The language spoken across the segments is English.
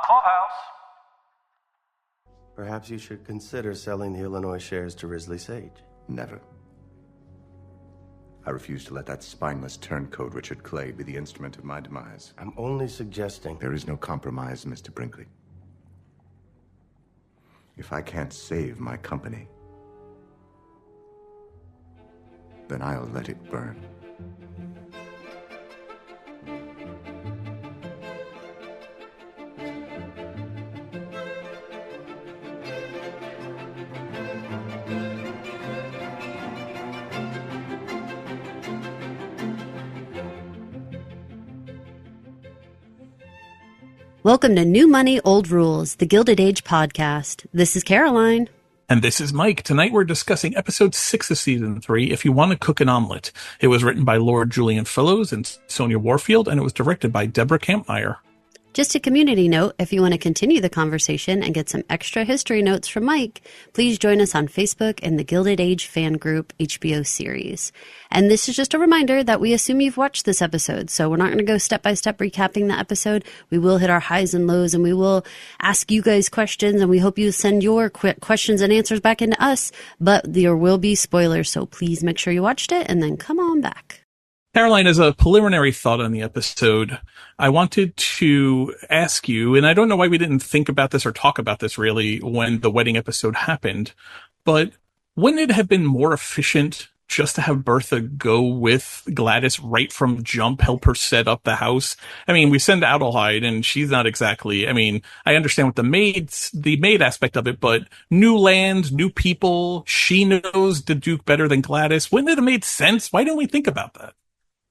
Clubhouse. Perhaps you should consider selling the Illinois shares to Risley Sage. Never. I refuse to let that spineless turncoat Richard Clay be the instrument of my demise. I'm only suggesting... There is no compromise, Mr. Brinkley. If I can't save my company, then I'll let it burn. Welcome to New Money, Old Rules, the Gilded Age Podcast. This is Caroline. And this is Mike. Tonight we're discussing episode 6 of season 3, If You Want to Cook an Omelette. It was written by Lord Julian Fellowes and Sonia Warfield, and it was directed by Deborah Kampmeyer. Just a community note, if you want to continue the conversation and get some extra history notes from Mike, please join us on Facebook in the Gilded Age fan group HBO series. And this is just a reminder that we assume you've watched this episode, so we're not going to go step-by-step recapping the episode. We will hit our highs and lows, and we will ask you guys questions, and we hope you send your questions and answers back into us, but there will be spoilers, so please make sure you watched it, and then come on back. Caroline, as a preliminary thought on the episode, I wanted to ask you, and I don't know why we didn't think about this or talk about this really when the wedding episode happened, but wouldn't it have been more efficient just to have Bertha go with Gladys right from jump, help her set up the house? I mean, we send Adelheid and she's not exactly, I mean, I understand what the maid aspect of it, but new land, new people, she knows the Duke better than Gladys. Wouldn't it have made sense? Why didn't we think about that?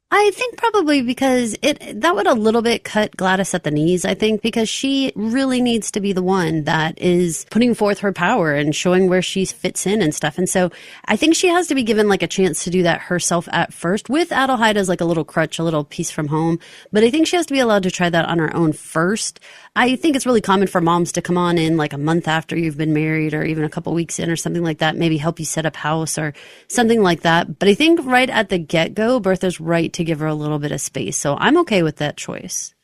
I think probably because that would a little bit cut Gladys at the knees, I think, because she really needs to be the one that is putting forth her power and showing where she fits in and stuff. And so I think she has to be given like a chance to do that herself at first, with Adelheid as like a little crutch, a little piece from home. But I think she has to be allowed to try that on her own first. I think it's really common for moms to come on in like a month after you've been married, or even a couple weeks in or something like that, maybe help you set up house or something like that. But I think right at the get-go, Bertha's right to give her a little bit of space. So I'm okay with that choice.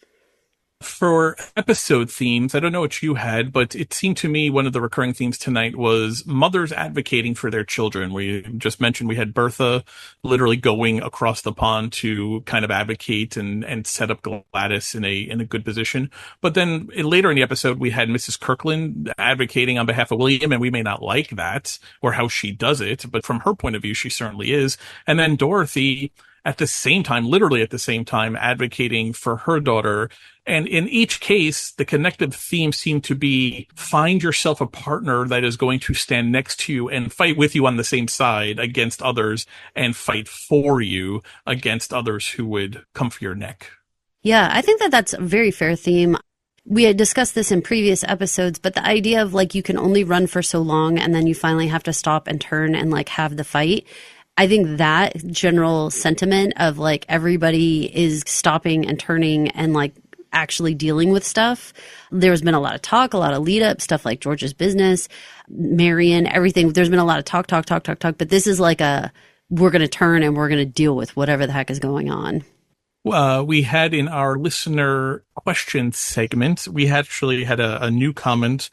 For episode themes, I don't know what you had, but it seemed to me one of the recurring themes tonight was mothers advocating for their children. We just mentioned we had Bertha literally going across the pond to kind of advocate and set up Gladys in a good position. But then later in the episode, we had Mrs. Kirkland advocating on behalf of William, and we may not like that or how she does it, but from her point of view, she certainly is. And then Dorothy, at the same time, literally at the same time, advocating for her daughter. And in each case, the connective theme seemed to be find yourself a partner that is going to stand next to you and fight with you on the same side against others, and fight for you against others who would come for your neck. Yeah, I think that that's a very fair theme. We had discussed this in previous episodes, but the idea of like you can only run for so long and then you finally have to stop and turn and like have the fight. I think that general sentiment of like everybody is stopping and turning and like actually dealing with stuff. There's been a lot of talk, a lot of lead up, stuff like George's business, Marion, everything. There's been a lot of talk, but this is like we're going to turn and we're going to deal with whatever the heck is going on. We had in our listener question segment, we actually had a new comment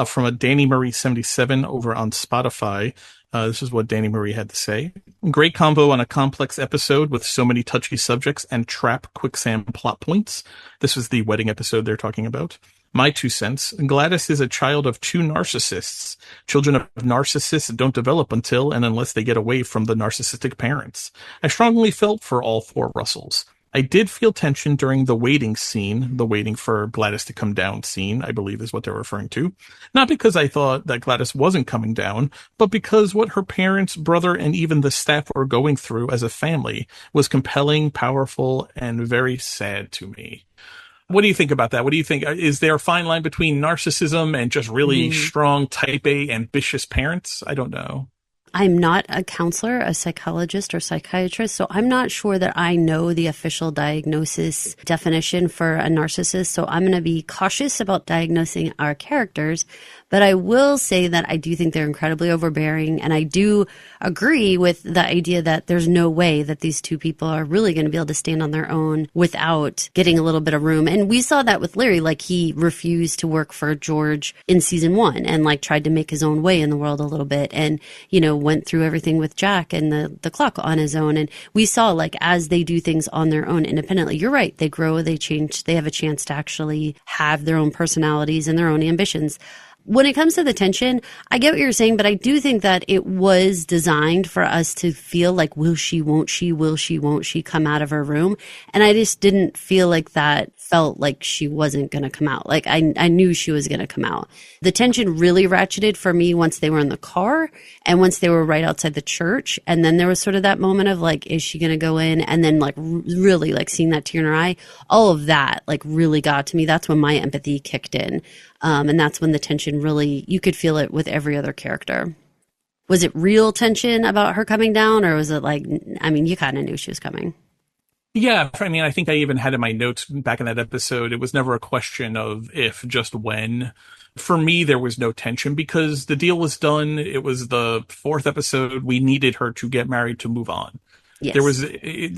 from a Danny Murray 77 over on Spotify. This is what Danny Marie had to say. Great combo on a complex episode with so many touchy subjects and trap quicksand plot points. This was the wedding episode they're talking about. My 2 cents. Gladys is a child of 2 narcissists. Children of narcissists don't develop until and unless they get away from the narcissistic parents. I strongly felt for all 4 Russells. I did feel tension during the waiting scene, the waiting for Gladys to come down scene, I believe is what they're referring to. Not because I thought that Gladys wasn't coming down, but because what her parents, brother, and even the staff were going through as a family was compelling, powerful, and very sad to me. What do you think about that? What do you think? Is there a fine line between narcissism and just really strong, type A, ambitious parents? I don't know. I'm not a counselor, a psychologist or psychiatrist, so I'm not sure that I know the official diagnosis definition for a narcissist. So I'm going to be cautious about diagnosing our characters. But I will say that I do think they're incredibly overbearing. And I do agree with the idea that there's no way that these two people are really going to be able to stand on their own without getting a little bit of room. And we saw that with Larry, like he refused to work for George in season 1 and like tried to make his own way in the world a little bit. And, you know, went through everything with Jack and the clock on his own. And we saw like as they do things on their own independently, you're right. They grow, they change, they have a chance to actually have their own personalities and their own ambitions. When it comes to the tension, I get what you're saying, but I do think that it was designed for us to feel like, will she, won't she, will she, won't she come out of her room? And I just didn't feel like that felt like she wasn't going to come out. Like I knew she was going to come out. The tension really ratcheted for me once they were in the car and once they were right outside the church. And then there was sort of that moment of like, is she going to go in? And then like really like seeing that tear in her eye, all of that like really got to me. That's when my empathy kicked in. And that's when the tension really, you could feel it with every other character. Was it real tension about her coming down, or was it like, I mean, you kind of knew she was coming? Yeah, I mean, I think I even had in my notes back in that episode, it was never a question of if, just when. For me, there was no tension because the deal was done. It was the 4th episode. We needed her to get married to move on. Yes. There was,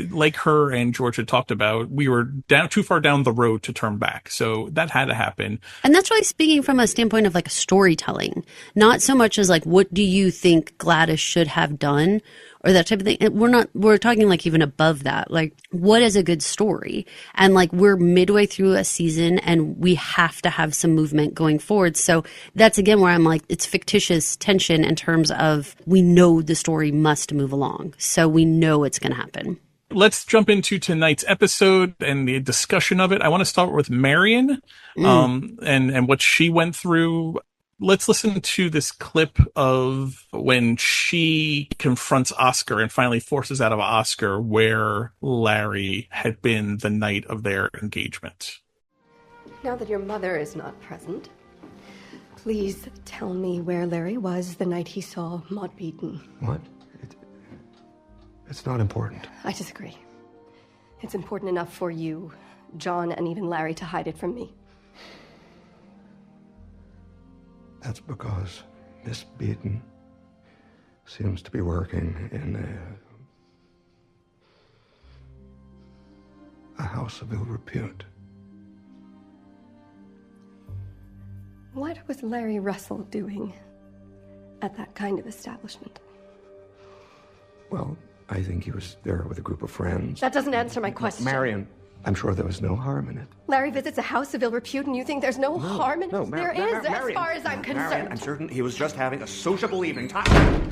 like her and George had talked about, we were too far down the road to turn back. So that had to happen. And that's really speaking from a standpoint of like storytelling, not so much as like, what do you think Gladys should have done or that type of thing. And we're talking like even above that, like what is a good story? And like we're midway through a season and we have to have some movement going forward. So that's again where I'm like, it's fictitious tension in terms of we know the story must move along. So we know it's going to happen. Let's jump into tonight's episode and the discussion of it. I want to start with Marion, and what she went through. Let's listen to this clip of when she confronts Oscar and finally forces out of Oscar where Larry had been the night of their engagement. Now that your mother is not present, please tell me where Larry was the night he saw Maud beaten. What? It's not important. I disagree. It's important enough for you, John, and even Larry to hide it from me. That's because Miss Beaton seems to be working in a house of ill repute. What was Larry Russell doing at that kind of establishment? Well, I think he was there with a group of friends. That doesn't answer my question. Marion, I'm sure there was no harm in it. Larry visits a house of ill repute and you think there's no harm in it? No, there is, as far as I'm concerned. Marion, I'm certain he was just having a sociable evening time.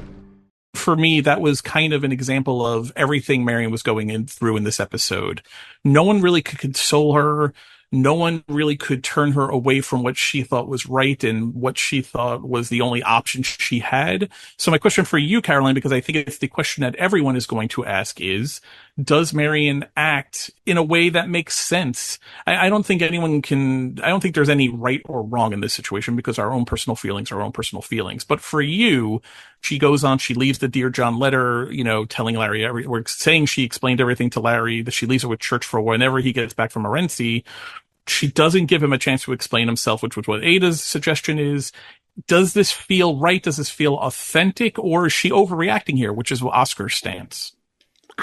For me, that was kind of an example of everything Marion was going through in this episode. No one really could console her. No one really could turn her away from what she thought was right and what she thought was the only option she had. So my question for you, Caroline, because I think it's the question that everyone is going to ask is, does Marion act in a way that makes sense? I don't think there's any right or wrong in this situation because our own personal feelings are our own personal feelings. But for you, she goes on, she leaves the Dear John letter, telling Larry, we're saying she explained everything to Larry, that she leaves it with Church for whenever he gets back from Morenci. She doesn't give him a chance to explain himself, which was what Ada's suggestion is. Does this feel right? Does this feel authentic? Or is she overreacting here, which is Oscar's stance?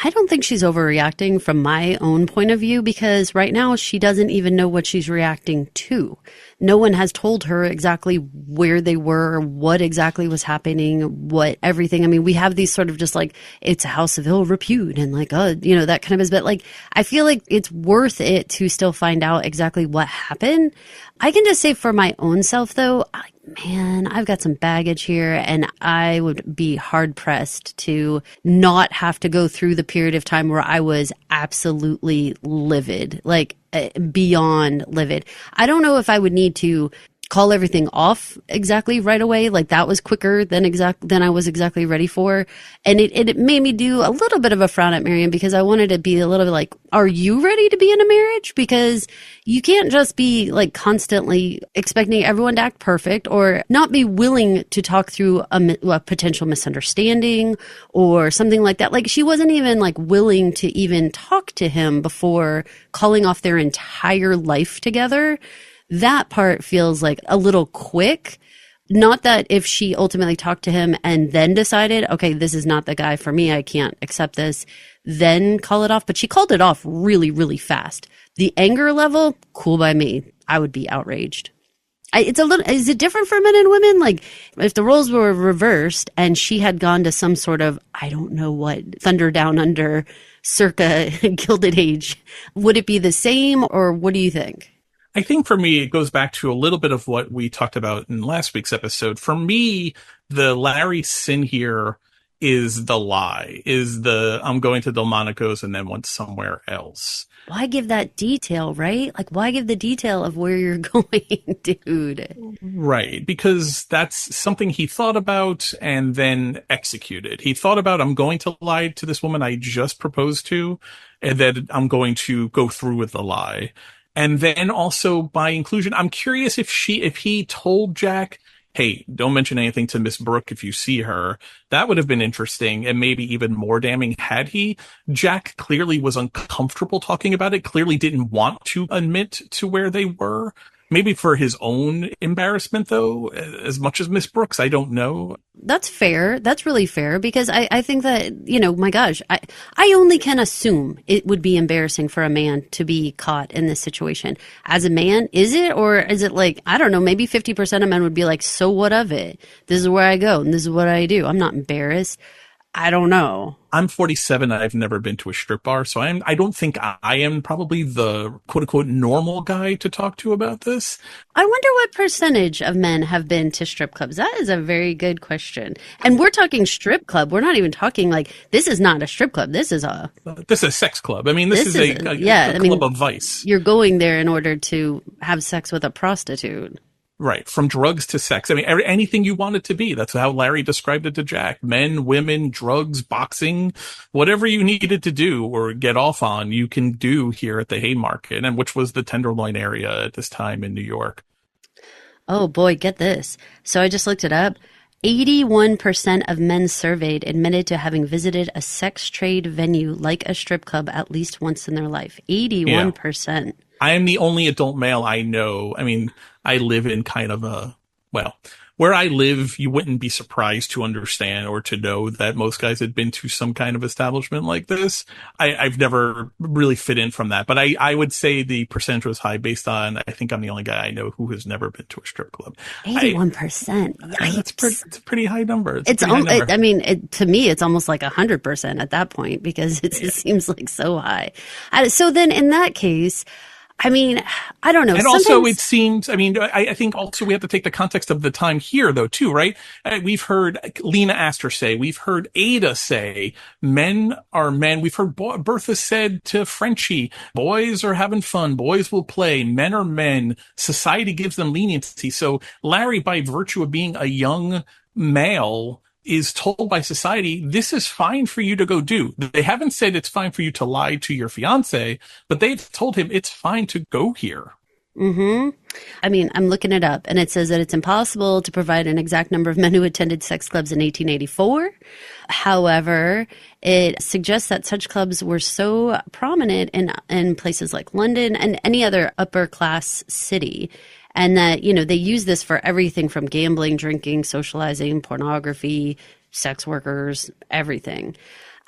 I don't think she's overreacting from my own point of view because right now she doesn't even know what she's reacting to. No one has told her exactly where they were, what exactly was happening, what everything. I mean, we have these sort of just like, it's a house of ill repute and like, that kind of is. But like, I feel like it's worth it to still find out exactly what happened. I can just say for my own self, though, man, I've got some baggage here and I would be hard pressed to not have to go through the period of time where I was absolutely livid, like beyond livid. I don't know if I would need to call everything off exactly right away. Like that was quicker than I was exactly ready for. And it made me do a little bit of a frown at Miriam because I wanted to be a little bit like, are you ready to be in a marriage? Because you can't just be like constantly expecting everyone to act perfect or not be willing to talk through a potential misunderstanding or something like that. Like she wasn't even like willing to even talk to him before calling off their entire life together. That part feels like a little quick. Not that if she ultimately talked to him and then decided, okay, this is not the guy for me, I can't accept this, then call it off. But she called it off really, really fast. The anger level, cool by me. I would be outraged. Is it different for men and women? Like if the roles were reversed and she had gone to some sort of, I don't know what, Thunder Down Under circa Gilded Age, would it be the same or what do you think? I think for me, it goes back to a little bit of what we talked about in last week's episode. For me, the Larry sin here is the lie, is the I'm going to Delmonico's and then went somewhere else. Why give that detail, right? Like, why give the detail of where you're going, dude? Right, because that's something he thought about and then executed. He thought about, I'm going to lie to this woman I just proposed to, and then I'm going to go through with the lie. And then also by inclusion, I'm curious if he told Jack, hey, don't mention anything to Miss Brooke if you see her. That would have been interesting and maybe even more damning had he. Jack clearly was uncomfortable talking about it, clearly didn't want to admit to where they were. Maybe for his own embarrassment, though, as much as Miss Brooks, I don't know. That's fair. That's really fair because I think that, my gosh, I only can assume it would be embarrassing for a man to be caught in this situation. As a man, is it? Or is it like, I don't know, maybe 50% of men would be like, so what of it? This is where I go and this is what I do. I'm not embarrassed. I don't know. I'm 47. I've never been to a strip bar, so I don't think I am probably the quote unquote normal guy to talk to about this. I wonder what percentage of men have been to strip clubs. That is a very good question. And we're talking strip club. We're not even talking like this is not a strip club. This is a sex club. I mean, this is a club of vice. You're going there in order to have sex with a prostitute. Right. From drugs to sex. I mean, anything you want it to be. That's how Larry described it to Jack. Men, women, drugs, boxing, whatever you needed to do or get off on, you can do here at the Haymarket, and which was the Tenderloin area at this time in New York. Oh boy, get this. So I just looked it up. 81% of men surveyed admitted to having visited a sex trade venue like a strip club at least once in their life. 81%. Yeah. I am the only adult male I know. I mean, I live in kind of where I live, you wouldn't be surprised to understand or to know that most guys had been to some kind of establishment like this. I've never really fit in from that, but I would say the percentage was high based on, I think I'm the only guy I know who has never been to a strip club. 81%. It's a pretty high number. I mean, to me, it's almost like 100% at that point because it seems like so high. So then in that case, I mean, I don't know. And also it seems, I mean, I think also we have to take the context of the time here though too, right? We've heard Lena Astor say, we've heard Ada say, men are men. We've heard Bertha said to Frenchie, boys are having fun. Boys will play. Men are men. Society gives them leniency. So Larry, by virtue of being a young male, is told by society, this is fine for you to go do. They haven't said it's fine for you to lie to your fiance, but they've told him it's fine to go here. Mm-hmm. I mean, I'm looking it up and it says that it's impossible to provide an exact number of men who attended sex clubs in 1884. However, it suggests that such clubs were so prominent in places like London and any other upper class city. And that, they use this for everything from gambling, drinking, socializing, pornography, sex workers, everything.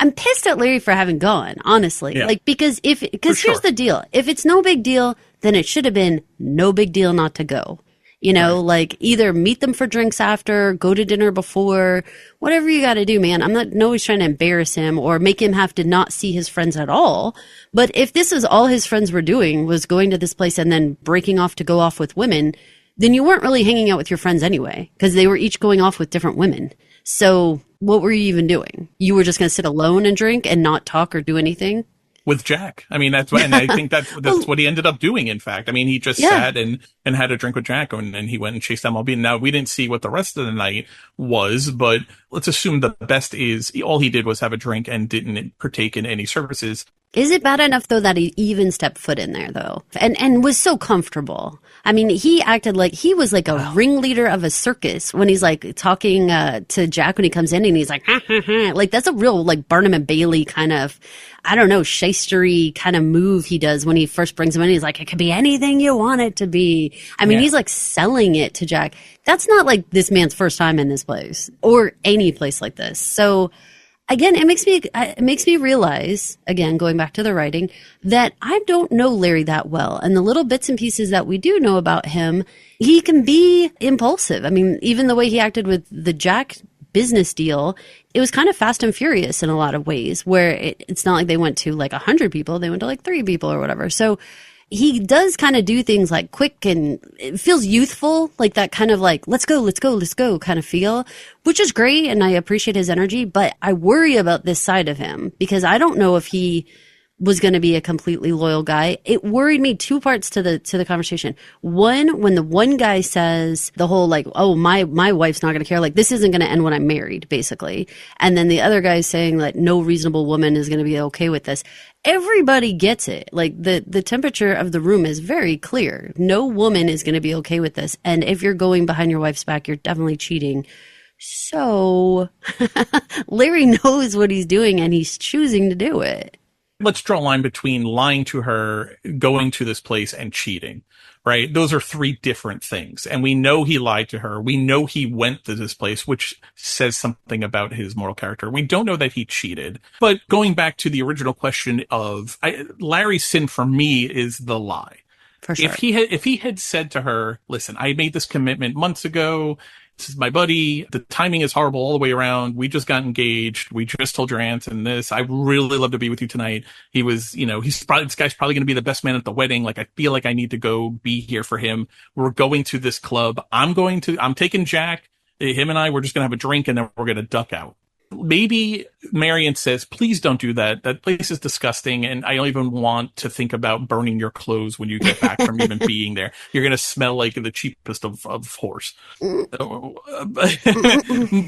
I'm pissed at Larry for having gone, honestly. Yeah. Because here's the deal. If it's no big deal, then it should have been no big deal not to go. Right. Either meet them for drinks after, go to dinner before, whatever you got to do, man. I'm not always trying to embarrass him or make him have to not see his friends at all. But if this is all his friends were doing was going to this place and then breaking off to go off with women, then you weren't really hanging out with your friends anyway, because they were each going off with different women. So what were you even doing? You were just going to sit alone and drink and not talk or do anything? with Jack. I mean, that's what, and I think that's what he ended up doing. In fact, I mean, he just sat and had a drink with Jack, and he went and chased MLB. Now, we didn't see what the rest of the night was, but let's assume the best is all he did was have a drink and didn't partake in any services. Is it bad enough, though, that he even stepped foot in there, though, and was so comfortable? I mean, he acted like he was like a ringleader of a circus when he's like talking to Jack when he comes in, and he's like, ha, ha, ha. Like, that's a real like Barnum and Bailey kind of, I don't know, shystery kind of move he does when he first brings him in. He's like, it could be anything you want it to be. I mean, he's like selling it to Jack. That's not like this man's first time in this place or any place like this. So, again, it makes me realize, again, going back to the writing, that I don't know Larry that well. And the little bits and pieces that we do know about him, he can be impulsive. I mean, even the way he acted with the Jack business deal, it was kind of fast and furious in a lot of ways, where it's not like they went to like 100 people, they went to like 3 people or whatever. So he does kind of do things like quick, and it feels youthful, like that kind of like, let's go kind of feel, which is great. And I appreciate his energy, but I worry about this side of him because I don't know if he was going to be a completely loyal guy. It worried me 2 parts to the conversation. One, when the one guy says the whole like, oh, my wife's not going to care. Like, this isn't going to end when I'm married, basically. And then the other guy saying that no reasonable woman is going to be okay with this. Everybody gets it. Like, the temperature of the room is very clear. No woman is going to be okay with this. And if you're going behind your wife's back, you're definitely cheating. So Larry knows what he's doing, and he's choosing to do it. Let's draw a line between lying to her, going to this place, and cheating, right? Those are 3 different things. And we know he lied to her. We know he went to this place, which says something about his moral character. We don't know that he cheated. But going back to the original question of Larry's sin for me is the lie. For sure. If he had said to her, listen, I made this commitment months ago. This is my buddy. The timing is horrible all the way around. We just got engaged. We just told your aunt and this. I really love to be with you tonight. He was, this guy's probably going to be the best man at the wedding. Like, I feel like I need to go be here for him. We're going to this club. I'm taking Jack. Him and we're just going to have a drink, and then we're going to duck out. Maybe Marion says, please don't do that. That place is disgusting, and I don't even want to think about burning your clothes when you get back from even being there. You're going to smell like the cheapest of horse.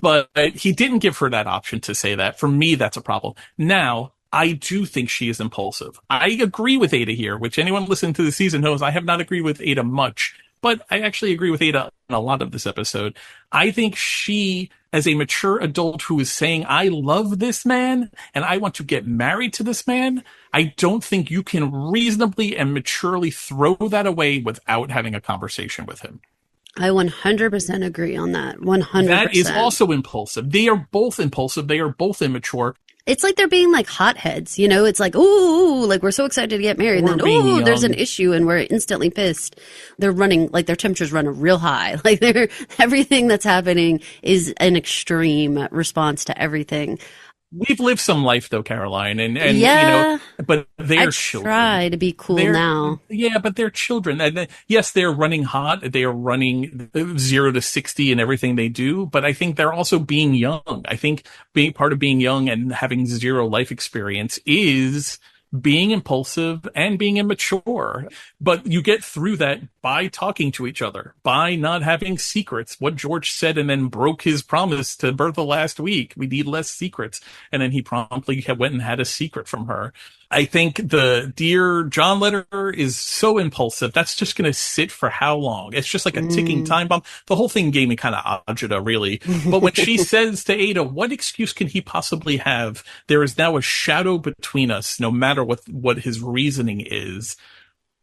But he didn't give her that option to say that. For me, that's a problem. Now, I do think she is impulsive. I agree with Ada here, which anyone listening to the season knows I have not agreed with Ada much. But I actually agree with Ada in a lot of this episode. I think she, as a mature adult who is saying, I love this man and I want to get married to this man, I don't think you can reasonably and maturely throw that away without having a conversation with him. I 100% agree on that. 100%. That is also impulsive. They are both impulsive. They are both immature. It's like they're being like hotheads, It's like, ooh, like we're so excited to get married. And then, ooh, there's an issue and we're instantly pissed. They're running, like their temperature's running real high. Like everything that's happening is an extreme response to everything. We've lived some life though, Caroline, and but they're children. I try to be cool now. Yeah, but they're children. And yes, they're running hot. They are running 0 to 60 in everything they do. But I think they're also being young. I think being part of being young and having 0 life experience is being impulsive and being immature. But you get through that by talking to each other, by not having secrets. What George said and then broke his promise to Bertha last week. We need less secrets. And then he promptly went and had a secret from her. I think the Dear John letter is so impulsive. That's just going to sit for how long? It's just like a ticking time bomb. The whole thing gave me kind of agita, really. But when she says to Ada, what excuse can he possibly have? There is now a shadow between us, no matter what his reasoning is.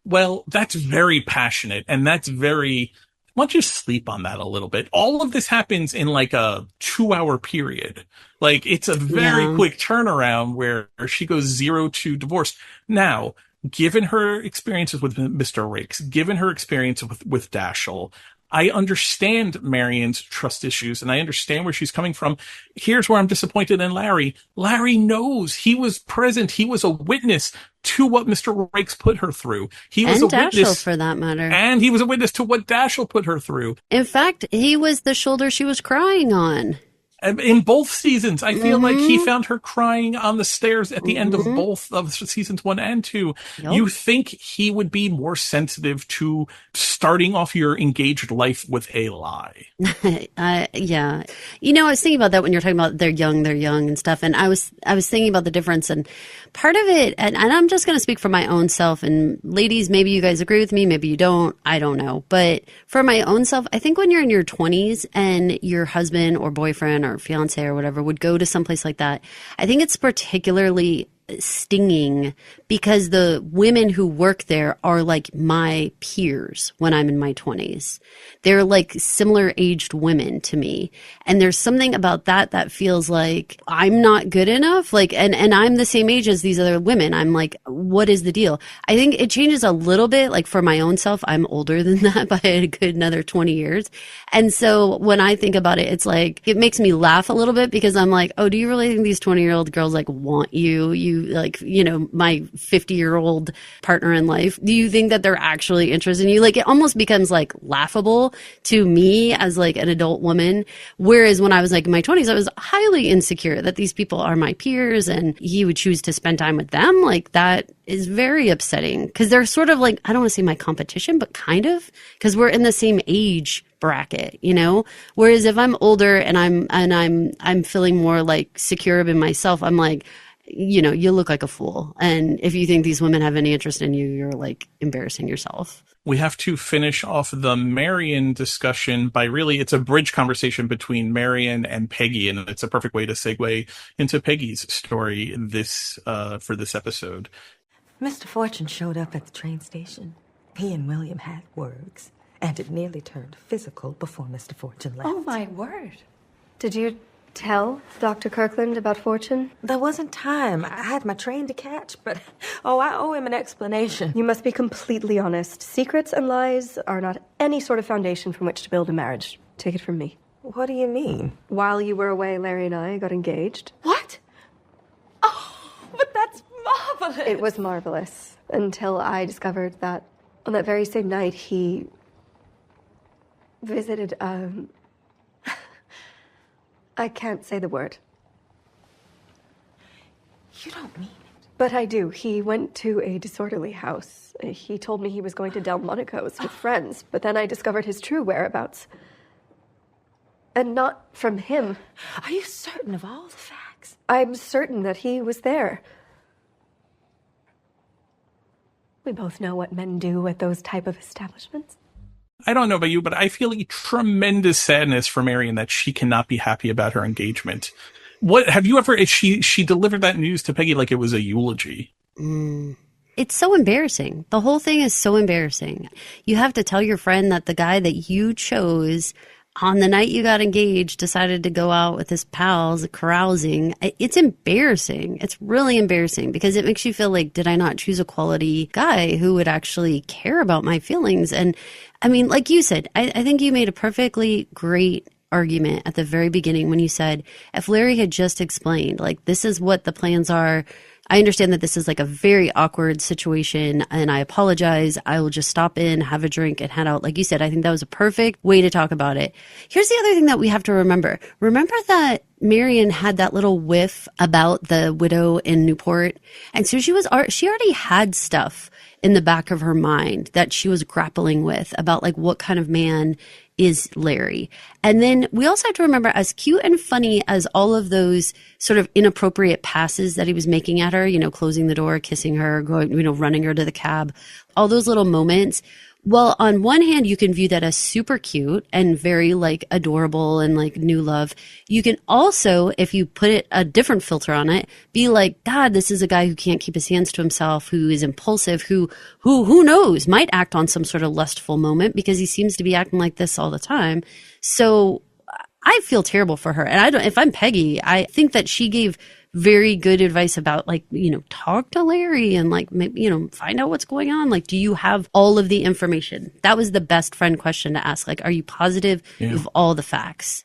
Well, that's very passionate, and that's very... Why don't you sleep on that a little bit? All of this happens in like a 2-hour period. Like, it's a very quick turnaround where she goes 0 to divorce. Now, given her experiences with Mr. Rakes, given her experience with Dashiell, I understand Marion's trust issues, and I understand where she's coming from. Here's where I'm disappointed in Larry. Larry knows. He was present. He was a witness to what Mr. Rakes put her through. He was a witness. And Dashiell, for that matter. And he was a witness to what Dashiell put her through. In fact, he was the shoulder she was crying on. In both seasons, I feel like he found her crying on the stairs at the end of both of seasons 1 and 2. Yep. You think he would be more sensitive to starting off your engaged life with a lie. Yeah. You know, I was thinking about that when you're talking about they're young and stuff. And I was thinking about the difference, and part of it, and I'm just going to speak for my own self, and ladies, maybe you guys agree with me, maybe you don't, I don't know. But for my own self, I think when you're in your 20s and your husband or boyfriend or fiance or whatever would go to someplace like that, I think it's particularly stinging because the women who work there are like my peers when I'm in my 20s. They're like similar aged women to me. And there's something about that feels like I'm not good enough. Like, and I'm the same age as these other women. I'm like, what is the deal? I think it changes a little bit. Like for my own self, I'm older than that by a good another 20 years. And so when I think about it, it's like, it makes me laugh a little bit because I'm like, oh, do you really think these 20-year-old girls like want you? You like, you know, my 50-year-old partner in life, do you think that they're actually interested in you? Like, it almost becomes like laughable to me as like an adult woman. Whereas when I was like in my 20s, I was highly insecure that these people are my peers and he would choose to spend time with them. Like, that is very upsetting because they're sort of like, I don't want to say my competition, but kind of, because we're in the same age bracket, you know? Whereas if I'm older and I'm feeling more like secure in myself, I'm like, you know, you look like a fool. And if you think these women have any interest in you, you're like embarrassing yourself. We have to finish off the Marion discussion by it's a bridge conversation between Marion and Peggy. And it's a perfect way to segue into Peggy's story for this episode. Mr. Fortune showed up at the train station. He and William had words, and it nearly turned physical before Mr. Fortune left. Oh, my word. Did you tell Dr. Kirkland about Fortune? There wasn't time. I had my train to catch, but, I owe him an explanation. You must be completely honest. Secrets and lies are not any sort of foundation from which to build a marriage. Take it from me. What do you mean? While you were away, Larry and I got engaged. What? Oh, but that's marvelous. It was marvelous until I discovered that on that very same night he visited, I can't say the word. You don't mean it. But I do. He went to a disorderly house. He told me he was going to Delmonico's with friends, but then I discovered his true whereabouts. And not from him. Are you certain of all the facts? I'm certain that he was there. We both know what men do at those type of establishments. I don't know about you, but I feel a tremendous sadness for Marion that she cannot be happy about her engagement. What have you ever? She delivered that news to Peggy like it was a eulogy. It's so embarrassing. The whole thing is so embarrassing. You have to tell your friend that the guy that you chose on the night you got engaged decided to go out with his pals carousing. It's embarrassing. It's really embarrassing because it makes you feel like, did I not choose a quality guy who would actually care about my feelings? And I mean, like you said, I think you made a perfectly great argument at the very beginning when you said, if Larry had just explained, like, this is what the plans are. I understand that this is like a very awkward situation and I apologize. I will just stop in, have a drink and head out. Like you said, I think that was a perfect way to talk about it. Here's the other thing that we have to remember. Remember that Marion had that little whiff about the widow in Newport. And so she already had stuff in the back of her mind that she was grappling with about like what kind of man is Larry. And then we also have to remember, as cute and funny as all of those sort of inappropriate passes that he was making at her, you know, closing the door, kissing her, going, you know, running her to the cab, all those little moments. Well, on one hand, you can view that as super cute and very like adorable and like new love. You can also, if you put a different filter on it, be like, God, this is a guy who can't keep his hands to himself, who is impulsive, who knows, might act on some sort of lustful moment because he seems to be acting like this all the time. So I feel terrible for her. And if I'm Peggy, I think that she gave very good advice about, like, you know, talk to Larry and like, maybe, you know, find out what's going on. Like, do you have all of the information? That was the best friend question to ask. Like, are you positive you have all the facts?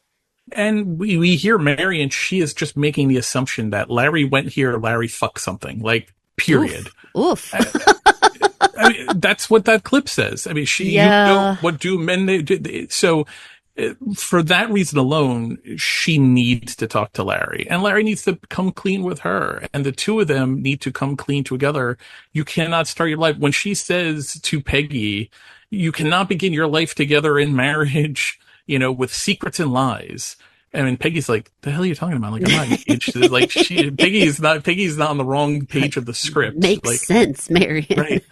And we hear Marion, she is just making the assumption that Larry went here, Larry fucked something, like, period. Oof. I mean, that's what that clip says. I mean, you know, what do men do? So For that reason alone, she needs to talk to Larry, and Larry needs to come clean with her, and the two of them need to come clean together. You cannot start your life. When she says to Peggy, you cannot begin your life together in marriage, with secrets and lies. I mean, Peggy's like, the hell are you talking about? Like, I'm not engaged. Like, Peggy's not on the wrong page of the script. Makes sense, Marion. Right.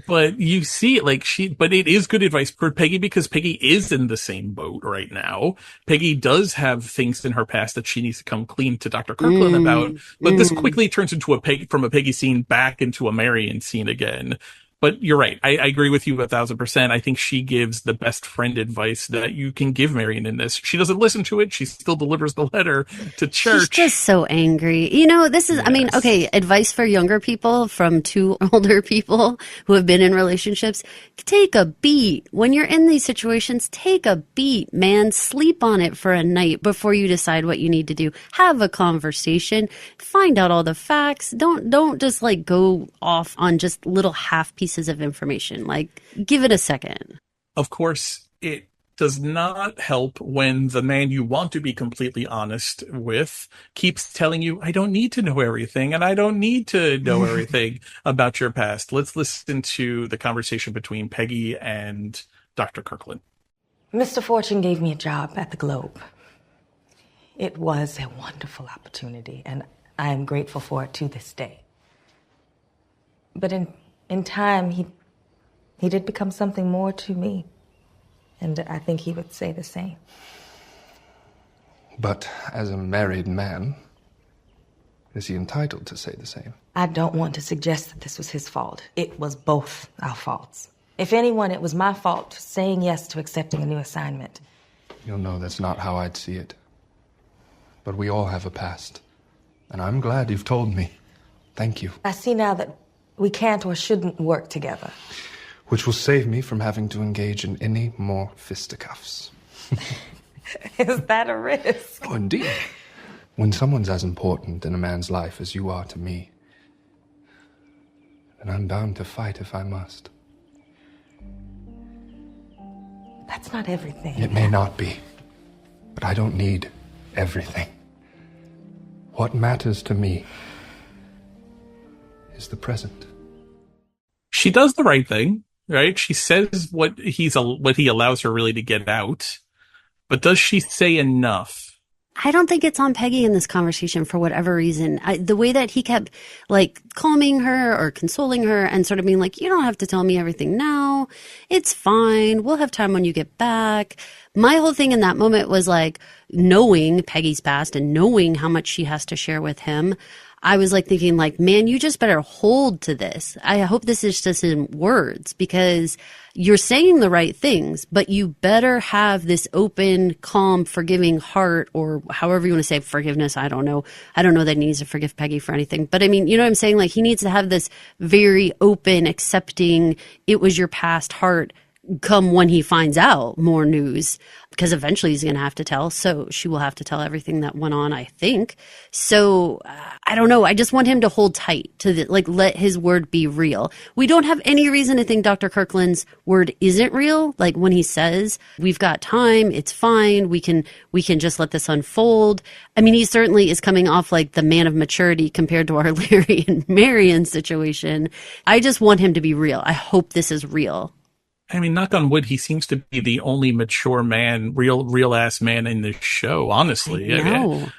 But you see it, but it is good advice for Peggy because Peggy is in the same boat right now. Peggy does have things in her past that she needs to come clean to Dr. Kirkland about. But this quickly turns into from a Peggy scene back into a Marion scene again. But you're right. I agree with you 1,000%. I think she gives the best friend advice that you can give Marion in this. She doesn't listen to it. She still delivers the letter to church. She's just so angry. This is, yes. I mean, okay, advice for younger people from two older people who have been in relationships. Take a beat. When you're in these situations, take a beat, man. Sleep on it for a night before you decide what you need to do. Have a conversation. Find out all the facts. Don't just like go off on just little half pieces of information. Like, give it a second. Of course, it does not help when the man you want to be completely honest with keeps telling you, I don't need to know everything, and I don't need to know everything about your past. Let's listen to the conversation between Peggy and Dr. Kirkland. Mr. Fortune gave me a job at the Globe. It was a wonderful opportunity, and I am grateful for it to this day. But in time, he did become something more to me. And I think he would say the same. But as a married man, is he entitled to say the same? I don't want to suggest that this was his fault. It was both our faults. If anyone, it was my fault for saying yes to accepting a new assignment. You'll know that's not how I'd see it. But we all have a past. And I'm glad you've told me. Thank you. I see now that we can't or shouldn't work together. Which will save me from having to engage in any more fisticuffs. Is that a risk? Oh, indeed. When someone's as important in a man's life as you are to me, then I'm bound to fight if I must. That's not everything. It may not be, but I don't need everything. What matters to me is the present. She does the right thing, right? She says what he allows her really to get out. But does she say enough? I don't think it's on Peggy in this conversation for whatever reason. The way that he kept like calming her or consoling her and sort of being like, you don't have to tell me everything now. It's fine. We'll have time when you get back. My whole thing in that moment was like knowing Peggy's past and knowing how much she has to share with him. I was like thinking like, man, you just better hold to this. I hope this is just in words because you're saying the right things, but you better have this open, calm, forgiving heart or however you want to say forgiveness. I don't know. I don't know that he needs to forgive Peggy for anything, but I mean, you know what I'm saying? Like he needs to have this very open, accepting, it was your past heart come when he finds out more news, because eventually he's going to have to tell. So she will have to tell everything that went on, I think. So I don't know. I just want him to hold tight to let his word be real. We don't have any reason to think Dr. Kirkland's word isn't real. Like when he says, we've got time, it's fine. We can just let this unfold. I mean, he certainly is coming off like the man of maturity compared to our Larry and Marion situation. I just want him to be real. I hope this is real. I mean, knock on wood, he seems to be the only mature man, real ass man in this show, honestly. As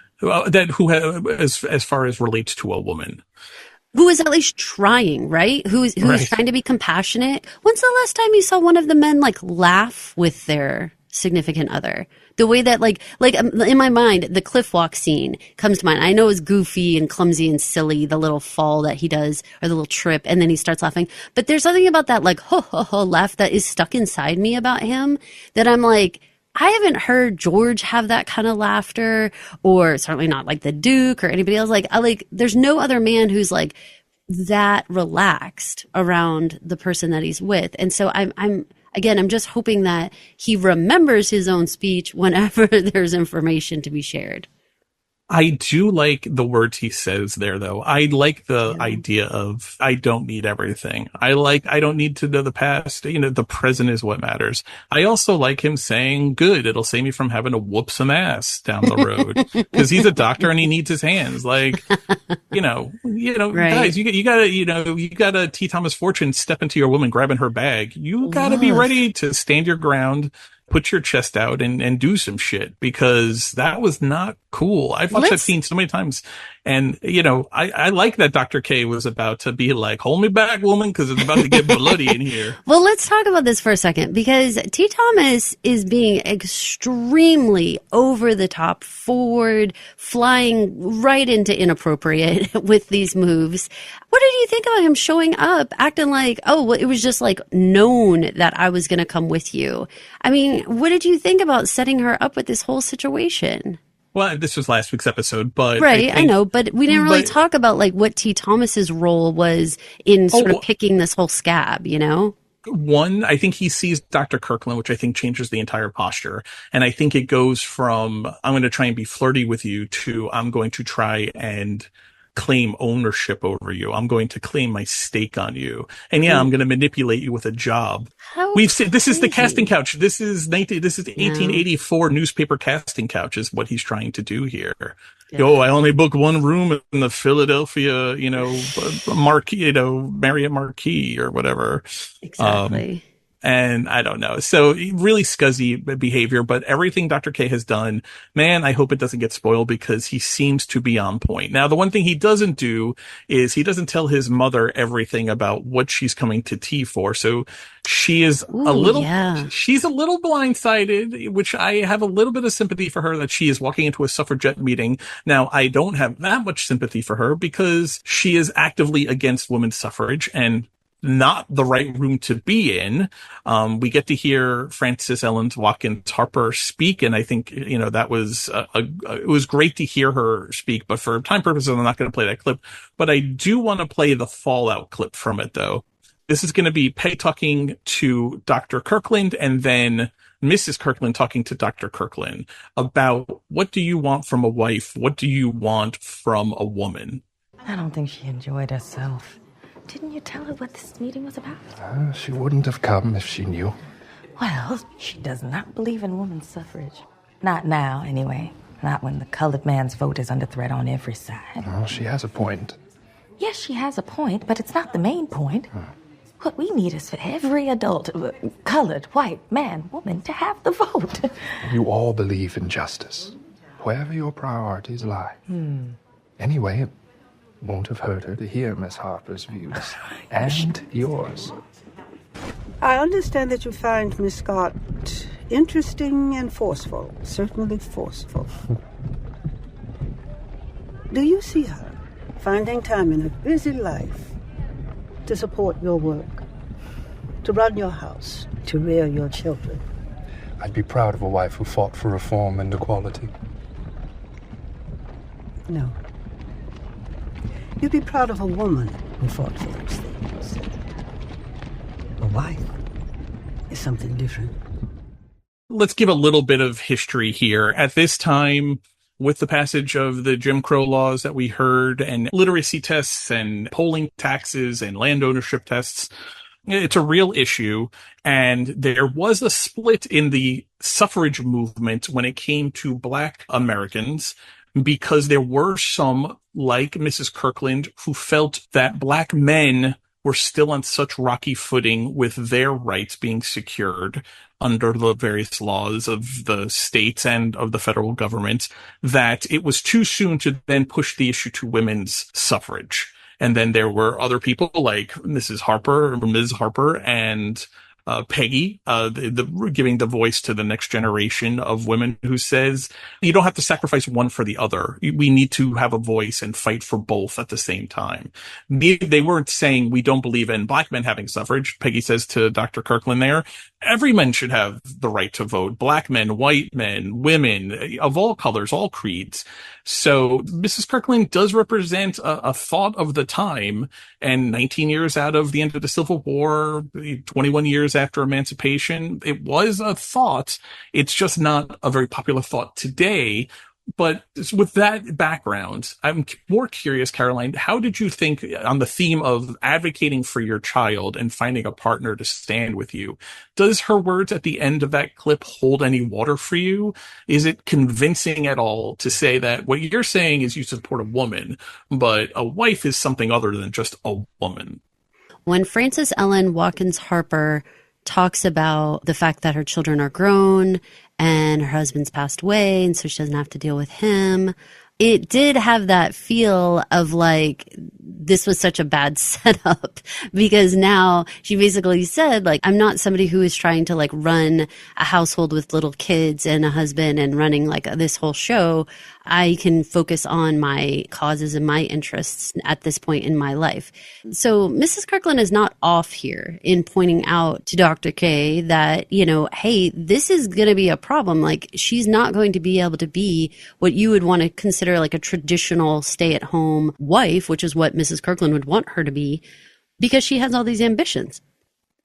far as relates to a woman. Who is at least trying, right? Who is right. Trying to be compassionate. When's the last time you saw one of the men like laugh with their significant other? The way that like in my mind, the cliff walk scene comes to mind. I know it's goofy and clumsy and silly, the little fall that he does or the little trip, and then he starts laughing. But there's something about that like ho ho ho laugh that is stuck inside me about him that I'm like, I haven't heard George have that kind of laughter, or certainly not like the Duke or anybody else. Like there's no other man who's like that relaxed around the person that he's with. And so I'm just hoping that he remembers his own speech whenever there's information to be shared. I do like the words he says there, though. I like the idea of, I don't need everything. I don't need to know the past. The present is what matters. I also like him saying, good, it'll save me from having to whoop some ass down the road. Because he's a doctor and he needs his hands. Like, right. Guys, you gotta T. Thomas Fortune step into your woman grabbing her bag. You gotta be ready to stand your ground, put your chest out and do some shit, because that was not cool. I've watched that scene so many times. And, I like that Dr. K was about to be like, hold me back, woman, because it's about to get bloody in here. Well, let's talk about this for a second, because T. Thomas is being extremely over the top, forward, flying right into inappropriate with these moves. What did you think about him showing up, acting like, oh, well, it was just like known that I was going to come with you? I mean, what did you think about setting her up with this whole situation? Well, this was last week's episode, but right, I know, but we didn't really talk about like what T. Thomas's role was in sort of picking this whole scab, One, I think he sees Dr. Kirkland, which I think changes the entire posture. And I think it goes from, I'm going to try and be flirty with you, to I'm going to try and claim ownership over you. I'm going to claim my stake on you. And I'm going to manipulate you with a job. We've said this is the casting couch. This is 1884 newspaper casting couch is what he's trying to do here. Yeah. I only book one room in the Philadelphia, Marquis, Marriott Marquis or whatever. Exactly. And I don't know. So really scuzzy behavior, but everything Dr. K has done, man, I hope it doesn't get spoiled, because he seems to be on point. Now, the one thing he doesn't do is he doesn't tell his mother everything about what she's coming to tea for. So she is she's a little blindsided, which I have a little bit of sympathy for her, that she is walking into a suffragette meeting. Now, I don't have that much sympathy for her, because she is actively against women's suffrage and not the right room to be in. We get to hear Frances Ellen Watkins Harper speak, and I think, that was it was great to hear her speak, but for time purposes, I'm not going to play that clip. But I do want to play the fallout clip from it, though. This is going to be Peg talking to Dr. Kirkland, and then Mrs. Kirkland talking to Dr. Kirkland about, what do you want from a wife? What do you want from a woman? I don't think she enjoyed herself. Didn't you tell her what this meeting was about? She wouldn't have come if she knew. Well, she does not believe in women's suffrage. Not now, anyway. Not when the colored man's vote is under threat on every side. Well, she has a point. Yes, she has a point, but it's not the main point. What we need is for every adult, colored, white, man, woman, to have the vote. You all believe in justice, wherever your priorities lie. Anyway, it won't have hurt her to hear Miss Harper's views. And yours. I understand that you find Miss Scott interesting and forceful. Certainly forceful. Do you see her finding time in a busy life to support your work, to run your house, to rear your children? I'd be proud of a wife who fought for reform and equality. No. You'd be proud of a woman who fought for those things. A wife is something different. Let's give a little bit of history here. At this time, with the passage of the Jim Crow laws that we heard, and literacy tests and polling taxes and land ownership tests, it's a real issue. And there was a split in the suffrage movement when it came to Black Americans, because there were some, like Mrs. Kirkland, who felt that Black men were still on such rocky footing with their rights being secured under the various laws of the states and of the federal government, that it was too soon to then push the issue to women's suffrage. And then there were other people like Mrs. Harper, or Ms. Harper, and Peggy, giving the voice to the next generation of women, who says, you don't have to sacrifice one for the other. We need to have a voice and fight for both at the same time. They weren't saying we don't believe in Black men having suffrage. Peggy says to Dr. Kirkland there, every man should have the right to vote. Black men, white men, women of all colors, all creeds. So Mrs. Kirkland does represent a thought of the time, and 19 years out of the end of the Civil War, 21 years after emancipation, it was a thought. It's just not a very popular thought today, But with that background, I'm more curious, Caroline, how did you think on the theme of advocating for your child and finding a partner to stand with you? Does her words at the end of that clip hold any water for you? Is it convincing at all to say that what you're saying is you support a woman, but a wife is something other than just a woman? When Frances Ellen Watkins Harper talks about the fact that her children are grown and her husband's passed away, and so she doesn't have to deal with him, it did have that feel of like, this was such a bad setup, because now she basically said, like, I'm not somebody who is trying to like run a household with little kids and a husband and running like this whole show. I can focus on my causes and my interests at this point in my life. So Mrs. Kirkland is not off here in pointing out to Dr. K that, you know, hey, this is going to be a problem. Like, she's not going to be able to be what you would want to consider like a traditional stay-at-home wife, which is what Mrs. Kirkland would want her to be, because she has all these ambitions.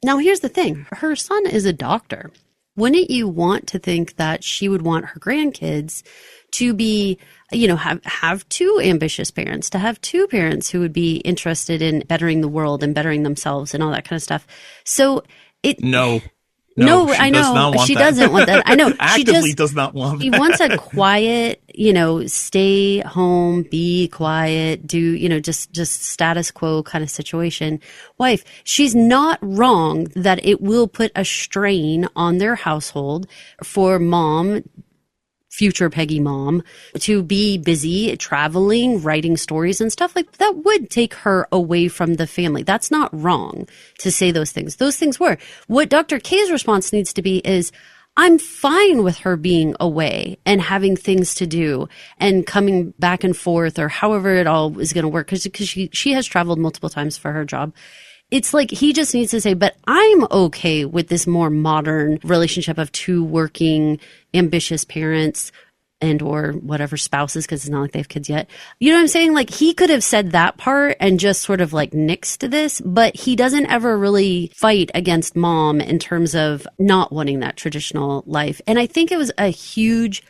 Now, here's the thing. Her son is a doctor. Wouldn't you want to think that she would want her grandkids to be, you know, have two ambitious parents, to have two parents who would be interested in bettering the world and bettering themselves and all that kind of stuff? So No, I know. She doesn't want that. I know. Actively does not want that. She wants a quiet, you know, stay home, be quiet, do, you know, just status quo kind of situation. Wife, she's not wrong that it will put a strain on their household for mom, future Peggy mom, to be busy traveling, writing stories and stuff like that would take her away from the family. That's not wrong to say those things. Those things were. What Dr. K's response needs to be is, I'm fine with her being away and having things to do and coming back and forth, or however it all is going to work, because she has traveled multiple times for her job. It's like he just needs to say, but I'm okay with this more modern relationship of two working, ambitious parents and or whatever spouses, because it's not like they have kids yet. You know what I'm saying? Like, he could have said that part and just sort of like nixed this, but he doesn't ever really fight against mom in terms of not wanting that traditional life. And I think it was a huge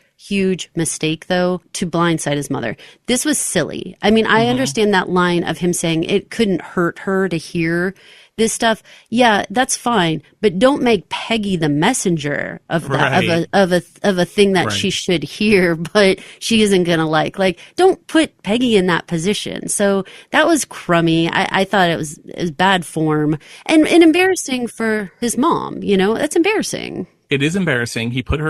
mistake, though, to blindside his mother. This was silly. I mean, I understand that line of him saying it couldn't hurt her to hear this stuff. Yeah, that's fine, but don't make Peggy the messenger of that, right, of a thing that she should hear, but she isn't gonna like. Like, don't put Peggy in that position. So that was crummy. I thought it was bad form and embarrassing for his mom. You know, that's embarrassing. It is embarrassing. He put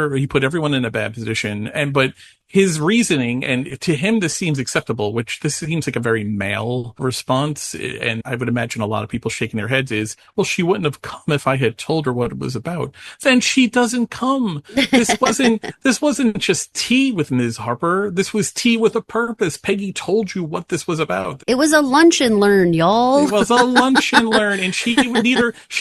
everyone in a bad position. But his reasoning, and to him, this seems acceptable, which this seems like a very male response. And I would imagine a lot of people shaking their heads is, well, she wouldn't have come if I had told her what it was about. Then she doesn't come. This wasn't just tea with Ms. Harper. This was tea with a purpose. Peggy told you what this was about. It was a lunch and learn, y'all. It was a lunch and learn. And she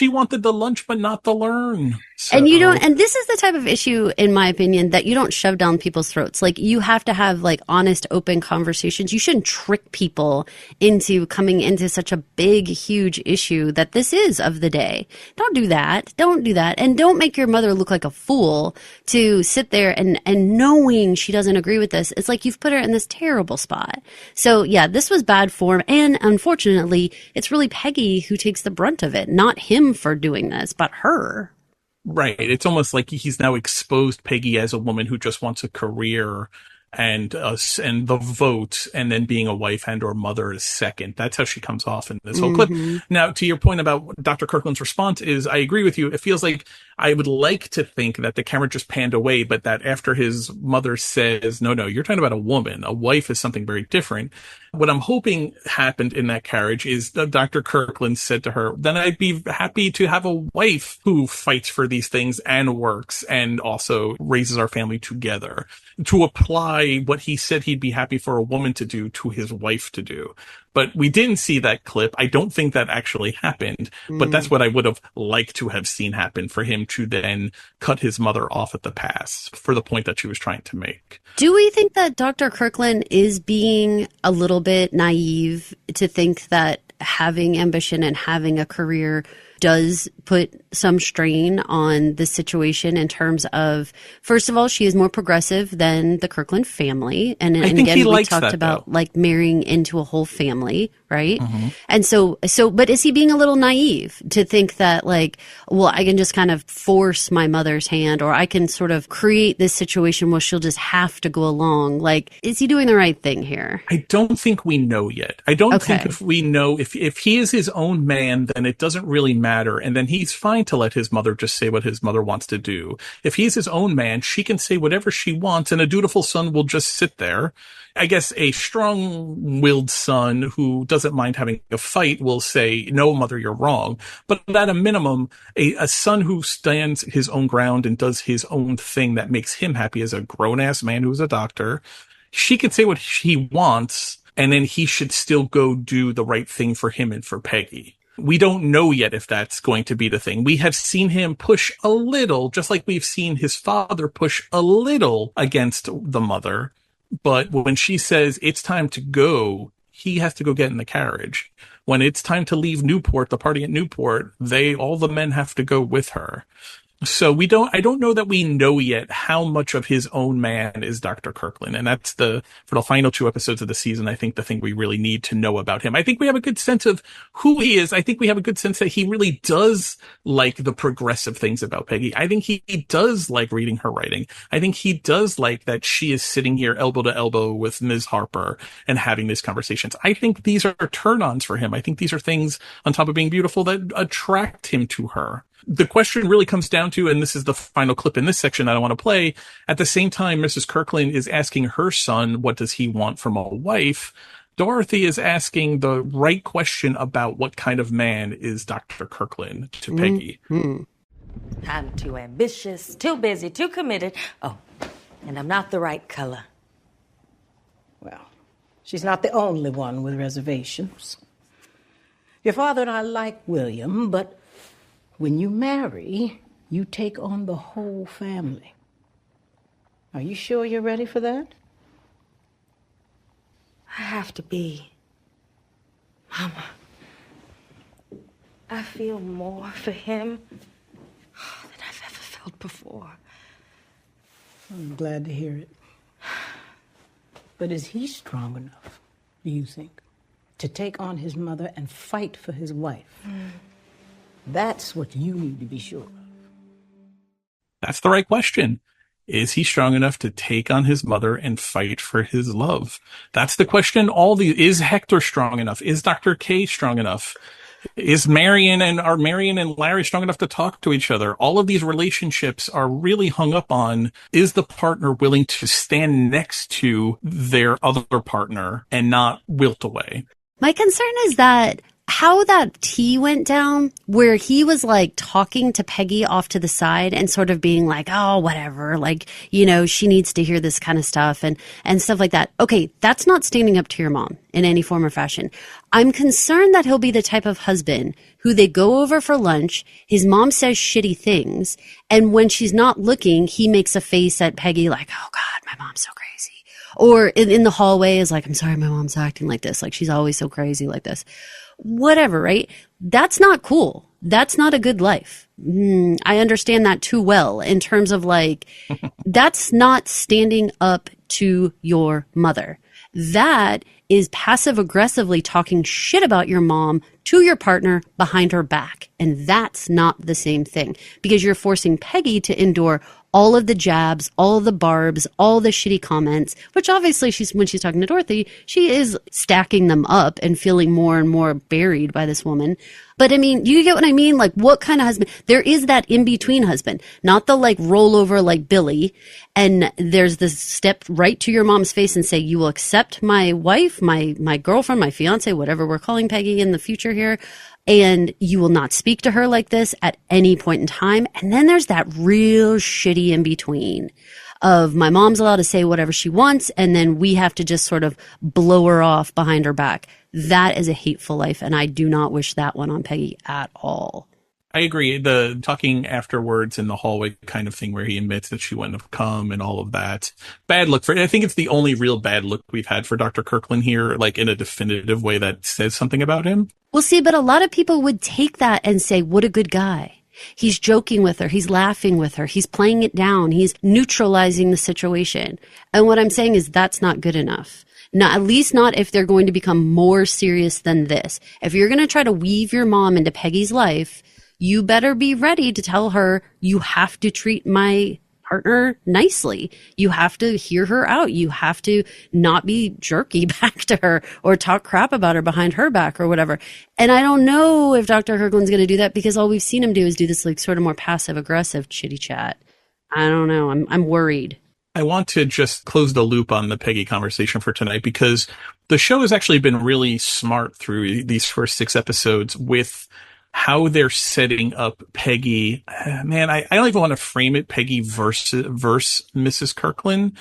wanted the lunch, but not the learn. So. And this is the type of issue, in my opinion, that you don't shove down people's throats. Like, you have to have like honest, open conversations. You shouldn't trick people into coming into such a big, huge issue that this is of the day. Don't do that. And don't make your mother look like a fool to sit there and knowing she doesn't agree with this. It's like you've put her in this terrible spot. So yeah, this was bad form. And unfortunately, it's really Peggy who takes the brunt of it, not him for doing this, but her. Right. It's almost like he's now exposed Peggy as a woman who just wants a career and the vote, and then being a wife and or mother is second. That's how she comes off in this whole clip. Now, to your point about Dr. Kirkland's response is, I agree with you. It feels like I would like to think that the camera just panned away, but that after his mother says, no, you're talking about a woman. A wife is something very different. What I'm hoping happened in that carriage is that Dr. Kirkland said to her, then I'd be happy to have a wife who fights for these things and works and also raises our family together, to apply what he said he'd be happy for a woman to do to his wife to do. But we didn't see that clip. I don't think that actually happened, but that's what I would have liked to have seen happen, for him to then cut his mother off at the pass for the point that she was trying to make. Do we think that Dr. Kirkland is being a little bit naive to think that having ambition and having a career does put some strain on the situation in terms of, first of all, she is more progressive than the Kirkland family. And I think again, he we likes talked that, about though. like marrying into a whole family, right? And so, but is he being a little naive to think that like, well, I can just kind of force my mother's hand, or I can sort of create this situation where she'll just have to go along? Like, is he doing the right thing here? I don't think we know yet. I don't think Okay. if we know, if he is his own man, then it doesn't really matter. And then he's fine to let his mother just say what his mother wants to do. If he's his own man, she can say whatever she wants, and a dutiful son will just sit there. I guess a strong-willed son who doesn't mind having a fight will say, no, mother, you're wrong. But at a minimum, a son who stands his own ground and does his own thing that makes him happy as a grown-ass man who's a doctor, she can say what he wants, and then he should still go do the right thing for him and for Peggy. We don't know yet if that's going to be the thing. We have seen him push a little, just like we've seen his father push a little against the mother. But when she says it's time to go, he has to go get in the carriage. When it's time to leave Newport, the party at Newport, all the men have to go with her. So I don't know that we know yet how much of his own man is Dr. Kirkland. And that's for the final 2 episodes of the season, I think the thing we really need to know about him. I think we have a good sense of who he is. I think we have a good sense that he really does like the progressive things about Peggy. I think he does like reading her writing. I think he does like that she is sitting here elbow to elbow with Ms. Harper and having these conversations. I think these are turn-ons for him. I think these are things on top of being beautiful that attract him to her. The question really comes down to, and this is the final clip in this section that I want to play, at the same time Mrs. Kirkland is asking her son, what does he want from a wife? Dorothy is asking the right question about what kind of man is Dr. Kirkland to Peggy. I'm too ambitious, too busy, too committed. Oh, and I'm not the right color. Well, she's not the only one with reservations. Your father and I like William, but when you marry, you take on the whole family. Are you sure you're ready for that? I have to be. Mama, I feel more for him than I've ever felt before. I'm glad to hear it. But is he strong enough, do you think, to take on his mother and fight for his wife? That's what you need to be sure of. That's the right question. Is he strong enough to take on his mother and fight for his love? That's the question. Is Hector strong enough? Is Dr. K strong enough? Are Marion and Larry strong enough to talk to each other? All of these relationships are really hung up on, is the partner willing to stand next to their other partner and not wilt away? My concern is that how that tea went down, where he was like talking to Peggy off to the side and sort of being like, oh, whatever, like, she needs to hear this kind of stuff and stuff like that. Okay, that's not standing up to your mom in any form or fashion. I'm concerned that he'll be the type of husband who they go over for lunch, his mom says shitty things, and when she's not looking, he makes a face at Peggy like, oh God, my mom's so crazy. Or in the hallway is like, I'm sorry, my mom's acting like this. Like, she's always so crazy like this. Whatever, right? That's not cool. That's not a good life. I understand that too well in terms of like, that's not standing up to your mother. That is passive aggressively talking shit about your mom to your partner behind her back. And that's not the same thing, because you're forcing Peggy to endure all of the jabs, all of the barbs, all the shitty comments, which obviously when she's talking to Dorothy, she is stacking them up and feeling more and more buried by this woman. But I mean, you get what I mean? Like, what kind of husband? There is that in-between husband, not the like rollover like Billy. And there's this step right to your mom's face and say, you will accept my wife, my girlfriend, my fiance, whatever we're calling Peggy in the future here. And you will not speak to her like this at any point in time. And then there's that real shitty in between of my mom's allowed to say whatever she wants, and then we have to just sort of blow her off behind her back. That is a hateful life, and I do not wish that one on Peggy at all. I agree. The talking afterwards in the hallway kind of thing where he admits that she wouldn't have come and all of that. Bad look I think it's the only real bad look we've had for Dr. Kirkland here, like in a definitive way that says something about him. Well, see, but a lot of people would take that and say, what a good guy. He's joking with her. He's laughing with her. He's playing it down. He's neutralizing the situation. And what I'm saying is that's not good enough. Not, at least not if they're going to become more serious than this. If you're going to try to weave your mom into Peggy's life, you better be ready to tell her, you have to treat my partner nicely. You have to hear her out. You have to not be jerky back to her or talk crap about her behind her back or whatever. And I don't know if Dr. Kirkland's going to do that, because all we've seen him do is do this like sort of more passive aggressive chitty chat. I don't know. I'm worried. I want to just close the loop on the Peggy conversation for tonight, because the show has actually been really smart through these first 6 episodes with how they're setting up Peggy. Man, I don't even want to frame it Peggy versus Mrs. Kirkland,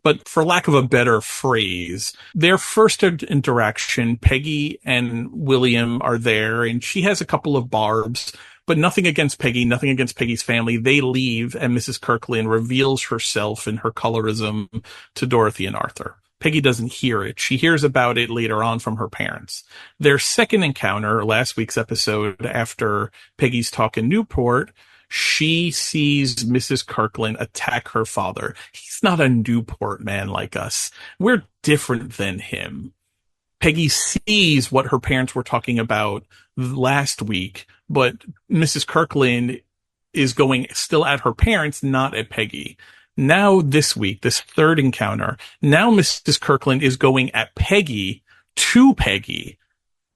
but for lack of a better phrase, their first interaction, Peggy and William are there, and she has a couple of barbs, but nothing against Peggy, nothing against Peggy's family. They leave, and Mrs. Kirkland reveals herself and her colorism to Dorothy and Arthur. Peggy doesn't hear it. She hears about it later on from her parents. Their second encounter, last week's episode, after Peggy's talk in Newport, she sees Mrs. Kirkland attack her father. He's not a Newport man like us. We're different than him. Peggy sees what her parents were talking about last week, but Mrs. Kirkland is going still at her parents, not at Peggy. Now this week, this third encounter, now Mrs. Kirkland is going at Peggy to Peggy.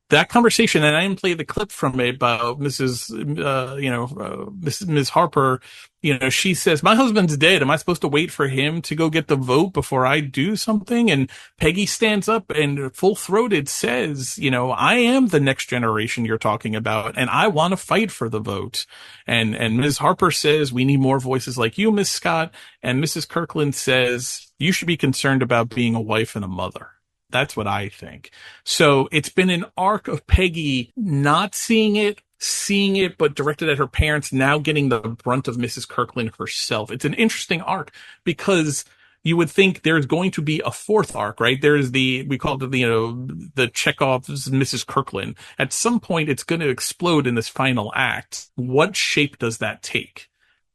That conversation, and I didn't play the clip from it about Ms. Harper, she says, my husband's dead. Am I supposed to wait for him to go get the vote before I do something? And Peggy stands up and full-throated says, I am the next generation you're talking about, and I want to fight for the vote. And Ms. Harper says, we need more voices like you, Miss Scott. And Mrs. Kirkland says, you should be concerned about being a wife and a mother. That's what I think. So it's been an arc of Peggy not seeing it, but directed at her parents, now getting the brunt of Mrs. Kirkland herself. It's an interesting arc, because you would think there's going to be a fourth arc, right? There's we call it the Chekhov's Mrs. Kirkland. At some point, it's going to explode in this final act. What shape does that take?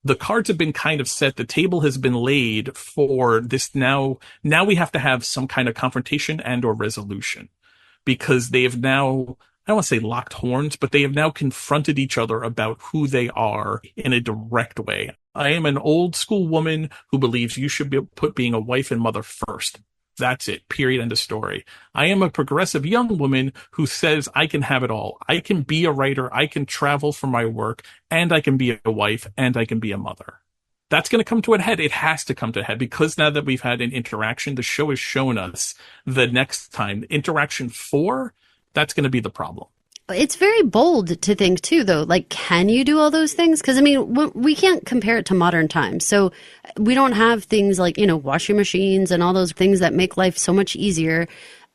The cards have been kind of set. The table has been laid for this now. Now we have to have some kind of confrontation and or resolution, because they have now, I don't want to say locked horns, but they have now confronted each other about who they are in a direct way. I am an old school woman who believes you should put being a wife and mother first. That's it. Period. End of story. I am a progressive young woman who says I can have it all. I can be a writer. I can travel for my work, and I can be a wife, and I can be a mother. That's going to come to a head. It has to come to a head, because now that we've had an interaction, the show has shown us the next time, interaction 4, that's going to be the problem. It's very bold to think too, though, like, can you do all those things? Because, I mean, we can't compare it to modern times. So we don't have things like, washing machines and all those things that make life so much easier.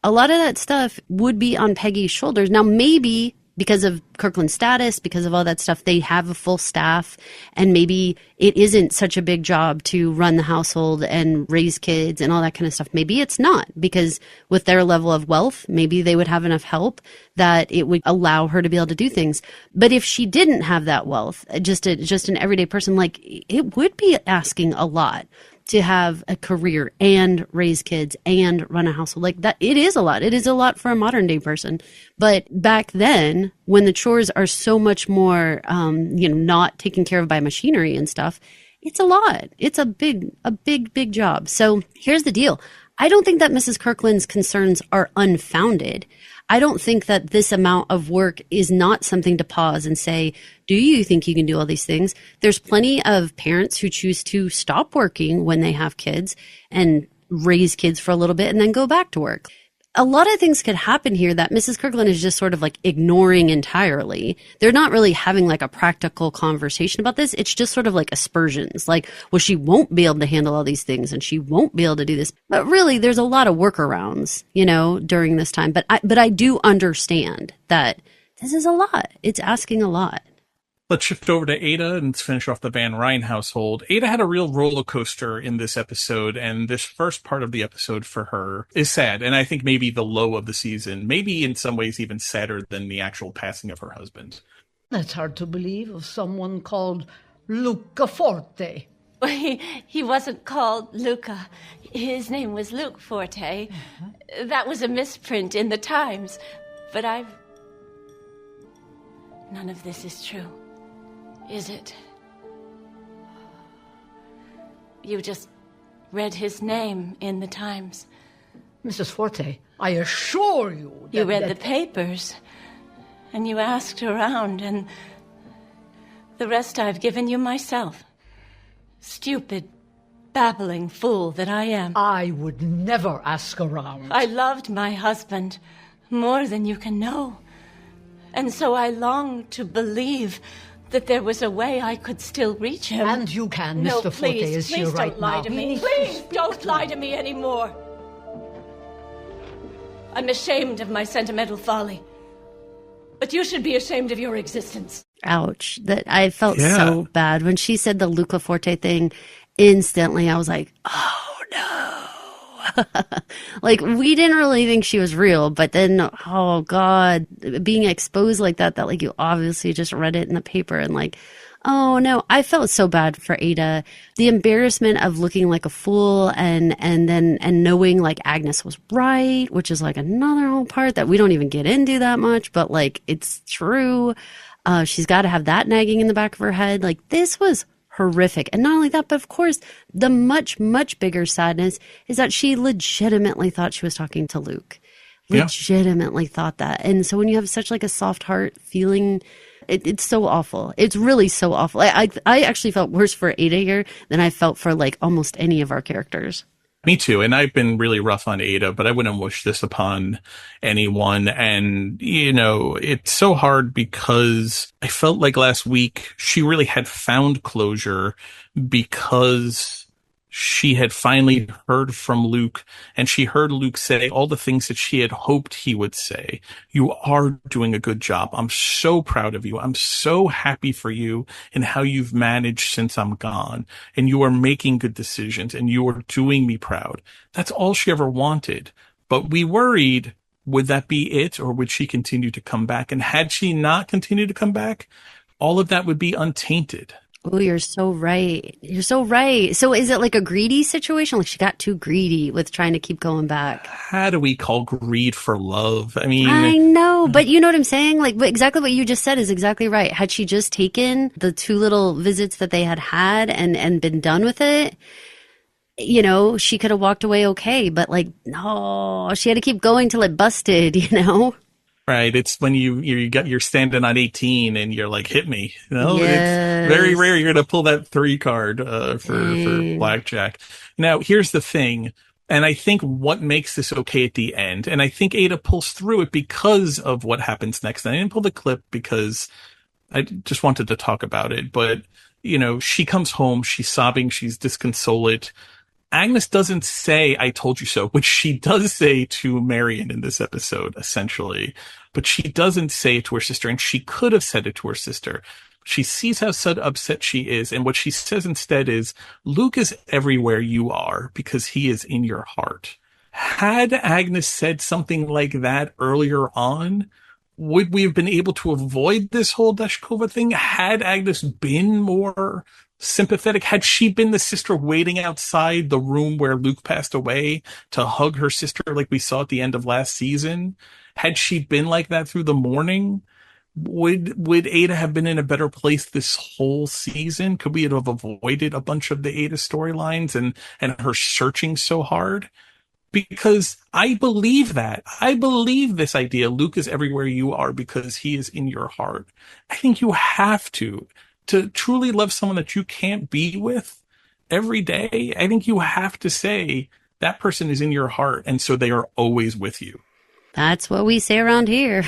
A lot of that stuff would be on Peggy's shoulders. Now, maybe because of Kirkland's status, because of all that stuff, they have a full staff, and maybe it isn't such a big job to run the household and raise kids and all that kind of stuff. Maybe it's not, because with their level of wealth, maybe they would have enough help that it would allow her to be able to do things. But if she didn't have that wealth, just an everyday person, like, it would be asking a lot to have a career and raise kids and run a household like that. It is a lot. It is a lot for a modern day person. But back then, when the chores are so much more, not taken care of by machinery and stuff, it's a lot. It's a big job. So here's the deal. I don't think that Mrs. Kirkland's concerns are unfounded. I don't think that this amount of work is not something to pause and say, do you think you can do all these things? There's plenty of parents who choose to stop working when they have kids and raise kids for a little bit and then go back to work. A lot of things could happen here that Mrs. Kirkland is just sort of like ignoring entirely. They're not really having like a practical conversation about this. It's just sort of like aspersions, like, well, she won't be able to handle all these things and she won't be able to do this. But really, there's a lot of workarounds, during this time. But I do understand that this is a lot. It's asking a lot. Let's shift over to Ada and let's finish off the Van Ryn household. Ada had a real roller coaster in this episode, and this first part of the episode for her is sad, and I think maybe the low of the season, maybe in some ways even sadder than the actual passing of her husband. That's hard to believe of someone called Luca Forte. He wasn't called Luca. His name was Luke Forte. That was a misprint in the Times. But none of this is true, is it? You just read his name in the Times. Mrs. Forte, I assure you that... You read the papers, and you asked around, and the rest I've given you myself. Stupid, babbling fool that I am. I would never ask around. I loved my husband more than you can know. And so I longed to believe that there was a way I could still reach him. And you can, No, Mr. Forte please, is here please right don't lie now. to me. Please don't lie to me anymore. I'm ashamed of my sentimental folly. But you should be ashamed of your existence. Ouch. That I felt so bad. When she said the Luca Forte thing, instantly I was like, oh no. Like, we didn't really think she was real, but then, oh God, being exposed like that like you obviously just read it in the paper and like, oh no, I felt so bad for Ada. The embarrassment of looking like a fool and knowing like Agnes was right, which is like another whole part that we don't even get into that much, but like it's true. She's got to have that nagging in the back of her head. Like, this was horrific. And not only that, but of course, the much, much bigger sadness is that she legitimately thought she was talking to Luke. Legitimately thought that. And so when you have such like a soft heart feeling, it's so awful. It's really so awful. I actually felt worse for Ada here than I felt for like almost any of our characters. Me too. And I've been really rough on Ada, but I wouldn't wish this upon anyone. And, you know, it's so hard because I felt like last week she really had found closure because she had finally heard from Luke, and she heard Luke say all the things that she had hoped he would say. You are doing a good job. I'm so proud of you. I'm so happy for you and how you've managed since I'm gone. And you are making good decisions and you are doing me proud. That's all she ever wanted. But we worried, would that be it, or would she continue to come back? And had she not continued to come back, all of that would be untainted. Oh, you're so right. You're so right. So is it like a greedy situation? Like she got too greedy with trying to keep going back. How do we call greed for love? I mean, I know, but you know what I'm saying? Like exactly what you just said is exactly right. Had she just taken the 2 little visits that they had and been done with it, you know, she could have walked away okay. But like, no, she had to keep going till it busted, you know? Right. It's when you're standing on 18 and you're like, hit me. You know, Yes. It's very rare you're going to pull that 3 card for blackjack. Now, here's the thing. And I think what makes this okay at the end, and I think Ada pulls through it because of what happens next. And I didn't pull the clip because I just wanted to talk about it. But, you know, she comes home, she's sobbing, she's disconsolate. Agnes doesn't say, I told you so, which she does say to Marion in this episode, essentially. But she doesn't say it to her sister, and she could have said it to her sister. She sees how upset she is, and what she says instead is, Luke is everywhere you are because he is in your heart. Had Agnes said something like that earlier on, would we have been able to avoid this whole Deshkova thing? Had Agnes been more sympathetic? Had she been the sister waiting outside the room where Luke passed away to hug her sister like we saw at the end of last season? Had she been like that through the morning? Would Ada have been in a better place this whole season? Could we have avoided a bunch of the Ada storylines and her searching so hard? Because I believe that. I believe this idea, Luke is everywhere you are because he is in your heart. I think you have to truly love someone that you can't be with every day. I think you have to say that person is in your heart, and so they are always with you. That's what we say around here.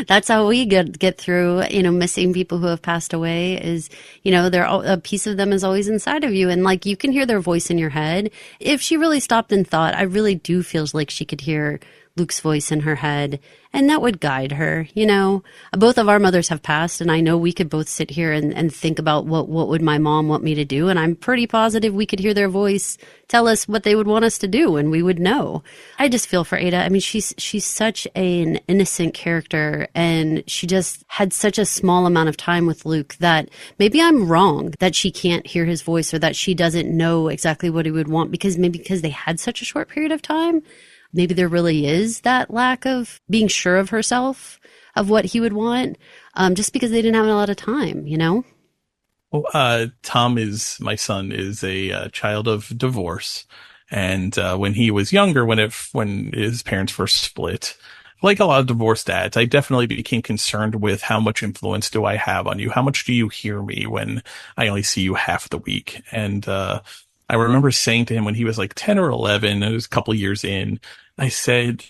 That's how we get through, you know, missing people who have passed away is, you know, a piece of them is always inside of you. And like, you can hear their voice in your head. If she really stopped and thought, I really do feel like she could hear Luke's voice in her head, and that would guide her. You know, both of our mothers have passed, and I know we could both sit here and think about what would my mom want me to do, and I'm pretty positive we could hear their voice tell us what they would want us to do, and we would know. I just feel for Ada. I mean, she's such an innocent character, and she just had such a small amount of time with Luke that maybe I'm wrong that she can't hear his voice or that she doesn't know exactly what he would want, because they had such a short period of time. Maybe there really is that lack of being sure of herself, of what he would want, just because they didn't have a lot of time, you know? Well, Tom my son is a child of divorce. And when he was younger, when his parents first split, like a lot of divorced dads, I definitely became concerned with how much influence do I have on you? How much do you hear me when I only see you half the week? And I remember saying to him when he was like 10 or 11, it was a couple of years in, I said,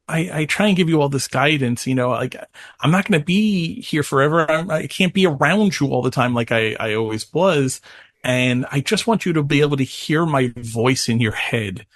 I try and give you all this guidance, you know, like I'm not going to be here forever. I can't be around you all the time like I always was. And I just want you to be able to hear my voice in your head.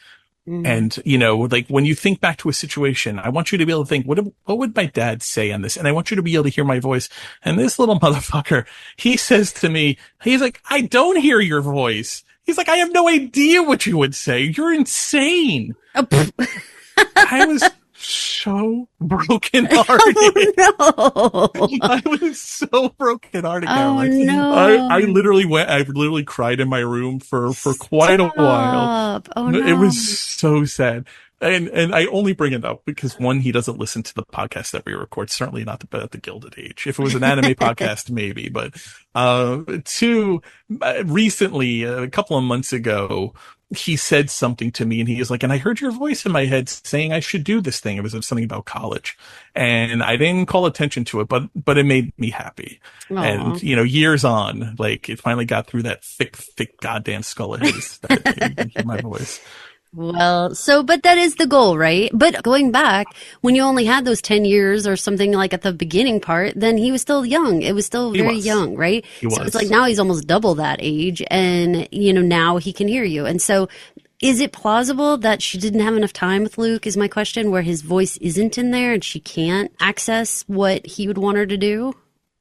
And, you know, like when you think back to a situation, I want you to be able to think, what would my dad say on this? And I want you to be able to hear my voice. And this little motherfucker, he says to me, he's like, I don't hear your voice. He's like, I have no idea what you would say. You're insane. I was so brokenhearted. Oh, no. I was so brokenhearted. Oh, no. I literally cried in my room for quite a while. Oh, no. It was so sad. And I only bring it up because one, he doesn't listen to the podcast that we record. Certainly not about the Gilded Age. If it was an anime podcast, maybe. But two, recently, a couple of months ago, he said something to me and he was like, and I heard your voice in my head saying I should do this thing. It was something about college and I didn't call attention to it, but it made me happy. Aww. And, you know, years on, like it finally got through that thick goddamn skull of his that you can hear my voice. Well, but that is the goal, right? But going back, when you only had those 10 years or something like at the beginning part, then he was still young. It was still very young, right? He was. So it's like now he's almost double that age and, you know, now he can hear you. And so is it plausible that she didn't have enough time with Luke is my question, where his voice isn't in there and she can't access what he would want her to do?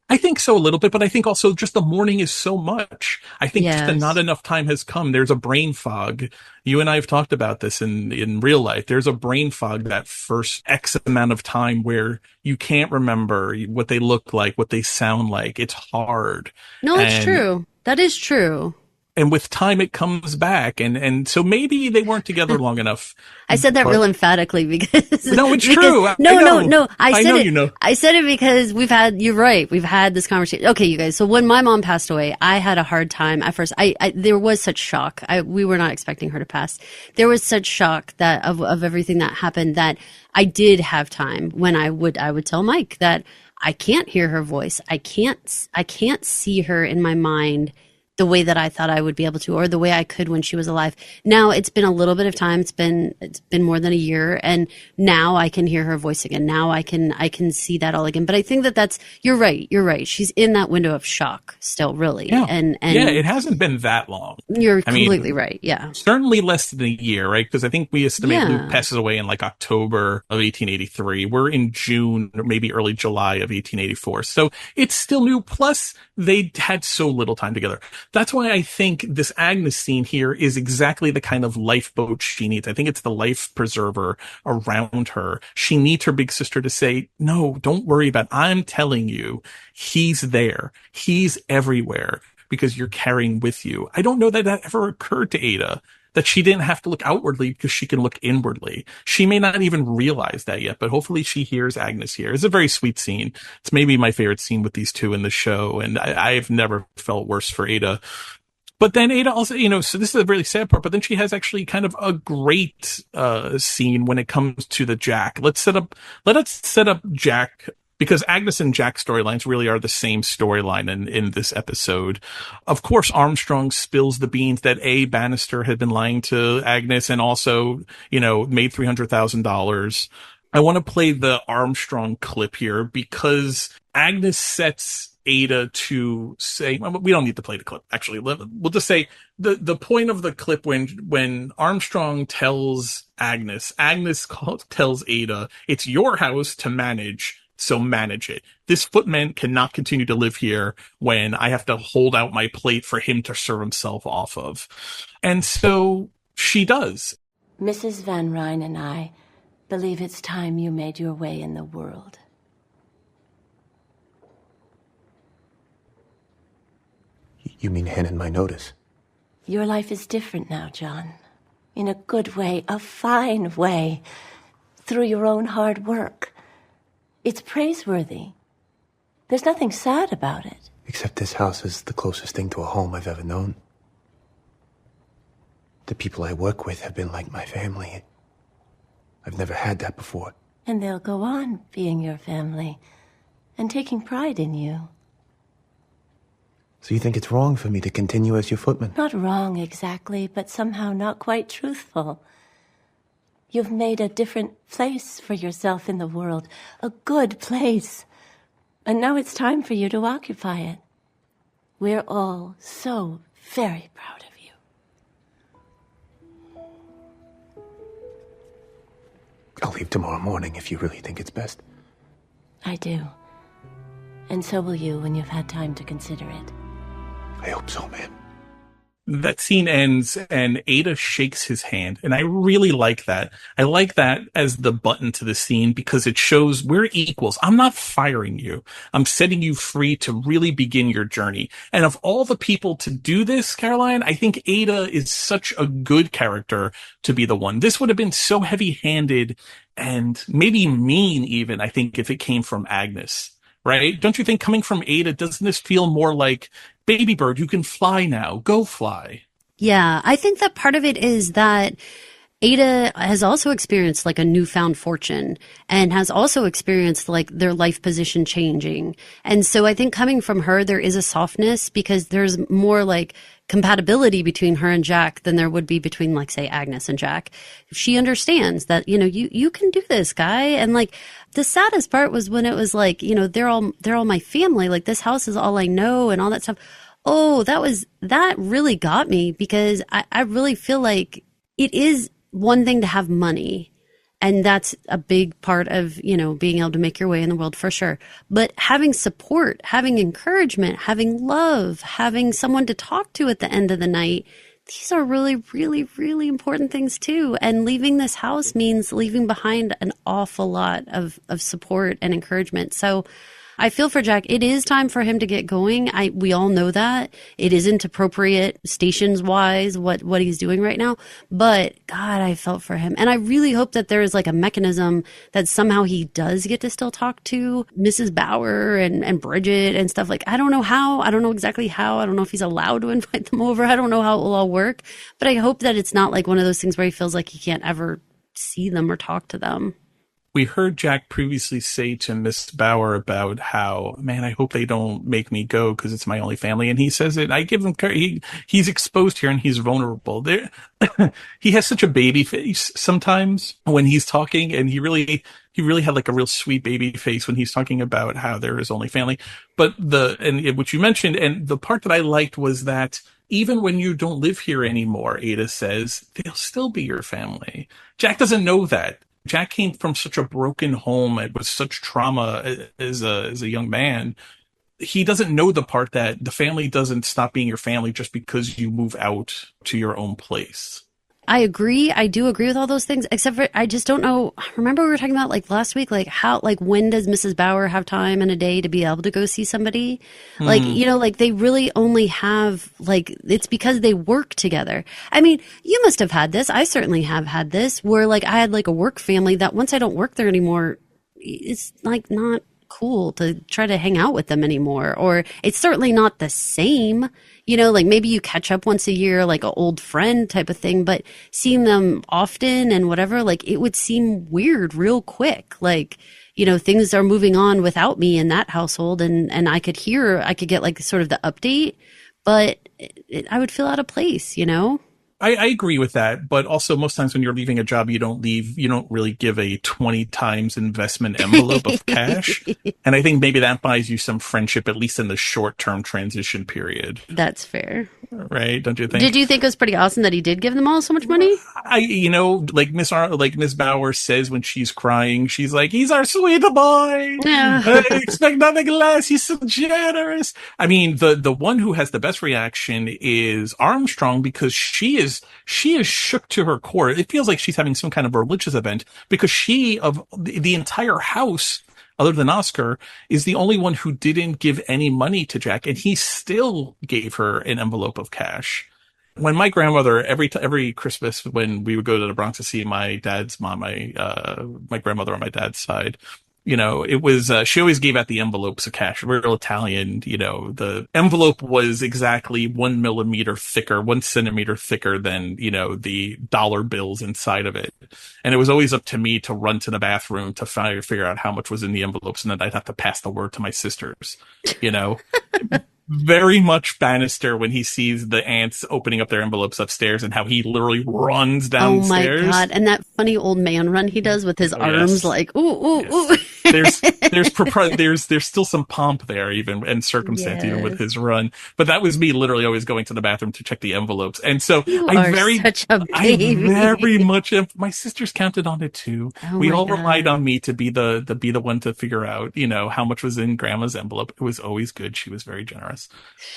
I think so a little bit, but I think also just the morning is so much. I think just that not enough time has come. There's a brain fog. You and I have talked about this in real life. There's a brain fog that first X amount of time where you can't remember what they look like, what they sound like. It's hard. No, it's true. That is true. And with time, it comes back. And so maybe they weren't together long enough. I said that real emphatically because. No, it's true. No. I said it. You know. I said it because you're right. We've had this conversation. Okay, you guys. So when my mom passed away, I had a hard time at first. There was such shock. We were not expecting her to pass. There was such shock that of everything that happened that I did have time when I would tell Mike that I can't hear her voice. I can't see her in my mind the way that I thought I would be able to, or the way I could when she was alive. Now it's been a little bit of time. It's been more than a year, and now I can hear her voice again. Now I can see that all again. But I think that's, you're right. She's in that window of shock still, really. Yeah. And it hasn't been that long. You're completely right. Yeah. Certainly less than a year, right? Because I think we estimate Luke passes away in like October of 1883. We're in June or maybe early July of 1884. So it's still new. Plus they had so little time together. That's why I think this Agnes scene here is exactly the kind of lifeboat she needs. I think it's the life preserver around her. She needs her big sister to say, no, don't worry about it. I'm telling you, he's there. He's everywhere because you're carrying with you. I don't know that ever occurred to Ada, that she didn't have to look outwardly because she can look inwardly. She may not even realize that yet, but hopefully she hears Agnes here. It's a very sweet scene. It's maybe my favorite scene with these two in the show, and I've never felt worse for Ada. But then Ada also, you know, so this is a really sad part, but then she has actually kind of a great scene when it comes to the Jack. Let us set up Jack, because Agnes and Jack's storylines really are the same storyline in this episode. Of course, Armstrong spills the beans that Bannister had been lying to Agnes and also, you know, made $300,000. I want to play the Armstrong clip here because Agnes sets Ada to say, well, we don't need to play the clip. Actually, we'll just say the point of the clip when Armstrong tells Agnes tells Ada, it's your house to manage, so manage it. This footman cannot continue to live here when I have to hold out my plate for him to serve himself off of. And so she does. Mrs. Van Ryn and I believe it's time you made your way in the world. You mean hand in my notice? Your life is different now, John. In a good way, a fine way. Through your own hard work. It's praiseworthy. There's nothing sad about it. Except this house is the closest thing to a home I've ever known. The people I work with have been like my family. I've never had that before. And they'll go on being your family and taking pride in you. So you think it's wrong for me to continue as your footman? Not wrong exactly, but somehow not quite truthful. You've made a different place for yourself in the world, a good place. And now it's time for you to occupy it. We're all so very proud of you. I'll leave tomorrow morning if you really think it's best. I do. And so will you when you've had time to consider it. I hope so, ma'am. That scene ends and Ada shakes his hand. And I really like that. I like that as the button to the scene because it shows we're equals. I'm not firing you. I'm setting you free to really begin your journey. And of all the people to do this, Caroline, I think Ada is such a good character to be the one. This would have been so heavy-handed and maybe mean even, I think, if it came from Agnes. Right? Don't you think coming from Ada, doesn't this feel more like, baby bird, you can fly now. Go fly. Yeah, I think that part of it is that Ada has also experienced like a newfound fortune and has also experienced like their life position changing. And so I think coming from her, there is a softness because there's more like compatibility between her and Jack than there would be between like, say, Agnes and Jack. She understands that, you know, you can do this, guy. And like the saddest part was when it was like, you know, they're all my family. Like this house is all I know and all that stuff. Oh, that really got me because I really feel like it is one thing to have money. And that's a big part of, you know, being able to make your way in the world for sure. But having support, having encouragement, having love, having someone to talk to at the end of the night, these are really, really, really important things too. And leaving this house means leaving behind an awful lot of support and encouragement. So I feel for Jack. It is time for him to get going. We all know that it isn't appropriate stations wise what he's doing right now, but God, I felt for him. And I really hope that there is like a mechanism that somehow he does get to still talk to Mrs. Bauer and Bridget and stuff. Like, I don't know how, I don't know exactly how, I don't know if he's allowed to invite them over. I don't know how it will all work, but I hope that it's not like one of those things where he feels like he can't ever see them or talk to them. We heard Jack previously say to Miss Bauer about how, man, I hope they don't make me go because it's my only family. And he says it. I give him, he's exposed here and he's vulnerable. There, he has such a baby face sometimes when he's talking, and he really had like a real sweet baby face when he's talking about how they're his only family. But which you mentioned, and the part that I liked was that even when you don't live here anymore, Ada says, they'll still be your family. Jack doesn't know that. Jack came from such a broken home and with such trauma as a young man. He doesn't know the part that the family doesn't stop being your family just because you move out to your own place. I agree. I do agree with all those things, except for I just don't know. Remember we were talking about like last week, like how, like when does Mrs. Bauer have time in a day to be able to go see somebody? Like, you know, like they really only have like, it's because they work together. I mean, you must have had this. I certainly have had this where like I had like a work family that once I don't work there anymore, it's like not cool to try to hang out with them anymore. Or it's certainly not the same. You know, like maybe you catch up once a year, like an old friend type of thing, but seeing them often and whatever, like it would seem weird real quick. Like, you know, things are moving on without me in that household and I could get like sort of the update, but I would feel out of place, you know? I agree with that, but also most times when you're leaving a job, you don't really give a 20 times investment envelope of cash. And I think maybe that buys you some friendship, at least in the short-term transition period. That's fair. Right? Don't you think? Did you think it was pretty awesome that he did give them all so much money? Like Miss Bauer says when she's crying, she's like, "He's our sweet boy. Yeah. I expect nothing less. He's so generous." I mean, the one who has the best reaction is Armstrong, because she is shook to her core. It feels like she's having some kind of religious event, because she, of the entire house, other than Oscar, is the only one who didn't give any money to Jack, and he still gave her an envelope of cash. When my grandmother, every Christmas when we would go to the Bronx to see my dad's mom, my grandmother on my dad's side, it was, she always gave out the envelopes of cash. Real Italian, the envelope was exactly 1 millimeter thicker, 1 centimeter thicker than, the dollar bills inside of it. And it was always up to me to run to the bathroom to figure out how much was in the envelopes. And then I'd have to pass the word to my sisters, Very much Bannister when he sees the aunts opening up their envelopes upstairs and how he literally runs downstairs. Oh my God. And that funny old man run he does with his arms like, ooh, ooh, yes. ooh. There's still some pomp there even, and circumstance even with his run. But that was me literally always going to the bathroom to check the envelopes. And so I very much, my sisters counted on it too. Oh we all relied on me to be the one to figure out, how much was in grandma's envelope. It was always good. She was very generous.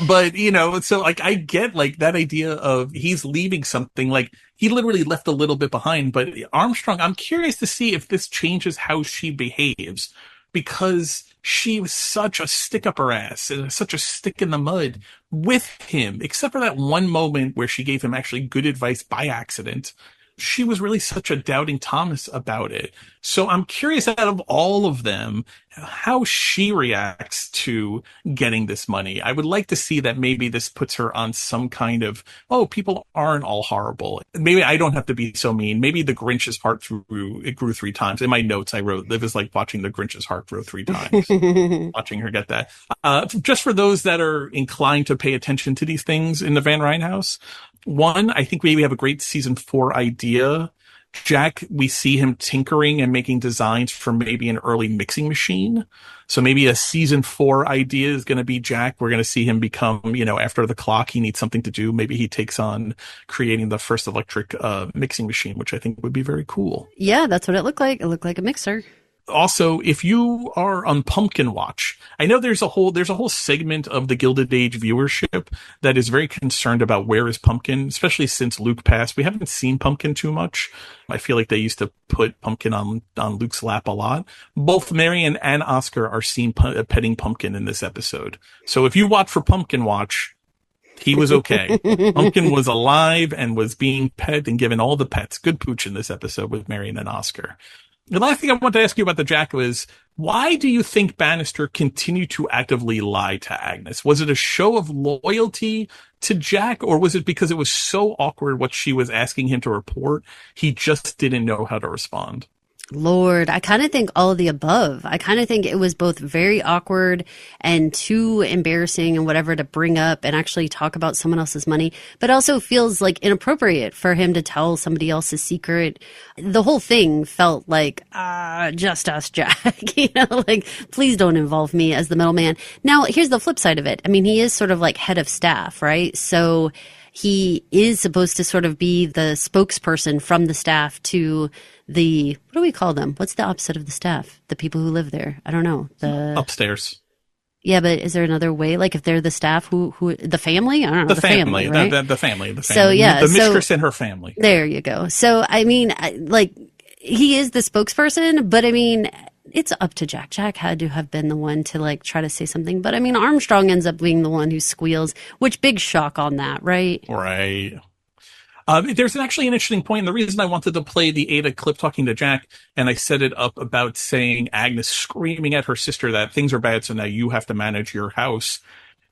But, so like, I get like that idea of he's leaving something, like he literally left a little bit behind. But Armstrong, I'm curious to see if this changes how she behaves, because she was such a stick up her ass and such a stick in the mud with him, except for that one moment where she gave him actually good advice by accident. She was really such a doubting Thomas about it. So I'm curious, out of all of them, how she reacts to getting this money. I would like to see that maybe this puts her on some kind of, people aren't all horrible. Maybe I don't have to be so mean. Maybe the Grinch's heart grew 3 times. In my notes, I wrote, it was like watching the Grinch's heart grow 3 times, watching her get that. Just for those that are inclined to pay attention to these things in the Van Ryn house, one, I think we have a great season 4 idea. Jack, we see him tinkering and making designs for maybe an early mixing machine. So maybe a season 4 idea is going to be Jack. We're going to see him become, after the clock, he needs something to do. Maybe he takes on creating the first electric mixing machine, which I think would be very cool. Yeah, that's what it looked like. It looked like a mixer. Also, if you are on Pumpkin Watch, I know there's a whole segment of the Gilded Age viewership that is very concerned about where is Pumpkin, especially since Luke passed. We haven't seen Pumpkin too much. I feel like they used to put Pumpkin on Luke's lap a lot. Both Marion and Oscar are seen petting Pumpkin in this episode. So if you watch for Pumpkin Watch, he was okay. Pumpkin was alive and was being pet and given all the pets. Good pooch in this episode with Marion and Oscar. The last thing I want to ask you about the Jack was, why do you think Bannister continued to actively lie to Agnes? Was it a show of loyalty to Jack, or was it because it was so awkward what she was asking him to report, he just didn't know how to respond? Lord, I kind of think all of the above. I kind of think it was both very awkward and too embarrassing and whatever to bring up and actually talk about someone else's money, but also feels like inappropriate for him to tell somebody else's secret. The whole thing felt like, just us, Jack, like, please don't involve me as the middleman. Now, here's the flip side of it. I mean, he is sort of like head of staff, right? So he is supposed to sort of be the spokesperson from the staff to the, what do we call them? What's the opposite of the staff? The people who live there. I don't know. The upstairs. Yeah, but is there another way? Like if they're the staff, who the family? I don't know. The family, right? the family. So yeah, the mistress and her family. There you go. So I mean, like he is the spokesperson, but I mean, it's up to Jack. Jack had to have been the one to like try to say something, but I mean, Armstrong ends up being the one who squeals, which big shock on that, right? Right. There's actually an interesting point. And the reason I wanted to play the Ada clip talking to Jack, and I set it up about saying Agnes screaming at her sister that things are bad, so now you have to manage your house.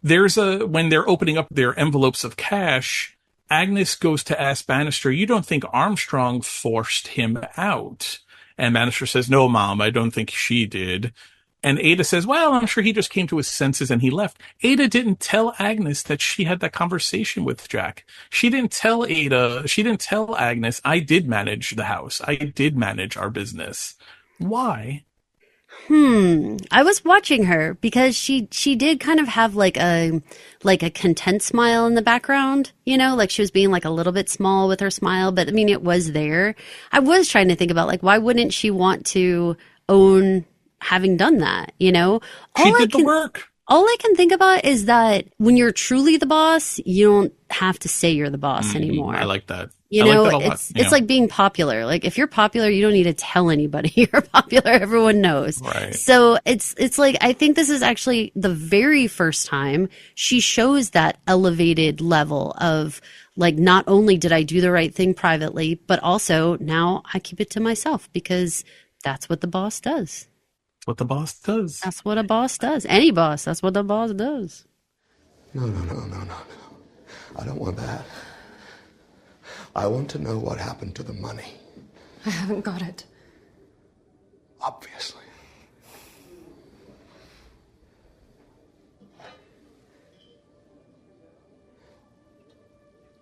When they're opening up their envelopes of cash, Agnes goes to ask Bannister, you don't think Armstrong forced him out? And Bannister says, no, Mom, I don't think she did. And Ada says, well, I'm sure he just came to his senses and he left. Ada didn't tell Agnes that she had that conversation with Jack. She didn't tell Agnes, I did manage the house. I did manage our business. Why? I was watching her because she did kind of have like a content smile in the background, you know, like she was being like a little bit small with her smile, but I mean, it was there. I was trying to think about like, why wouldn't she want to own having done that, you know? She did the work. All I can think about is that when you're truly the boss, you don't have to say you're the boss anymore. I like that. You I know, like that a lot. it's like being popular. Like if you're popular, you don't need to tell anybody you're popular. Everyone knows. Right. So it's like, I think this is actually the very first time she shows that elevated level of like, not only did I do the right thing privately, but also now I keep it to myself because that's what the boss does. What the boss does. That's what a boss does. Any boss, that's what the boss does. No. I don't want that. I want to know what happened to the money. I haven't got it. Obviously.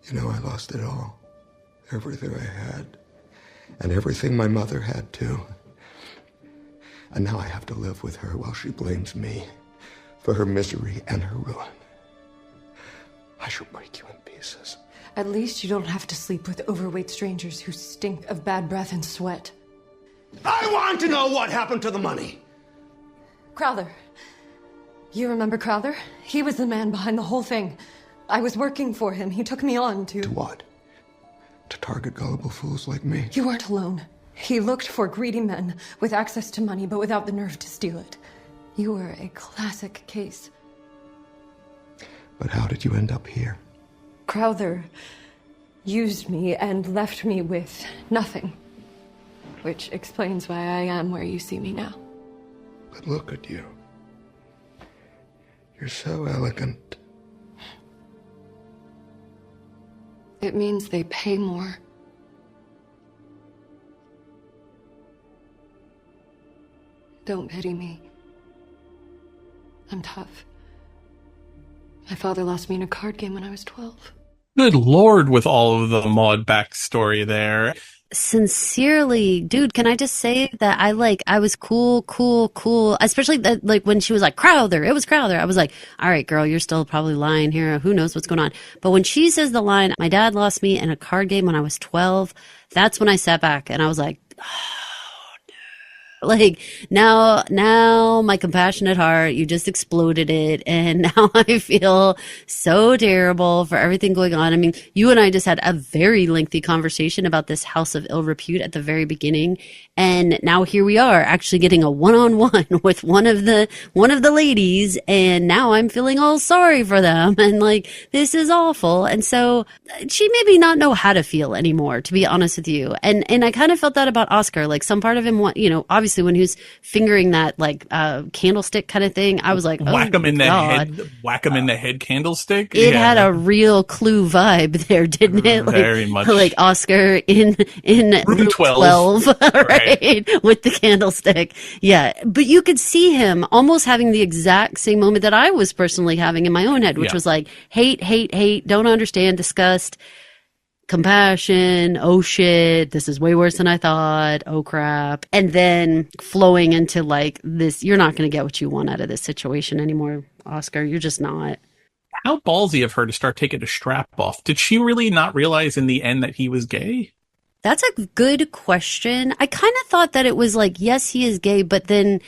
You know, I lost it all. Everything I had. And everything my mother had, too. And now I have to live with her while she blames me for her misery and her ruin. I shall break you in pieces. At least you don't have to sleep with overweight strangers who stink of bad breath and sweat. I want to know what happened to the money. Crowther. You remember Crowther? He was the man behind the whole thing. I was working for him. He took me on to... To what? To target gullible fools like me? You weren't alone. He looked for greedy men with access to money, but without the nerve to steal it. You were a classic case. But how did you end up here? Crowther used me and left me with nothing. Which explains why I am where you see me now. But look at you. You're so elegant. It means they pay more. Don't pity me. I'm tough. My father lost me in a card game when I was 12. Good Lord, with all of the Maud backstory there. Sincerely, dude, can I just say that I was cool. Especially that, like, when she was like, Crowther, it was Crowther. I was like, all right, girl, you're still probably lying here. Who knows what's going on? But when she says the line, my dad lost me in a card game when I was 12, that's when I sat back and I was like, like now my compassionate heart, you just exploded it. And now I feel so terrible for everything going on. I mean, you and I just had a very lengthy conversation about this house of ill repute at the very beginning. And now here we are actually getting a one-on-one with one of the ladies. And now I'm feeling all sorry for them. And like, this is awful. And so she maybe not know how to feel anymore, to be honest with you. And I kind of felt that about Oscar. Like some part of him, you know, obviously when he was fingering that like candlestick kind of thing, I was like, oh, whack him in the God. head, whack him in the head candlestick. It had a real Clue vibe there, didn't it? Like, very much. Like Oscar in Room 12. Right? With the candlestick. Yeah. But you could see him almost having the exact same moment that I was personally having in my own head, which was like hate, don't understand, disgust, compassion, oh shit, this is way worse than I thought, oh crap. And then flowing into like this, you're not going to get what you want out of this situation anymore, Oscar. You're just not. How ballsy of her to start taking a strap off. Did she really not realize in the end that he was gay? That's a good question. I kind of thought that it was like, yes, he is gay, but then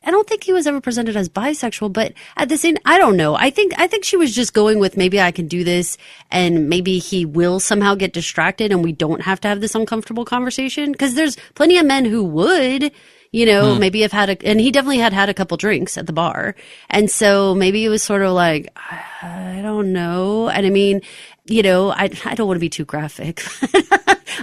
I don't think he was ever presented as bisexual, but at the same, I don't know. I think she was just going with maybe I can do this and maybe he will somehow get distracted and we don't have to have this uncomfortable conversation. Cause there's plenty of men who would, you know, maybe have had and he definitely had a couple drinks at the bar. And so maybe it was sort of like, I don't know. And I mean, you know, I don't want to be too graphic.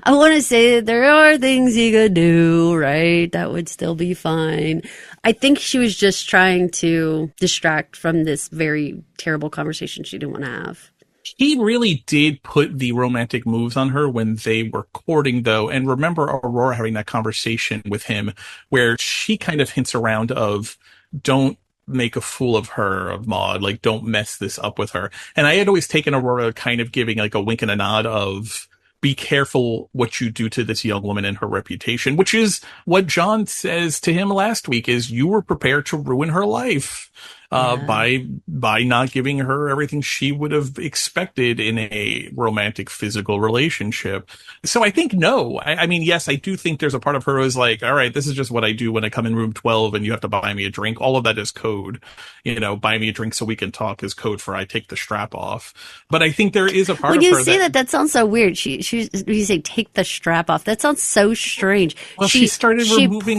I want to say that there are things he could do, right? That would still be fine. I think she was just trying to distract from this very terrible conversation she didn't want to have. He really did put the romantic moves on her when they were courting, though. And remember Aurora having that conversation with him where she kind of hints around of don't make a fool of her, of Maud. Like, don't mess this up with her. And I had always taken Aurora kind of giving like a wink and a nod of, be careful what you do to this young woman and her reputation, which is what John says to him last week, is you were prepared to ruin her life by not giving her everything she would have expected in a romantic physical relationship. So I think no. I mean, yes, I do think there's a part of her who's like, all right, this is just what I do when I come in room 12 and you have to buy me a drink. All of that is code. Buy me a drink so we can talk is code for I take the strap off. But I think there is a part of her when you say that sounds so weird. You say take the strap off. That sounds so strange. Well, she started removing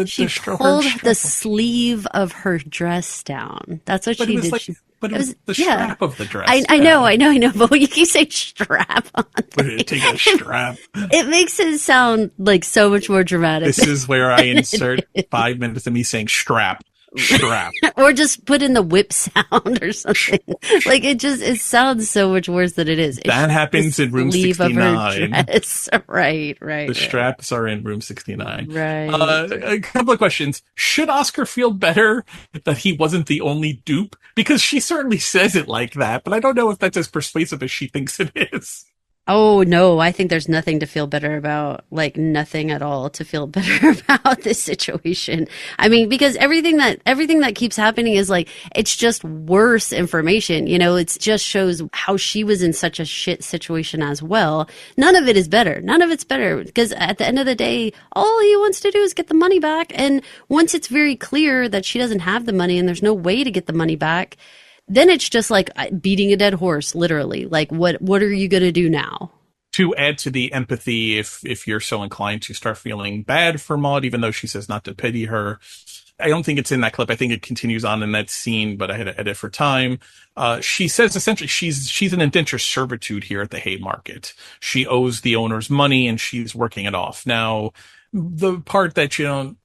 she pulled the sleeve of her dress down. That's what she did. But it was the strap of the dress. I know. But when you keep saying strap on, take a strap. It makes it sound like so much more dramatic. This is where I insert 5 minutes of me saying strap. Or just put in the whip sound or something. Like it sounds so much worse than it is. That happens in room 69. Right. The straps are in room 69. Right. A couple of questions. Should Oscar feel better that he wasn't the only dupe? Because she certainly says it like that, but I don't know if that's as persuasive as she thinks it is. Oh, no, I think there's nothing to feel better about, like nothing at all to feel better about this situation. I mean, because everything that keeps happening is like, it's just worse information. It just shows how she was in such a shit situation as well. None of it is better. None of it's better because at the end of the day, all he wants to do is get the money back. And once it's very clear that she doesn't have the money and there's no way to get the money back, then it's just like beating a dead horse, literally. Like, what are you going to do now? To add to the empathy, if you're so inclined to start feeling bad for Maud, even though she says not to pity her, I don't think it's in that clip. I think it continues on in that scene, but I had to edit for time. She says essentially she's an indentured servitude here at the Haymarket. She owes the owners money and she's working it off. Now, the part that you don't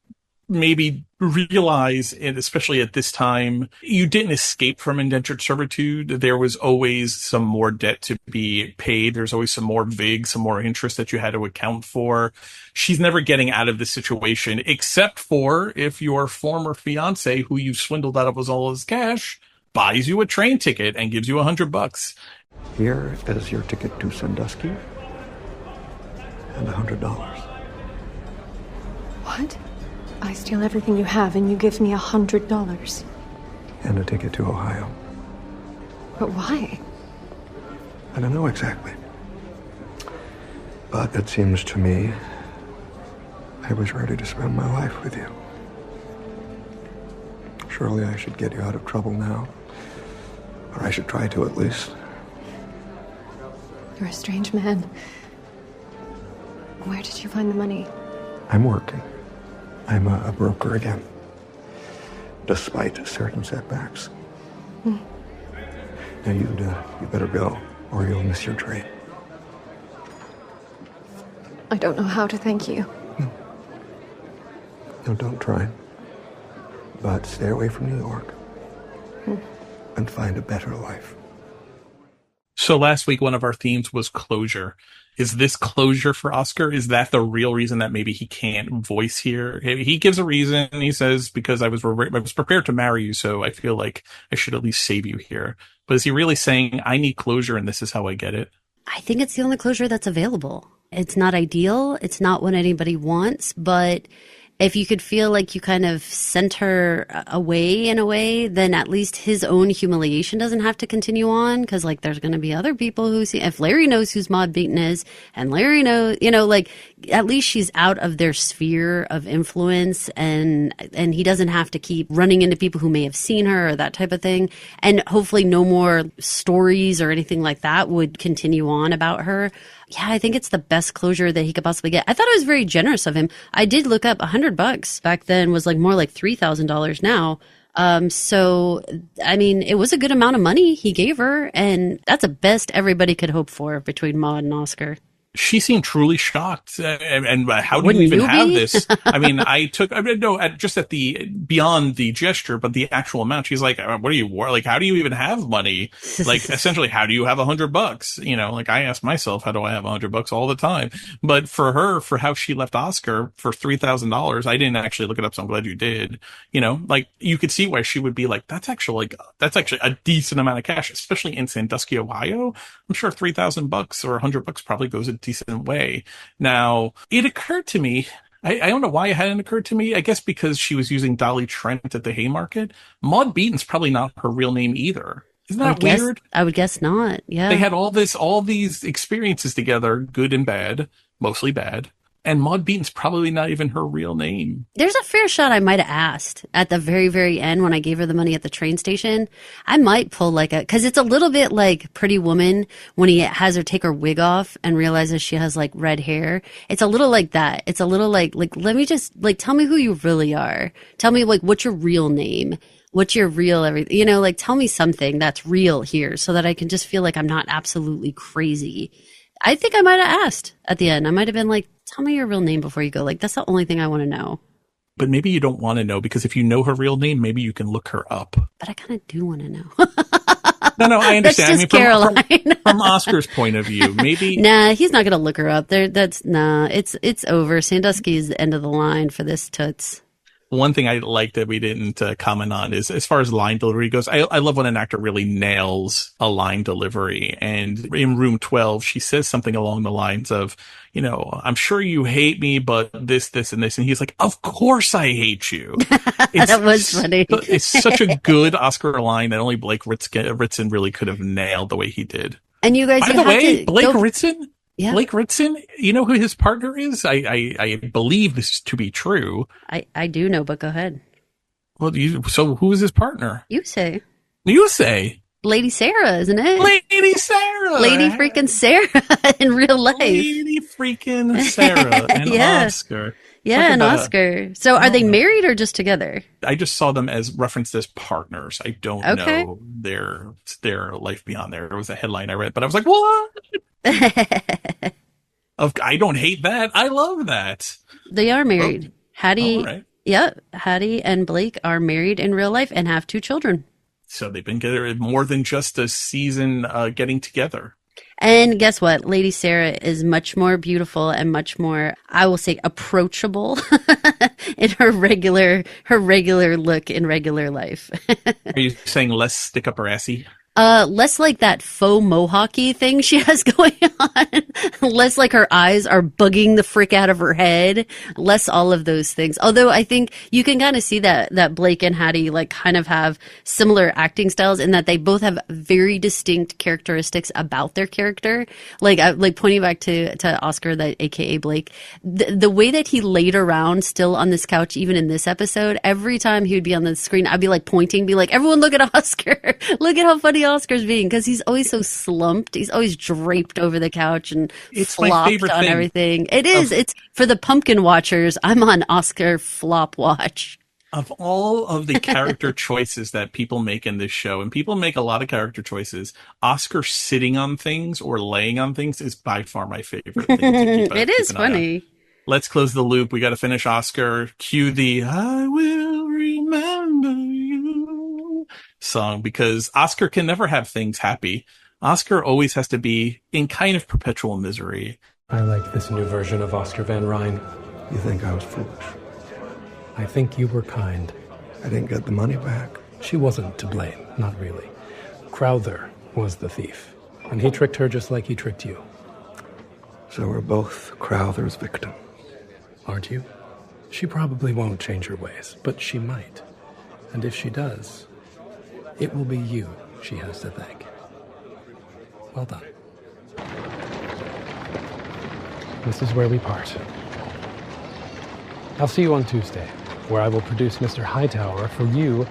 maybe realize, and especially at this time, you didn't escape from indentured servitude. There was always some more debt to be paid. There's always some more vig, some more interest that you had to account for. She's never getting out of this situation, except for if your former fiance, who you swindled out of all his cash, buys you a train ticket and gives you $100. Here is your ticket to Sandusky and $100. What? I steal everything you have and you give me $100. And a ticket to Ohio. But why? I don't know exactly. But it seems to me I was ready to spend my life with you. Surely I should get you out of trouble now. Or I should try to at least. You're a strange man. Where did you find the money? I'm working. I'm a broker again, despite certain setbacks. Now you better go, or you'll miss your train. I don't know how to thank you. No, don't try. But stay away from New York and find a better life. So last week, one of our themes was closure. Is this closure for Oscar? Is that the real reason that maybe he can't voice here? He gives a reason. He says, because I was prepared to marry you, so I feel like I should at least save you here. But is he really saying, I need closure and this is how I get it? I think it's the only closure that's available. It's not ideal. It's not what anybody wants, but if you could feel like you kind of sent her away in a way, then at least his own humiliation doesn't have to continue on. Cause like there's going to be other people who see, if Larry knows who's Maud Beaton is and Larry knows, like at least she's out of their sphere of influence and he doesn't have to keep running into people who may have seen her or that type of thing. And hopefully no more stories or anything like that would continue on about her. Yeah, I think it's the best closure that he could possibly get. I thought it was very generous of him. I did look up $100 back then was like more like $3,000 now. So, I mean, it was a good amount of money he gave her, and that's the best everybody could hope for between Maud and Oscar. she seemed truly shocked. And how do Wouldn't you even you have be? this? I mean, just at the, beyond the gesture, but the actual amount. She's like, what are you, like, how do you even have money? Like, essentially, how do you have $100? You know, like I ask myself, how do I have $100 all the time? But for her, for how she left Oscar for $3,000, I didn't actually look it up, so I'm glad you did. You know, like you could see why she would be like, that's actually a decent amount of cash, especially in Sandusky, Ohio. I'm sure $3,000 or $100 probably goes a decent way. Now, it occurred to me, I don't know why it hadn't occurred to me. I guess because she was using Dolly Trent at the Haymarket. Maud Beaton's probably not her real name either. Isn't that weird? I would guess not. Yeah. They had all these experiences together, good and bad, mostly bad. And Maud Beaton's probably not even her real name. There's a fair shot I might have asked at the very, very end when I gave her the money at the train station. I might pull because it's a little bit like Pretty Woman when he has her take her wig off and realizes she has like red hair. It's a little like that. It's a little like, let me just tell me who you really are. Tell me what's your real name? What's your real everything? You know, tell me something that's real here so that I can just feel like I'm not absolutely crazy. I think I might have asked at the end. I might have been like, tell me your real name before you go. Like, that's the only thing I want to know. But maybe you don't want to know, because if you know her real name, maybe you can look her up. But I kind of do want to know. No, I understand. That's just Caroline. From Oscar's point of view, maybe. Nah, he's not going to look her up. It's over. Sandusky's the end of the line for this toots. One thing I like that we didn't comment on is, as far as line delivery goes, I love when an actor really nails a line delivery. And in Room 12, she says something along the lines of, you know, I'm sure you hate me, but this, and this. And he's like, of course I hate you. That was funny. It's such a good Oscar line that only Blake Ritson really could have nailed the way he did. And you guys, by the way, Blake Ritson? Yeah. Blake Ritson, you know who his partner is? I believe this to be true. I do know, but go ahead. Well, so who is his partner? You say. You say. Lady Sarah, isn't it? Lady Sarah. Lady freaking Sarah in real life. Lady freaking Sarah and yeah. Oscar. Yeah, and Oscar. So are they married or just together? I just saw them as referenced as partners. I don't know their life beyond there. It was a headline I read, but I was like, what? I don't hate that. I love that. They are married. Hattie, right. Yeah, Hattie and Blake are married in real life and have 2 children. So they've been together more than just a season getting together. And guess what? Lady Sarah is much more beautiful and much more, I will say, approachable in her regular look in regular life. Are you saying less stick up her assy? Less like that faux mohawky thing she has going on. Less like her eyes are bugging the frick out of her head. Less all of those things. Although I think you can kind of see that Blake and Hattie kind of have similar acting styles in that they both have very distinct characteristics about their character. Like pointing back to Oscar, that AKA Blake, the way that he laid around still on this couch, even in this episode, every time he would be on the screen, I'd be pointing, be like, everyone look at Oscar. Look at how funny Oscar's being, because he's always so slumped. He's always draped over the couch and flopped on everything. It is. It's for the pumpkin watchers. I'm on Oscar flop watch. Of all of the character choices that people make in this show, and people make a lot of character choices, Oscar sitting on things or laying on things is by far my favorite thing to keep It is funny. Let's close the loop. We got to finish Oscar. Cue the I will remember you song, because Oscar can never have things happy. Oscar always has to be in kind of perpetual misery. I like this new version of Oscar Van Ryn. You think I was foolish? I think you were kind. I didn't get the money back. She wasn't to blame, not really. Crowther was the thief, and he tricked her just like he tricked you. So we're both Crowther's victims. Aren't you? She probably won't change her ways, but she might. And if she does, it will be you she has to thank. Well done. This is where we part. I'll see you on Tuesday, where I will produce Mr. Hightower for you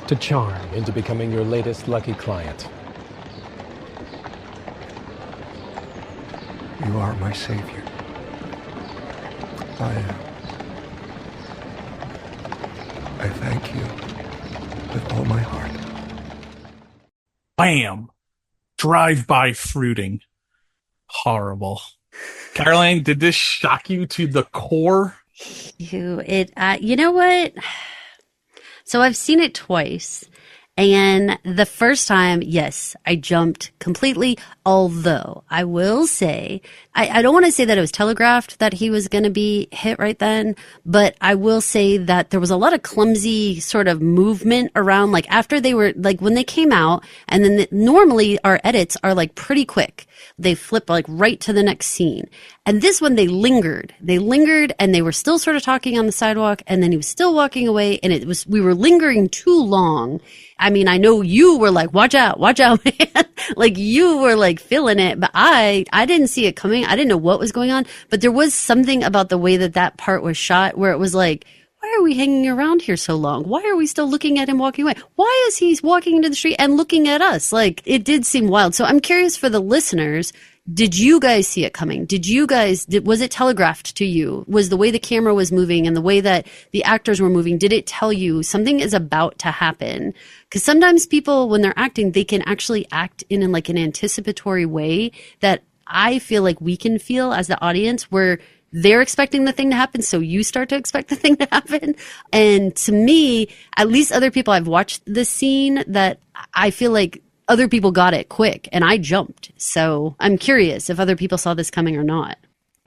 to charm into becoming your latest lucky client. You are my savior. I thank you with all my heart. Bam! Drive-by fruiting. Horrible. Caroline, did this shock you to the core? You know what? So I've seen it twice. And the first time, yes, I jumped completely. Although I will say, I don't want to say that it was telegraphed that he was going to be hit right then, but I will say that there was a lot of clumsy sort of movement around, like after they were, like when they came out, and then normally our edits are like pretty quick. They flip like right to the next scene. And this one, they lingered and they were still sort of talking on the sidewalk, and then he was still walking away, and we were lingering too long. I mean, I know you were like, watch out, man. Like you were like feeling it, but I didn't see it coming. I didn't know what was going on, but there was something about the way that part was shot where it was like, why are we hanging around here so long? Why are we still looking at him walking away? Why is he walking into the street and looking at us? Like, it did seem wild. So I'm curious for the listeners, did you guys see it coming? Was it telegraphed to you? Was the way the camera was moving and the way that the actors were moving, did it tell you something is about to happen? Because sometimes people, when they're acting, they can actually act in like an anticipatory way that I feel like we can feel as the audience, where they're expecting the thing to happen, so you start to expect the thing to happen. And to me, at least other people I've watched this scene, that I feel like other people got it quick, and I jumped. So I'm curious if other people saw this coming or not.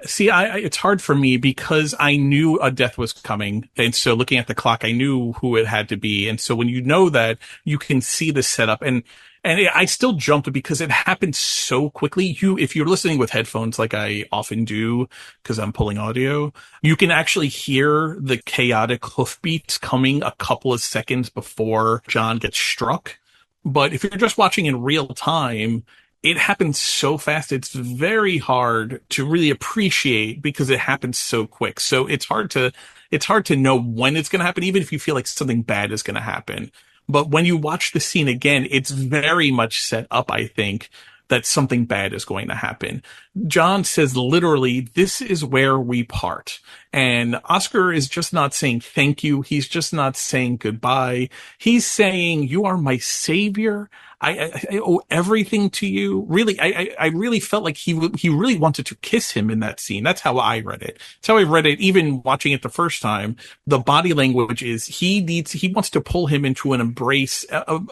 See, it's hard for me because I knew a death was coming. And so looking at the clock, I knew who it had to be. And so when you know that, you can see the setup. And I still jumped because it happened so quickly. If you're listening with headphones, like I often do, because I'm pulling audio, you can actually hear the chaotic hoofbeats coming a couple of seconds before John gets struck. But if you're just watching in real time, it happens so fast. It's very hard to really appreciate because it happens so quick. So it's hard to know when it's going to happen, even if you feel like something bad is going to happen. But when you watch the scene again, it's very much set up, I think, that something bad is going to happen. John says literally, this is where we part. And Oscar is just not saying thank you. He's just not saying goodbye. He's saying, you are my savior. I owe everything to you. Really, I really felt like he really wanted to kiss him in that scene. That's how I read it. That's how I read it, even watching it the first time. The body language is he wants to pull him into an embrace,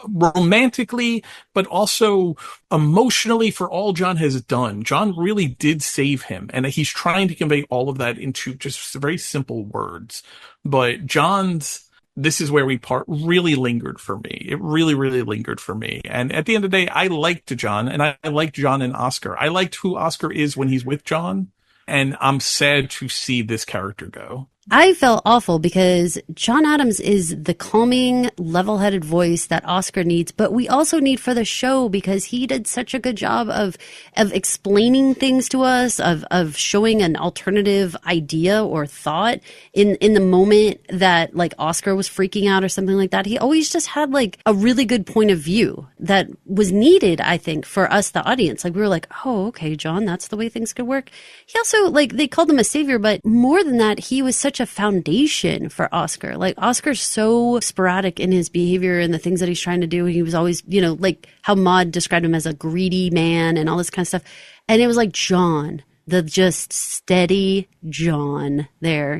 romantically, but also emotionally for all John has done. John really did save him, and he's trying to convey all of that into just very simple words. But John's "this is where we part" really lingered for me. It really, really lingered for me. And at the end of the day, I liked John, and I liked John and Oscar. I liked who Oscar is when he's with John, and I'm sad to see this character go. I felt awful because John Adams is the calming, level-headed voice that Oscar needs, but we also need for the show because he did such a good job of explaining things to us, of showing an alternative idea or thought in the moment that like Oscar was freaking out or something like that. He always just had like a really good point of view that was needed, I think, for us, the audience. Like we were like, oh, okay, John, that's the way things could work. He also, like, they called him a savior, but more than that, he was such a foundation for Oscar. Like Oscar's so sporadic in his behavior and the things that he's trying to do. He was always, like how Maud described him as a greedy man and all this kind of stuff. And it was like John, the just steady John there,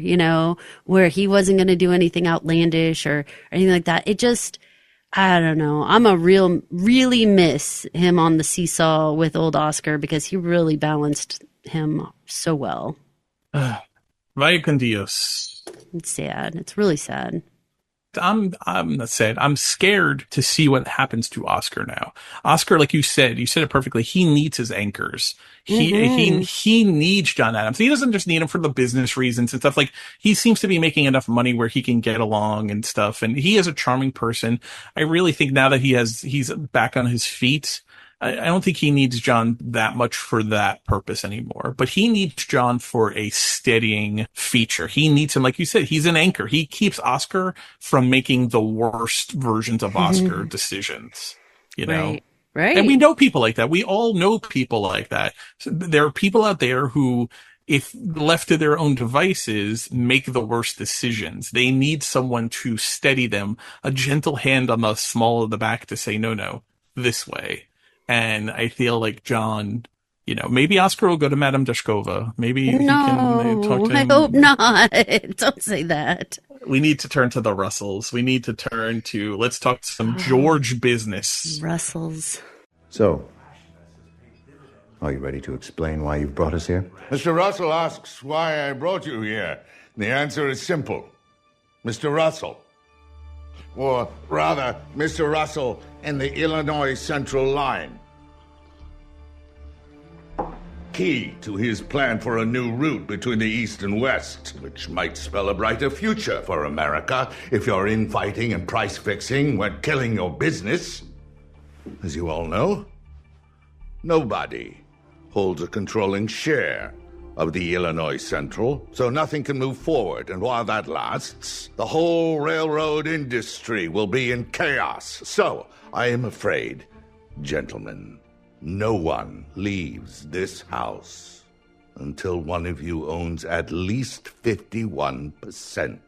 where he wasn't going to do anything outlandish or anything like that. It just, I don't know. I'm really miss him on the seesaw with old Oscar because he really balanced him so well. Vaya con Dios. It's sad. It's really sad. I'm not sad. I'm scared to see what happens to Oscar now. Oscar, like you said it perfectly. He needs his anchors. He needs John Adams. He doesn't just need him for the business reasons and stuff. Like he seems to be making enough money where he can get along and stuff. And he is a charming person. I really think now that he's back on his feet, I don't think he needs John that much for that purpose anymore, but he needs John for a steadying feature. He needs him, like you said, he's an anchor. He keeps Oscar from making the worst versions of Oscar decisions, Right. And we know people like that. We all know people like that. So there are people out there who, if left to their own devices, make the worst decisions. They need someone to steady them, a gentle hand on the small of the back to say, no, this way. And I feel like John maybe Oscar will go to Madame Deshkova. Maybe he can talk to him. I hope not. Don't say that. We need to turn to the Russells. We need to turn to, let's talk some George business. Russells. So, are you ready to explain why you've brought us here? Mr. Russell asks why I brought you here. The answer is simple. Mr. Russell. Or rather, Mr. Russell and the Illinois Central Line. Key to his plan for a new route between the East and West, which might spell a brighter future for America if your infighting and price-fixing weren't killing your business. As you all know, nobody holds a controlling share of the Illinois Central, so nothing can move forward. And while that lasts, the whole railroad industry will be in chaos. So, I am afraid, gentlemen, no one leaves this house until one of you owns at least 51%.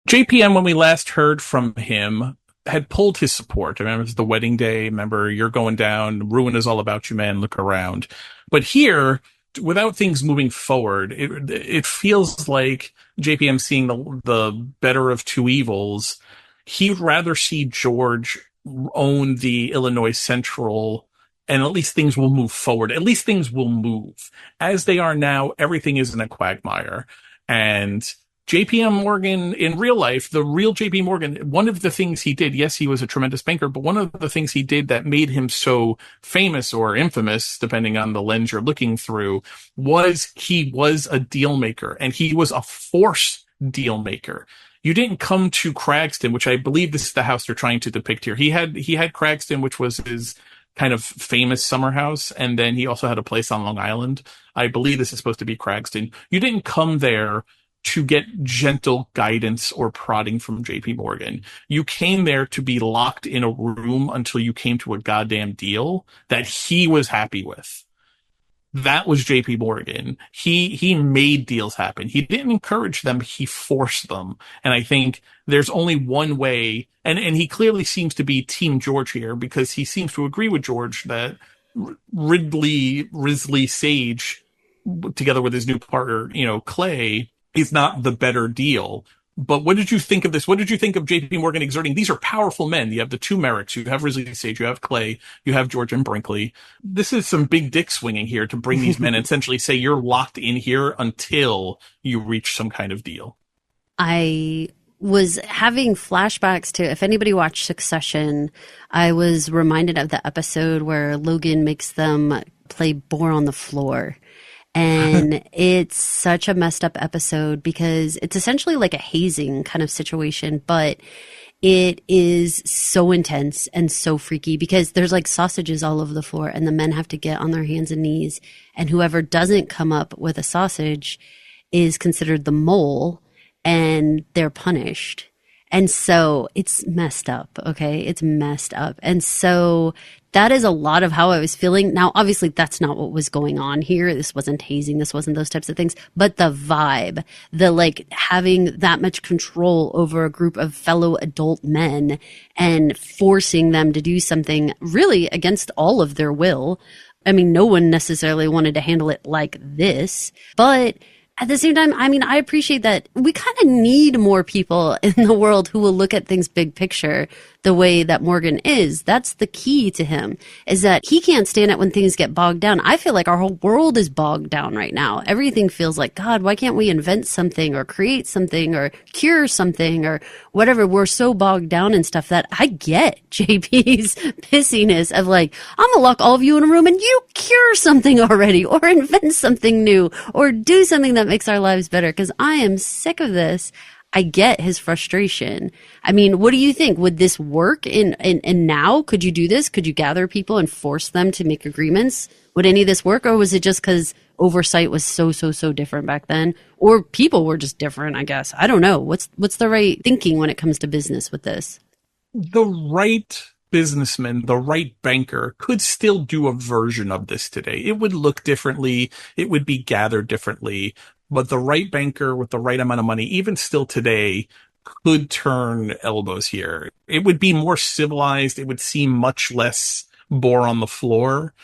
JPM, when we last heard from him, had pulled his support. I remember it was the wedding day. Remember, you're going down. Ruin is all about you, man. Look around. But here, without things moving forward, it feels like JPM seeing the better of two evils. He'd rather see George own the Illinois Central, and at least things will move forward. At least things will move. As they are now, everything is in a quagmire. And JPM Morgan in real life, the real JP Morgan, one of the things he did, yes, he was a tremendous banker, but one of the things he did that made him so famous or infamous, depending on the lens you're looking through, was he was a deal maker, and he was a force deal maker. You didn't come to Cragston, which I believe this is the house they're trying to depict here. He had Cragston, which was his kind of famous summer house, and then he also had a place on Long Island. I believe this is supposed to be Cragston. You didn't come there to get gentle guidance or prodding from JP Morgan. You came there to be locked in a room until you came to a goddamn deal that he was happy with. That was JP Morgan. He made deals happen. He didn't encourage them, he forced them. And I think there's only one way, and he clearly seems to be Team George here, because he seems to agree with George that Risley Sage, together with his new partner, Clay, is not the better deal. But what did you think of this? What did you think of JP Morgan exerting? These are powerful men. You have the two Merricks. You have Risley Sage. You have Clay. You have George and Brinkley. This is some big dick swinging here to bring these men and essentially say you're locked in here until you reach some kind of deal. I was having flashbacks to, if anybody watched Succession, I was reminded of the episode where Logan makes them play Bore on the Floor. And it's such a messed up episode because it's essentially like a hazing kind of situation, but it is so intense and so freaky because there's like sausages all over the floor and the men have to get on their hands and knees, and whoever doesn't come up with a sausage is considered the mole and they're punished. And so it's messed up. Okay. It's messed up. And so that is a lot of how I was feeling. Now, obviously, that's not what was going on here. This wasn't hazing. This wasn't those types of things. But the vibe, the like having that much control over a group of fellow adult men and forcing them to do something really against all of their will. I mean, no one necessarily wanted to handle it like this, but at the same time, I mean, I appreciate that we kind of need more people in the world who will look at things big picture the way that Morgan is. That's the key to him, is that he can't stand it when things get bogged down. I feel like our whole world is bogged down right now. Everything feels like, God, why can't we invent something or create something or cure something or whatever? We're so bogged down in stuff that I get JP's pissiness of like, I'm gonna lock all of you in a room and you cure something already or invent something new or do something that makes our lives better, because I am sick of this. I get his frustration. I mean, what do you think? Would this work in now? Could you do this? Could you gather people and force them to make agreements? Would any of this work? Or was it just because oversight was so different back then? Or people were just different, I guess. I don't know. What's the right thinking when it comes to business with this? The right businessman, the right banker could still do a version of this today. It would look differently. It would be gathered differently. But the right banker with the right amount of money, even still today, could turn elbows here. It would be more civilized. It would seem much less Bore on the Floor.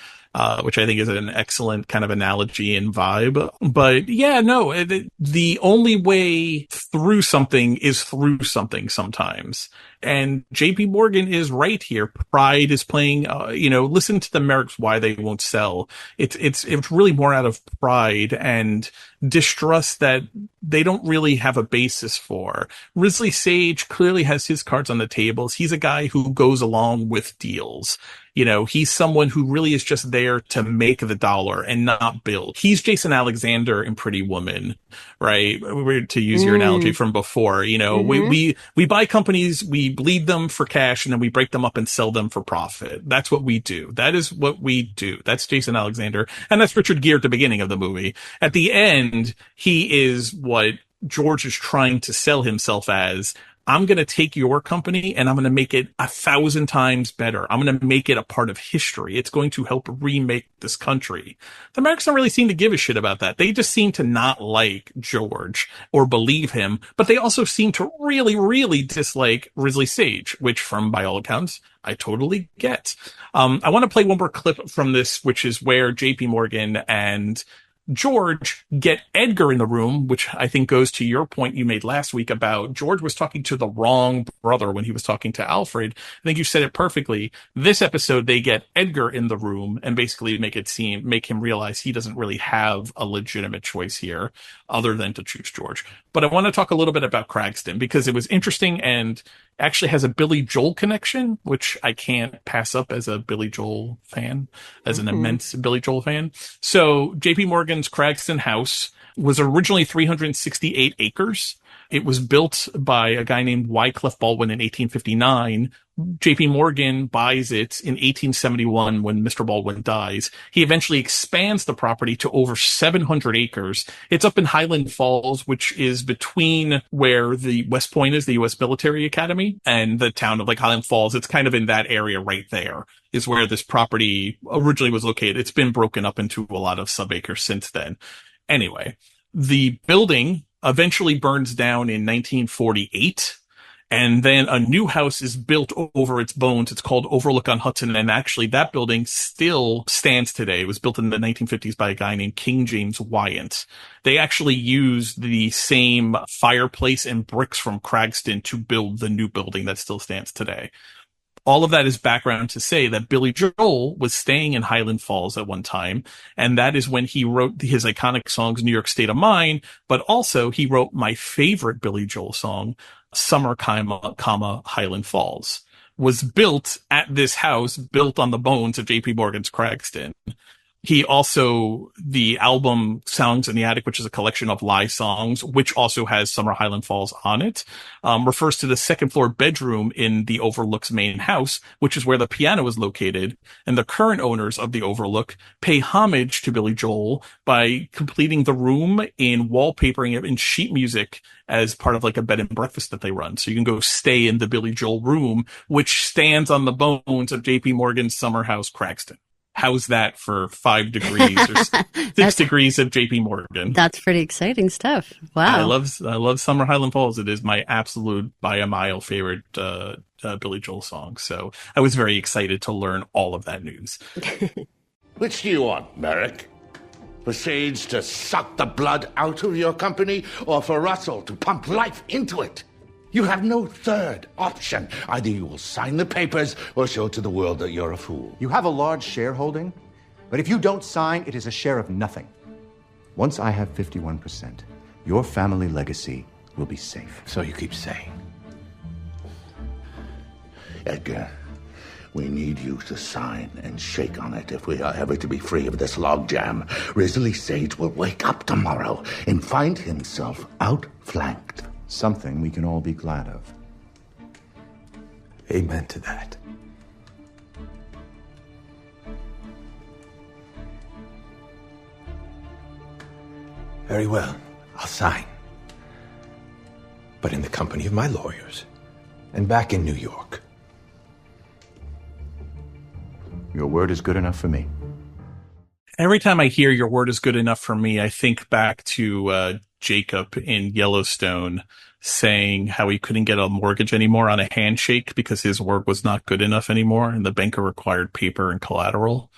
which I think is an excellent kind of analogy and vibe. But yeah, no, the only way through something is through something sometimes. And JP Morgan is right here. Pride is playing, listen to the Merricks, why they won't sell. It's really more out of pride and distrust that they don't really have a basis for. Risley Sage clearly has his cards on the tables. He's a guy who goes along with deals. He's someone who really is just there to make the dollar and not build. He's Jason Alexander in Pretty Woman, right? To use your analogy from before, we buy companies, we bleed them for cash, and then we break them up and sell them for profit. That's what we do. That is what we do. That's Jason Alexander. And that's Richard Gere at the beginning of the movie. At the end, he is what George is trying to sell himself as. I'm going to take your company and I'm going to make it 1,000 times better. I'm going to make it a part of history. It's going to help remake this country. The Americans don't really seem to give a shit about that. They just seem to not like George or believe him, but they also seem to really, really dislike Risley Sage, which by all accounts, I totally get. I want to play one more clip from this, which is where JP Morgan and George get Edgar in the room, which I think goes to your point you made last week about George was talking to the wrong brother when he was talking to Alfred. I think you said it perfectly. This episode, they get Edgar in the room and basically make him realize he doesn't really have a legitimate choice here other than to choose George. But I want to talk a little bit about Cragston because it was interesting and actually has a Billy Joel connection, which I can't pass up as a Billy Joel fan, as an immense Billy Joel fan. So JP Morgan's Cragston house was originally 368 acres. It was built by a guy named Wycliffe Baldwin in 1859. JP Morgan buys it in 1871 when Mr. Baldwin dies. He eventually expands the property to over 700 acres. It's up in Highland Falls, which is between where the West Point is, the U.S. Military Academy, and the town of Highland Falls. It's kind of in that area right there is where this property originally was located. It's been broken up into a lot of sub-acres since then. Anyway, the building eventually burns down in 1948. And then a new house is built over its bones. It's called Overlook on Hudson. And actually that building still stands today. It was built in the 1950s by a guy named King James Wyant. They actually used the same fireplace and bricks from Cragston to build the new building that still stands today. All of that is background to say that Billy Joel was staying in Highland Falls at one time, and that is when he wrote his iconic songs, New York State of Mind, but also he wrote my favorite Billy Joel song, Summer, Highland Falls, was built at this house, built on the bones of JP Morgan's Cragston. He also, the album Songs in the Attic, which is a collection of live songs, which also has Summer Highland Falls on it, refers to the second floor bedroom in the Overlook's main house, which is where the piano is located. And the current owners of the Overlook pay homage to Billy Joel by completing the room in wallpapering it in sheet music as part of a bed and breakfast that they run. So you can go stay in the Billy Joel room, which stands on the bones of JP Morgan's summer house, Cragston. How's that for 5 degrees or 6 degrees of JP Morgan? That's pretty exciting stuff. Wow. I love Summer Highland Falls. It is my absolute by a mile favorite Billy Joel song. So I was very excited to learn all of that news. Which do you want, Merrick? For Sage to suck the blood out of your company, or for Russell to pump life into it? You have no third option. Either you will sign the papers or show to the world that you're a fool. You have a large shareholding, but if you don't sign, it is a share of nothing. Once I have 51%, your family legacy will be safe. So you keep saying. Edgar, we need you to sign and shake on it if we are ever to be free of this logjam. Risley Sage will wake up tomorrow and find himself outflanked. Something we can all be glad of. Amen to that. Very well, I'll sign. But in the company of my lawyers, and back in New York. Your word is good enough for me. Every time I hear your word is good enough for me, I think back to Jacob in Yellowstone saying how he couldn't get a mortgage anymore on a handshake because his word was not good enough anymore and the banker required paper and collateral.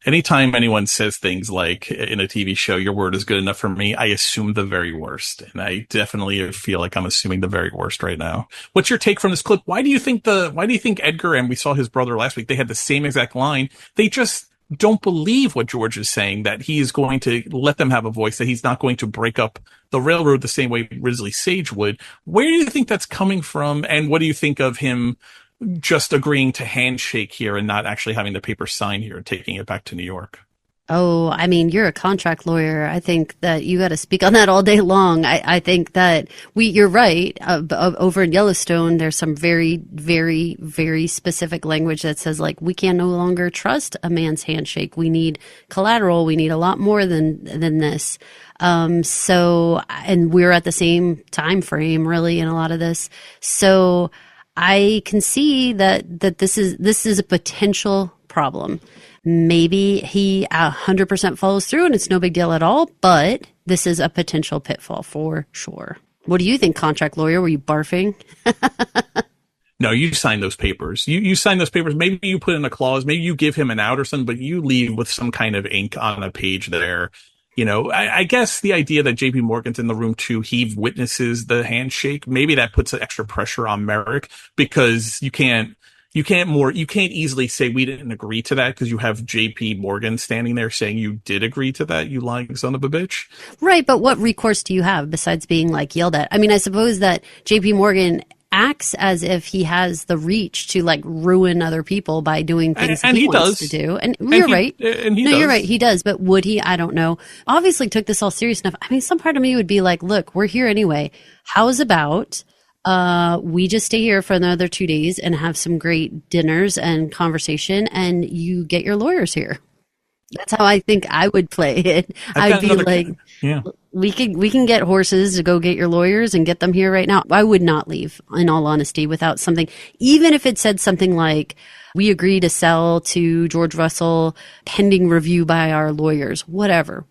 Anytime anyone says things like in a TV show, your word is good enough for me, I assume the very worst. And I definitely feel like I'm assuming the very worst right now. What's your take from this clip? Why do you think Edgar, and we saw his brother last week, they had the same exact line? They just don't believe what George is saying, that he is going to let them have a voice, that he's not going to break up the railroad the same way Risley Sage would. Where do you think that's coming from? And what do you think of him just agreeing to handshake here and not actually having the paper signed here and taking it back to New York? Oh, I mean, you're a contract lawyer. I think that you got to speak on that all day long. I think that you're right. Over in Yellowstone, there's some very, very, very specific language that says, like, we can no longer trust a man's handshake. We need collateral. We need a lot more than this. So, and we're at the same time frame, really, in a lot of this. So I can see that this is a potential problem. Maybe he 100% follows through and it's no big deal at all, but this is a potential pitfall for sure. What do you think, contract lawyer? Were you barfing? No, you sign those papers. You sign those papers. Maybe you put in a clause. Maybe you give him an out or something, but you leave with some kind of ink on a page there. You know, I guess the idea that JP Morgan's in the room too, he witnesses the handshake. Maybe that puts extra pressure on Merrick, because you can't easily say we didn't agree to that, because you have JP Morgan standing there saying you did agree to that, you lying son of a bitch. Right, but what recourse do you have besides being like yelled at? I mean, I suppose that JP Morgan acts as if he has the reach to like ruin other people by doing things and he wants to do. And you're right. You're right. He does. But would he? I don't know. Obviously took this all serious enough. I mean, some part of me would be like, look, we're here anyway. How's about we just stay here for another 2 days and have some great dinners and conversation, and you get your lawyers here. That's how I think I would play it. I'd be like, we can get horses to go get your lawyers and get them here right now. I would not leave, in all honesty, without something, even if it said something like, we agree to sell to George Russell pending review by our lawyers, whatever.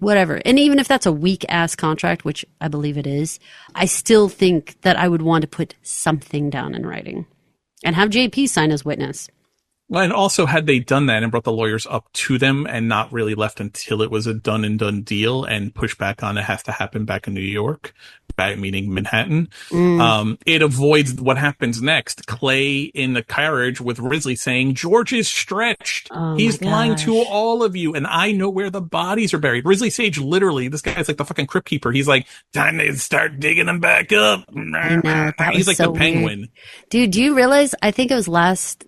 And even if that's a weak ass contract, which I believe it is, I still think that I would want to put something down in writing and have JP sign as witness. Well, and also, had they done that and brought the lawyers up to them and not really left until it was a done deal and pushed back on it has to happen back in New York, meaning Manhattan, it avoids what happens next. Clay in the carriage with Risley saying, George is stretched. He's lying to all of you, and I know where the bodies are buried. Risley Sage, literally, this guy's like the fucking crypt keeper. He's like, time to start digging them back up. I know, he's like so the Penguin. Weird. Dude, do you realize, I think it was last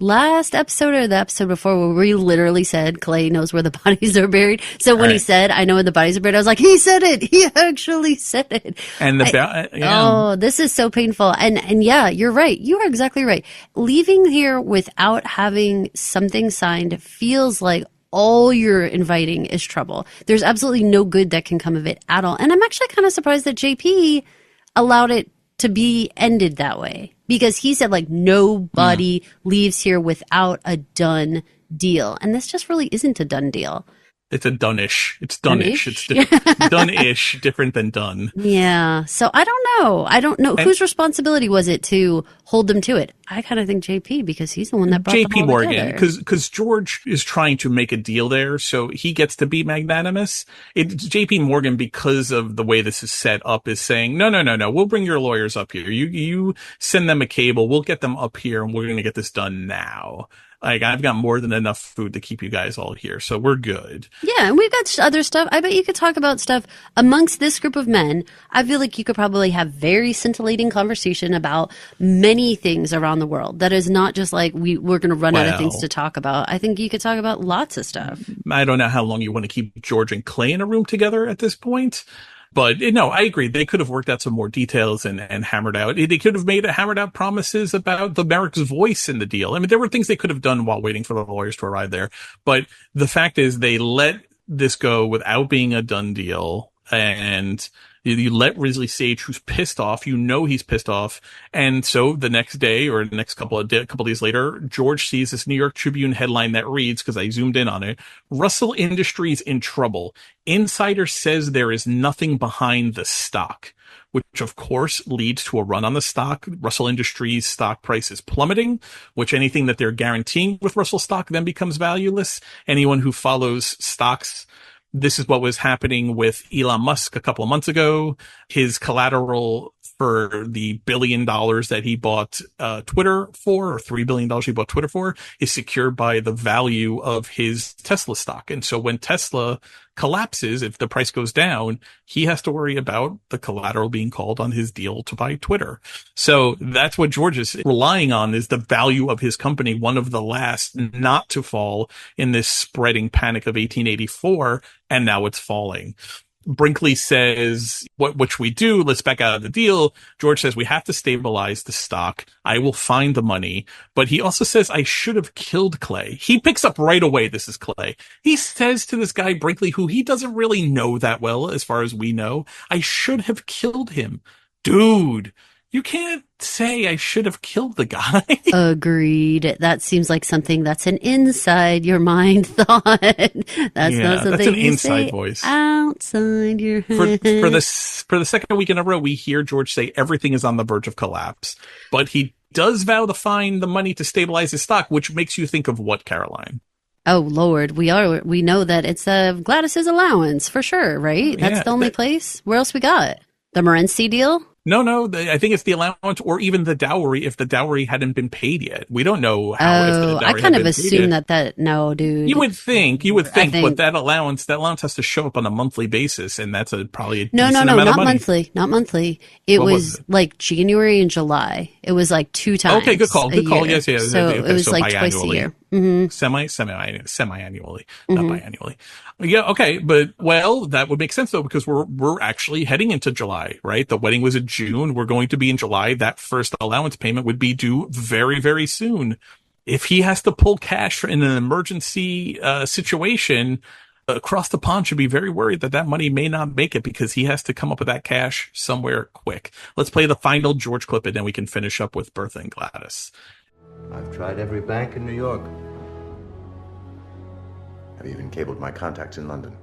episode or the episode before, where we literally said Clay knows where the bodies are buried. So when he said, I know where the bodies are buried, I was like, he said it. He actually said it. And this is so painful. And yeah, you're right. You are exactly right. Leaving here without having something signed feels like all you're inviting is trouble. There's absolutely no good that can come of it at all. And I'm actually kind of surprised that JP allowed it to be ended that way, because he said like nobody leaves here without a done deal. And this just really isn't a done deal. It's a done-ish. It's done-ish. It's done-ish, different than done. Yeah. So I don't know. Whose responsibility was it to hold them to it? I kind of think JP, because he's the one that brought them all Morgan, together. because George is trying to make a deal there, so he gets to be magnanimous. JP Morgan, because of the way this is set up, is saying, no, we'll bring your lawyers up here. You send them a cable. We'll get them up here, and we're going to get this done now. Like, I've got more than enough food to keep you guys all here, so we're good. Yeah, and we've got other stuff. I bet you could talk about stuff amongst this group of men. I feel like you could probably have very scintillating conversation about many things around the world. That is not just like we're going to run out of things to talk about. I think you could talk about lots of stuff. I don't know how long you want to keep George and Clay in a room together at this point. But no, I agree. They could have worked out some more details and hammered out. They could have hammered out promises about the Merrick's voice in the deal. I mean, there were things they could have done while waiting for the lawyers to arrive there. But the fact is, they let this go without being a done deal. And You let Risley Sage, who's pissed off, he's pissed off. And so the next day or the next couple of days later, George sees this New York Tribune headline that reads, because I zoomed in on it, Russell Industries in trouble. Insider says there is nothing behind the stock, which of course leads to a run on the stock. Russell Industries stock price is plummeting, which anything that they're guaranteeing with Russell stock then becomes valueless. Anyone who follows stocks, this is what was happening with Elon Musk a couple of months ago. His collateral for the $1 billion that he bought Twitter for, or $3 billion he bought Twitter for, is secured by the value of his Tesla stock. And so when Tesla collapses, if the price goes down, he has to worry about the collateral being called on his deal to buy Twitter. So that's what George is relying on, is the value of his company, one of the last not to fall in this spreading panic of 1884, and now it's falling. Brinkley says, which we do, let's back out of the deal. George says, we have to stabilize the stock. I will find the money. But he also says, I should have killed Clay. He picks up right away, this is Clay. He says to this guy, Brinkley, who he doesn't really know that well, as far as we know, I should have killed him. Dude, you can't say I should have killed the guy. Agreed. That seems like something that's an inside your mind thought. That's not something that's an you inside say voice. Outside your head. For the second week in a row, we hear George say everything is on the verge of collapse. But he does vow to find the money to stabilize his stock, which makes you think of what, Caroline? Oh, Lord. We know that it's Gladys's allowance for sure, right? That's the only place. Where else we got? The Morency deal? No, I think it's the allowance or even the dowry if the dowry hadn't been paid yet. We don't know how. If the dowry I kind of assume that no, dude. You would think, but that allowance has to show up on a monthly basis, and that's probably a no, amount of money. not monthly. It was like January and July. It was like 2 times. Okay, good call. Yes. So it was like twice a year. Mm-hmm. Semi-annually, not biannually. Yeah, okay, but that would make sense though, because we're actually heading into July, right? The wedding was in June. We're going to be in July. That first allowance payment would be due very, very soon. If he has to pull cash in an emergency situation, across the pond should be very worried that money may not make it, because he has to come up with that cash somewhere quick. Let's play the final George clip, and then we can finish up with Bertha and Gladys. I've tried every bank in New York. I've even cabled my contacts in London.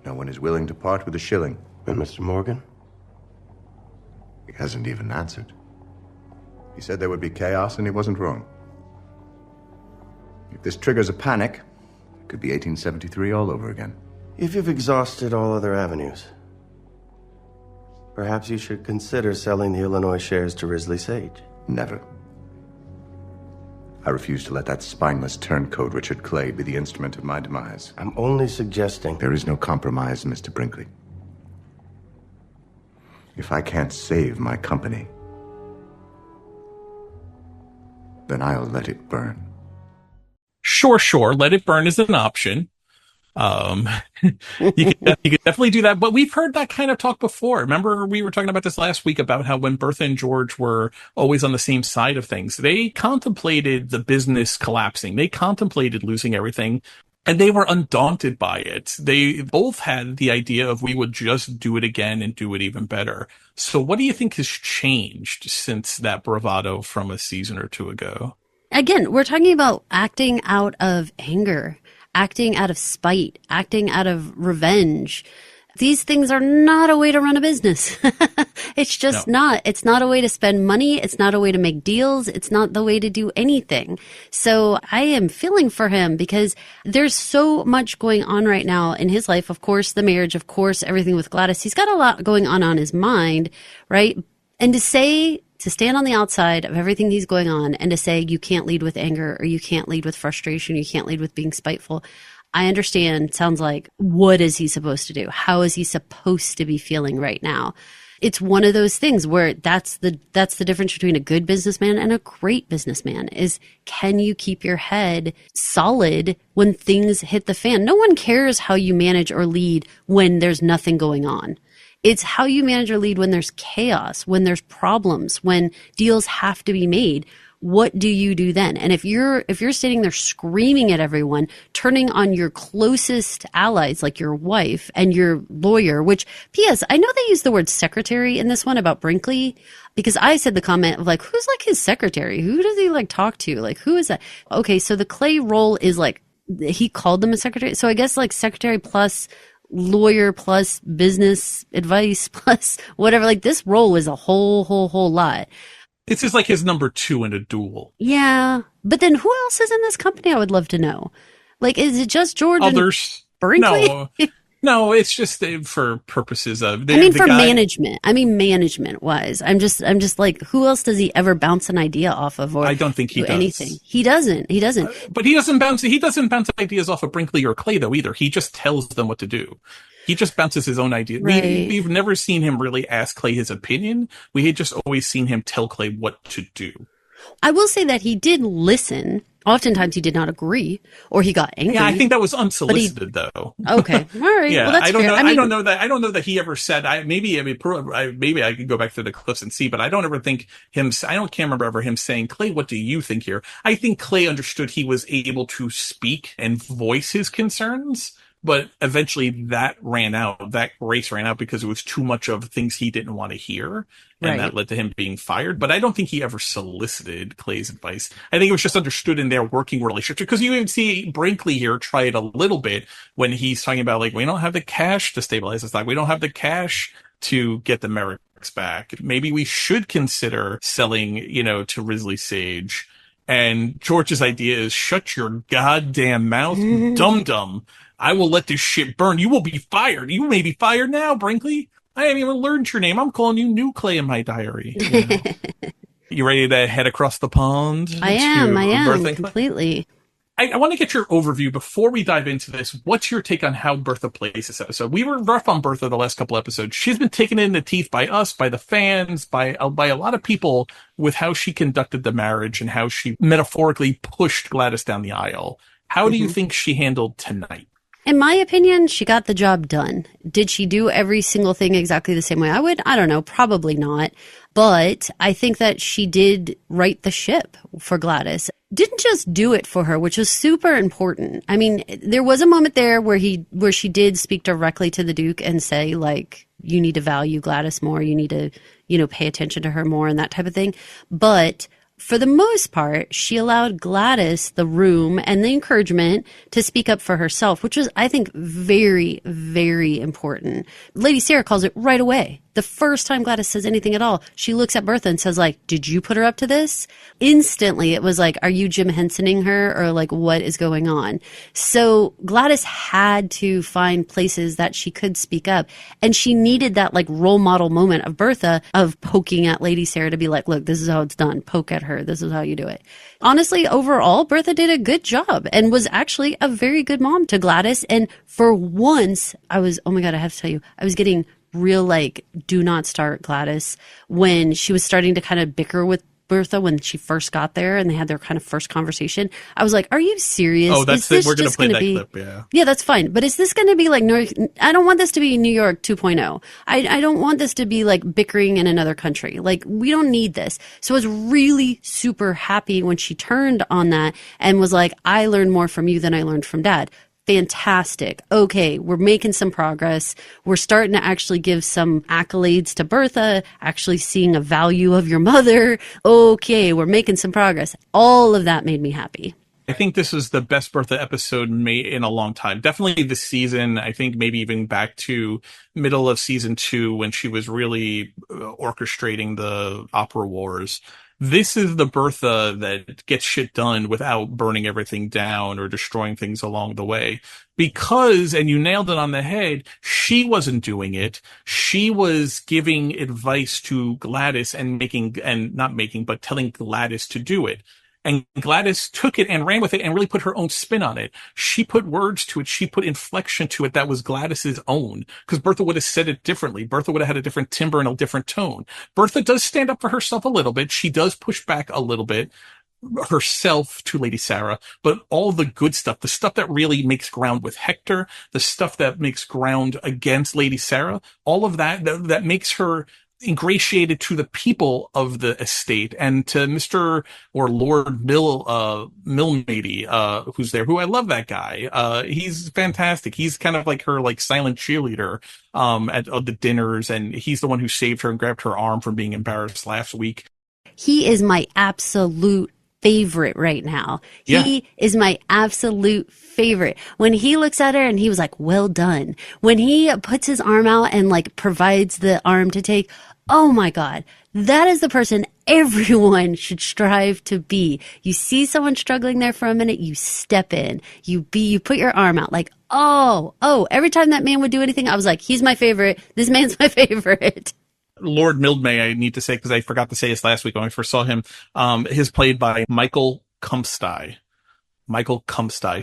No one is willing to part with a shilling. And Mr. Morgan? He hasn't even answered. He said there would be chaos, and he wasn't wrong. If this triggers a panic, it could be 1873 all over again. If you've exhausted all other avenues, perhaps you should consider selling the Illinois shares to Risley Sage. Never. I refuse to let that spineless turncoat Richard Clay be the instrument of my demise. I'm only suggesting... There is no compromise, Mr. Brinkley. If I can't save my company, then I'll let it burn. Sure. Let it burn is an option. You could definitely do that, but we've heard that kind of talk before. Remember, we were talking about this last week about how when Bertha and George were always on the same side of things, they contemplated the business collapsing. They contemplated losing everything, and they were undaunted by it. They both had the idea of we would just do it again and do it even better. So what do you think has changed since that bravado from a season or two ago? Again, we're talking about acting out of anger, acting out of spite, acting out of revenge. These things are not a way to run a business. It's just not. It's not a way to spend money. It's not a way to make deals. It's not the way to do anything. So I am feeling for him, because there's so much going on right now in his life. Of course, the marriage, of course, everything with Gladys. He's got a lot going on his mind, right? And to stand on the outside of everything he's going on and to say you can't lead with anger, or you can't lead with frustration, you can't lead with being spiteful. I understand. Sounds like, what is he supposed to do? How is he supposed to be feeling right now? It's one of those things where that's the difference between a good businessman and a great businessman is, can you keep your head solid when things hit the fan? No one cares how you manage or lead when there's nothing going on. It's how you manage or lead when there's chaos, when there's problems, when deals have to be made. what do you do then? And if you're sitting there screaming at everyone, turning on your closest allies like your wife and your lawyer, which, P.S., I know they use the word secretary in this one about Brinkley, because I said the comment of like, who's like his secretary? Who does he like talk to? Like, who is that? Okay, so the Clay role is like, he called them a secretary. So I guess like secretary plus lawyer plus business advice plus whatever. Like this role is a whole lot. It's just like his number 2 in a duel. Yeah. But then who else is in this company? I would love to know. Like, is it just George Others? and Brinkley? No, it's just for purposes of... management. I mean, management-wise. I'm just like, who else does he ever bounce an idea off of? Or I don't think he does. Anything. He doesn't. But he doesn't bounce ideas off of Brinkley or Clay, though, either. He just tells them what to do. He just bounces his own idea. Right. We've never seen him really ask Clay his opinion. We had just always seen him tell Clay what to do. I will say that he did listen. Oftentimes he did not agree, or he got angry. Yeah, I think that was unsolicited, though. Okay, all right. Yeah, well, that's fair. I don't know that he ever said. Maybe I could go back to the clips and see, but I don't ever think him. Can't remember ever him saying, "Clay, what do you think here?" I think Clay understood he was able to speak and voice his concerns. But eventually that race ran out because it was too much of things he didn't want to hear. And that led to him being fired. But I don't think he ever solicited Clay's advice. I think it was just understood in their working relationship. Because you even see Brinkley here try it a little bit when he's talking about, like, we don't have the cash to stabilize the stock. We don't have the cash to get the Merricks back. Maybe we should consider selling, to Risley Sage. And George's idea is, shut your goddamn mouth, dum-dum. I will let this shit burn. You will be fired. You may be fired now, Brinkley. I haven't even learned your name. I'm calling you New Clay in my diary. You ready to head across the pond? I am completely. I want to get your overview before we dive into this. What's your take on how Bertha plays this episode? We were rough on Bertha the last couple episodes. She's been taken in the teeth by us, by the fans, by a lot of people with how she conducted the marriage and how she metaphorically pushed Gladys down the aisle. How do you think she handled tonight? In my opinion, she got the job done. Did she do every single thing exactly the same way I would? I don't know. Probably not. But I think that she did right the ship for Gladys. Didn't just do it for her, which was super important. I mean, there was a moment there where she did speak directly to the Duke and say, like, you need to value Gladys more. You need to, pay attention to her more and that type of thing. But for the most part, she allowed Gladys the room and the encouragement to speak up for herself, which was, I think, very, very important. Lady Sarah calls it right away. The first time Gladys says anything at all, she looks at Bertha and says, like, did you put her up to this? Instantly, it was like, are you Jim Hensoning her? Or like, what is going on? So Gladys had to find places that she could speak up. And she needed that like role model moment of Bertha of poking at Lady Sarah to be like, look, this is how it's done. Poke at her. This is how you do it. Honestly, overall, Bertha did a good job and was actually a very good mom to Gladys. And for once, oh my God, I have to tell you, I was getting real like do not start Gladys when she was starting to kind of bicker with Bertha when she first got there and they had their kind of first conversation. I was like, are you serious? Oh, that's it. We're going to play that clip. Yeah. Yeah, that's fine. But is this going to be like I don't want this to be New York 2.0. I don't want this to be like bickering in another country. Like, we don't need this. So I was really super happy when she turned on that and was like, I learned more from you than I learned from Dad. Fantastic. Okay, we're making some progress. We're starting to actually give some accolades to Bertha, actually seeing a value of your mother. Okay, we're making some progress. All of that made me happy. I think this is the best Bertha episode made in a long time. Definitely this season. I think maybe even back to middle of season 2 when she was really orchestrating the opera wars. This is the Bertha that gets shit done without burning everything down or destroying things along the way. Because, and you nailed it on the head, she wasn't doing it. She was giving advice to Gladys and telling Gladys to do it. And Gladys took it and ran with it and really put her own spin on it. She put words to it. She put inflection to it that was Gladys's own. Because Bertha would have said it differently. Bertha would have had a different timbre and a different tone. Bertha does stand up for herself a little bit. She does push back a little bit herself to Lady Sarah. But all the good stuff, the stuff that really makes ground with Hector, the stuff that makes ground against Lady Sarah, all of that makes her ingratiated to the people of the estate and to Mr. or Lord Milmady, who's there, who I love that guy. He's fantastic. He's kind of like her like silent cheerleader at the dinners, and he's the one who saved her and grabbed her arm from being embarrassed last week. He is my absolute favorite right now. Yeah. He is my absolute favorite. When he looks at her and he was like, well done. When he puts his arm out and like provides the arm to take, oh my God, that is the person everyone should strive to be. You see someone struggling there for a minute, you step in, you put your arm out like, oh, every time that man would do anything, I was like, he's my favorite. This man's my favorite. Lord Mildmay, I need to say, because I forgot to say this last week when I first saw him, is played by Michael Caputo.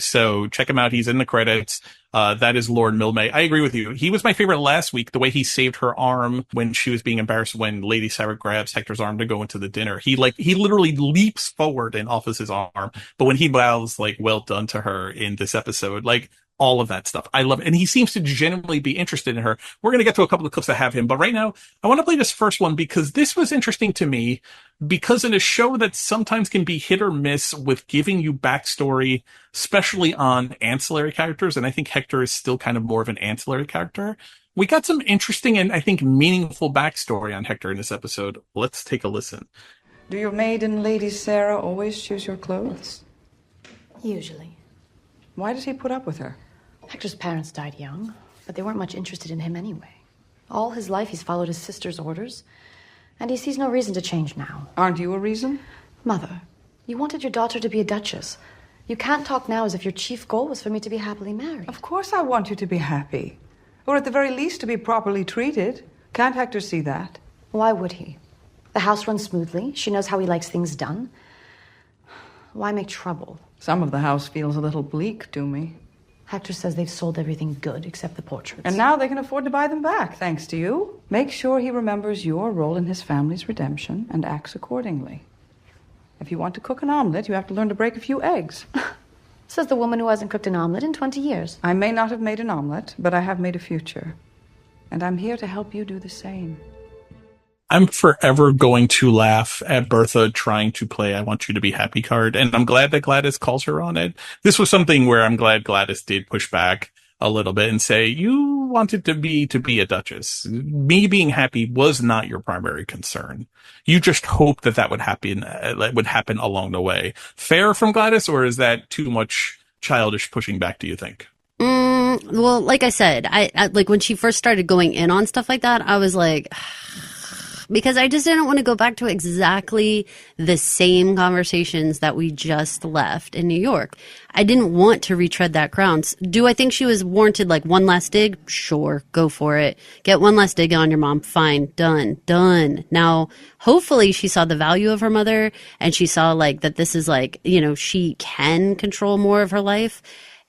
So check him out. He's in the credits. That is Lord Mildmay. I agree with you. He was my favorite last week, the way he saved her arm when she was being embarrassed when Lady Sarah grabs Hector's arm to go into the dinner. He literally leaps forward and offers his arm. But when he bows, like, well done to her in this episode, like, all of that stuff. I love it. And he seems to genuinely be interested in her. We're going to get to a couple of clips that have him. But right now, I want to play this first one because this was interesting to me because in a show that sometimes can be hit or miss with giving you backstory, especially on ancillary characters, and I think Hector is still kind of more of an ancillary character, we got some interesting and I think meaningful backstory on Hector in this episode. Let's take a listen. Do your maid and Lady Sarah always choose your clothes? Usually. Why does he put up with her? Hector's parents died young, but they weren't much interested in him anyway. All his life he's followed his sister's orders, and he sees no reason to change now. Aren't you a reason? Mother, you wanted your daughter to be a duchess. You can't talk now as if your chief goal was for me to be happily married. Of course I want you to be happy. Or at the very least to be properly treated. Can't Hector see that? Why would he? The house runs smoothly. She knows how he likes things done. Why make trouble? Some of the house feels a little bleak to me. Hector says they've sold everything good except the portraits. And now they can afford to buy them back, thanks to you. Make sure he remembers your role in his family's redemption and acts accordingly. If you want to cook an omelette, you have to learn to break a few eggs. Says the woman who hasn't cooked an omelette in 20 years. I may not have made an omelette, but I have made a future. And I'm here to help you do the same. I'm forever going to laugh at Bertha trying to play I Want You to Be Happy card, and I'm glad that Gladys calls her on it. This was something where I'm glad Gladys did push back a little bit and say, you wanted to be a duchess. Me being happy was not your primary concern. You just hoped that would happen along the way. Fair from Gladys, or is that too much childish pushing back, do you think? Well, like I said, I like when she first started going in on stuff like that, I was like, because I just didn't want to go back to exactly the same conversations that we just left in New York. I didn't want to retread that ground. Do I think she was warranted like one last dig? Sure, go for it. Get one last dig on your mom. Fine, done. Now, hopefully she saw the value of her mother and she saw like that this is like, you know, she can control more of her life.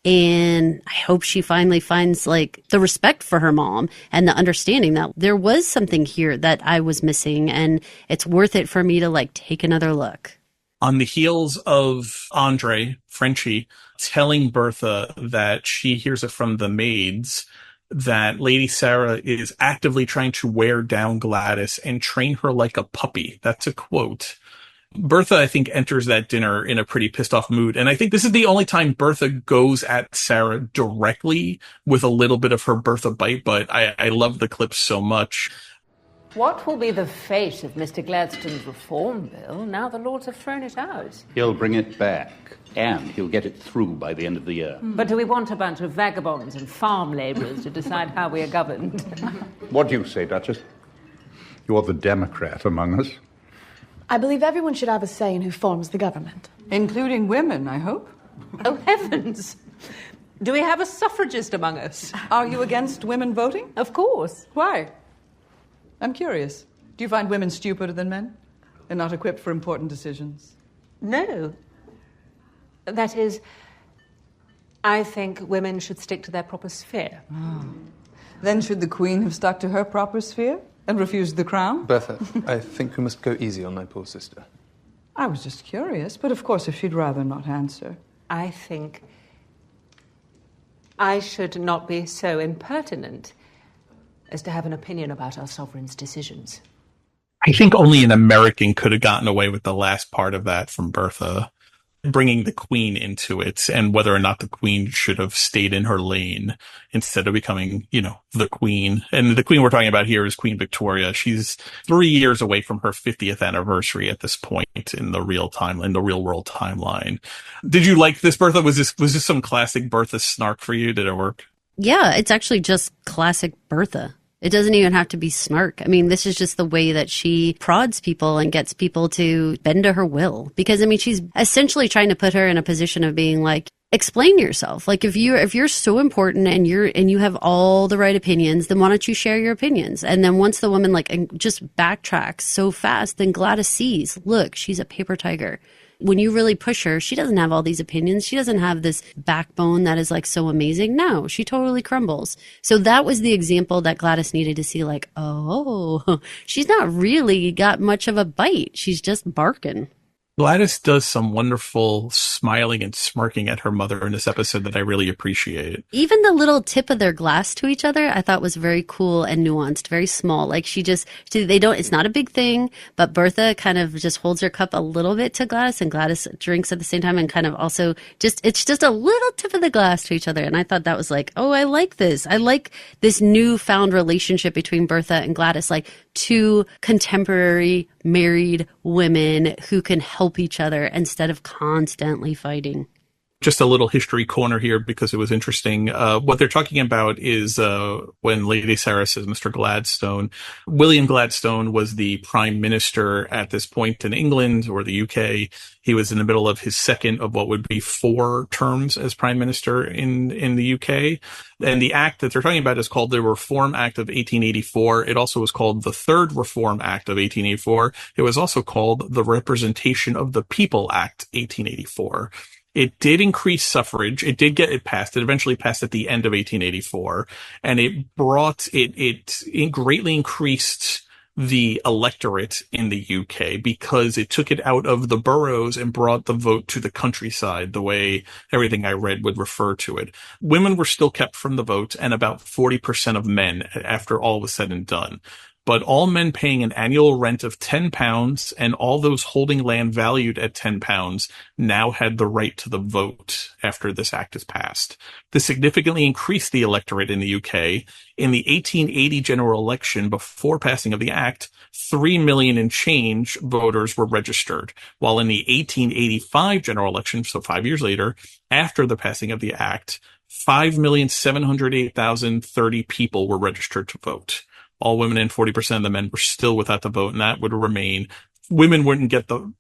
And I hope she finally finds like the respect for her mom and the understanding that there was something here that I was missing and it's worth it for me to like take another look. On the heels of Andre, Frenchie, telling Bertha that she hears it from the maids that Lady Sarah is actively trying to wear down Gladys and train her like a puppy. That's a quote. Bertha, I think, enters that dinner in a pretty pissed off mood. And I think this is the only time Bertha goes at Sarah directly with a little bit of her Bertha bite, but I love the clip so much. What will be the fate of Mr. Gladstone's reform bill now the Lords have thrown it out? He'll bring it back, and he'll get it through by the end of the year. But do we want a bunch of vagabonds and farm labourers to decide how we are governed? What do you say, Duchess? You're the Democrat among us. I believe everyone should have a say in who forms the government. Including women, I hope. Oh, heavens! Do we have a suffragist among us? Are you against women voting? Of course. Why? I'm curious. Do you find women stupider than men? And not equipped for important decisions? No. That is, I think women should stick to their proper sphere. Oh. Then should the Queen have stuck to her proper sphere? And refused the crown? Bertha, I think we must go easy on my poor sister. I was just curious, but of course if she'd rather not answer. I think I should not be so impertinent as to have an opinion about our sovereign's decisions. I think only an American could have gotten away with the last part of that from Bertha, bringing the queen into it, and whether or not the queen should have stayed in her lane instead of becoming, the queen. And the queen we're talking about here is Queen Victoria. She's 3 years away from her 50th anniversary at this point in the real world timeline. Did you like this, Bertha? Was this some classic Bertha snark for you? Did it work? Yeah, it's actually just classic Bertha. It doesn't even have to be snark. I mean, this is just the way that she prods people and gets people to bend to her will. Because, I mean, she's essentially trying to put her in a position of being like, explain yourself. Like, if you're so important and you have all the right opinions, then why don't you share your opinions? And then once the woman just backtracks so fast, then Gladys sees, look, she's a paper tiger. When you really push her, she doesn't have all these opinions. She doesn't have this backbone that is so amazing. No, she totally crumbles. So that was the example that Gladys needed to see, oh, she's not really got much of a bite. She's just barking. Gladys does some wonderful smiling and smirking at her mother in this episode that I really appreciate. Even the little tip of their glass to each other, I thought was very cool and nuanced, very small. Like it's not a big thing, but Bertha kind of just holds her cup a little bit to Gladys, and Gladys drinks at the same time, and kind of also it's just a little tip of the glass to each other. And I thought that was oh, I like this. I like this newfound relationship between Bertha and Gladys, like two contemporary married women who can help each other instead of constantly fighting. Just a little history corner here because it was interesting. What they're talking about is when Lady Sarah says Mr. Gladstone. William Gladstone was the prime minister at this point in England or the UK. He was in the middle of his second of what would be 4 terms as prime minister in the UK. And the act that they're talking about is called the Reform Act of 1884. It also was called the Third Reform Act of 1884. It was also called the Representation of the People Act 1884. It did increase suffrage. It did get it passed. It eventually passed at the end of 1884, and it greatly increased the electorate in the UK because it took it out of the boroughs and brought the vote to the countryside, the way everything I read would refer to it. Women were still kept from the vote, and about 40% of men after all was said and done. But all men paying an annual rent of £10 and all those holding land valued at £10 now had the right to the vote after this act is passed. This significantly increased the electorate in the UK. In the 1880 general election, before passing of the act, 3 million and change voters were registered, while in the 1885 general election, so 5 years later, after the passing of the act, 5,708,030 people were registered to vote. All women and 40% of the men were still without the vote, and that would remain. Women wouldn't get a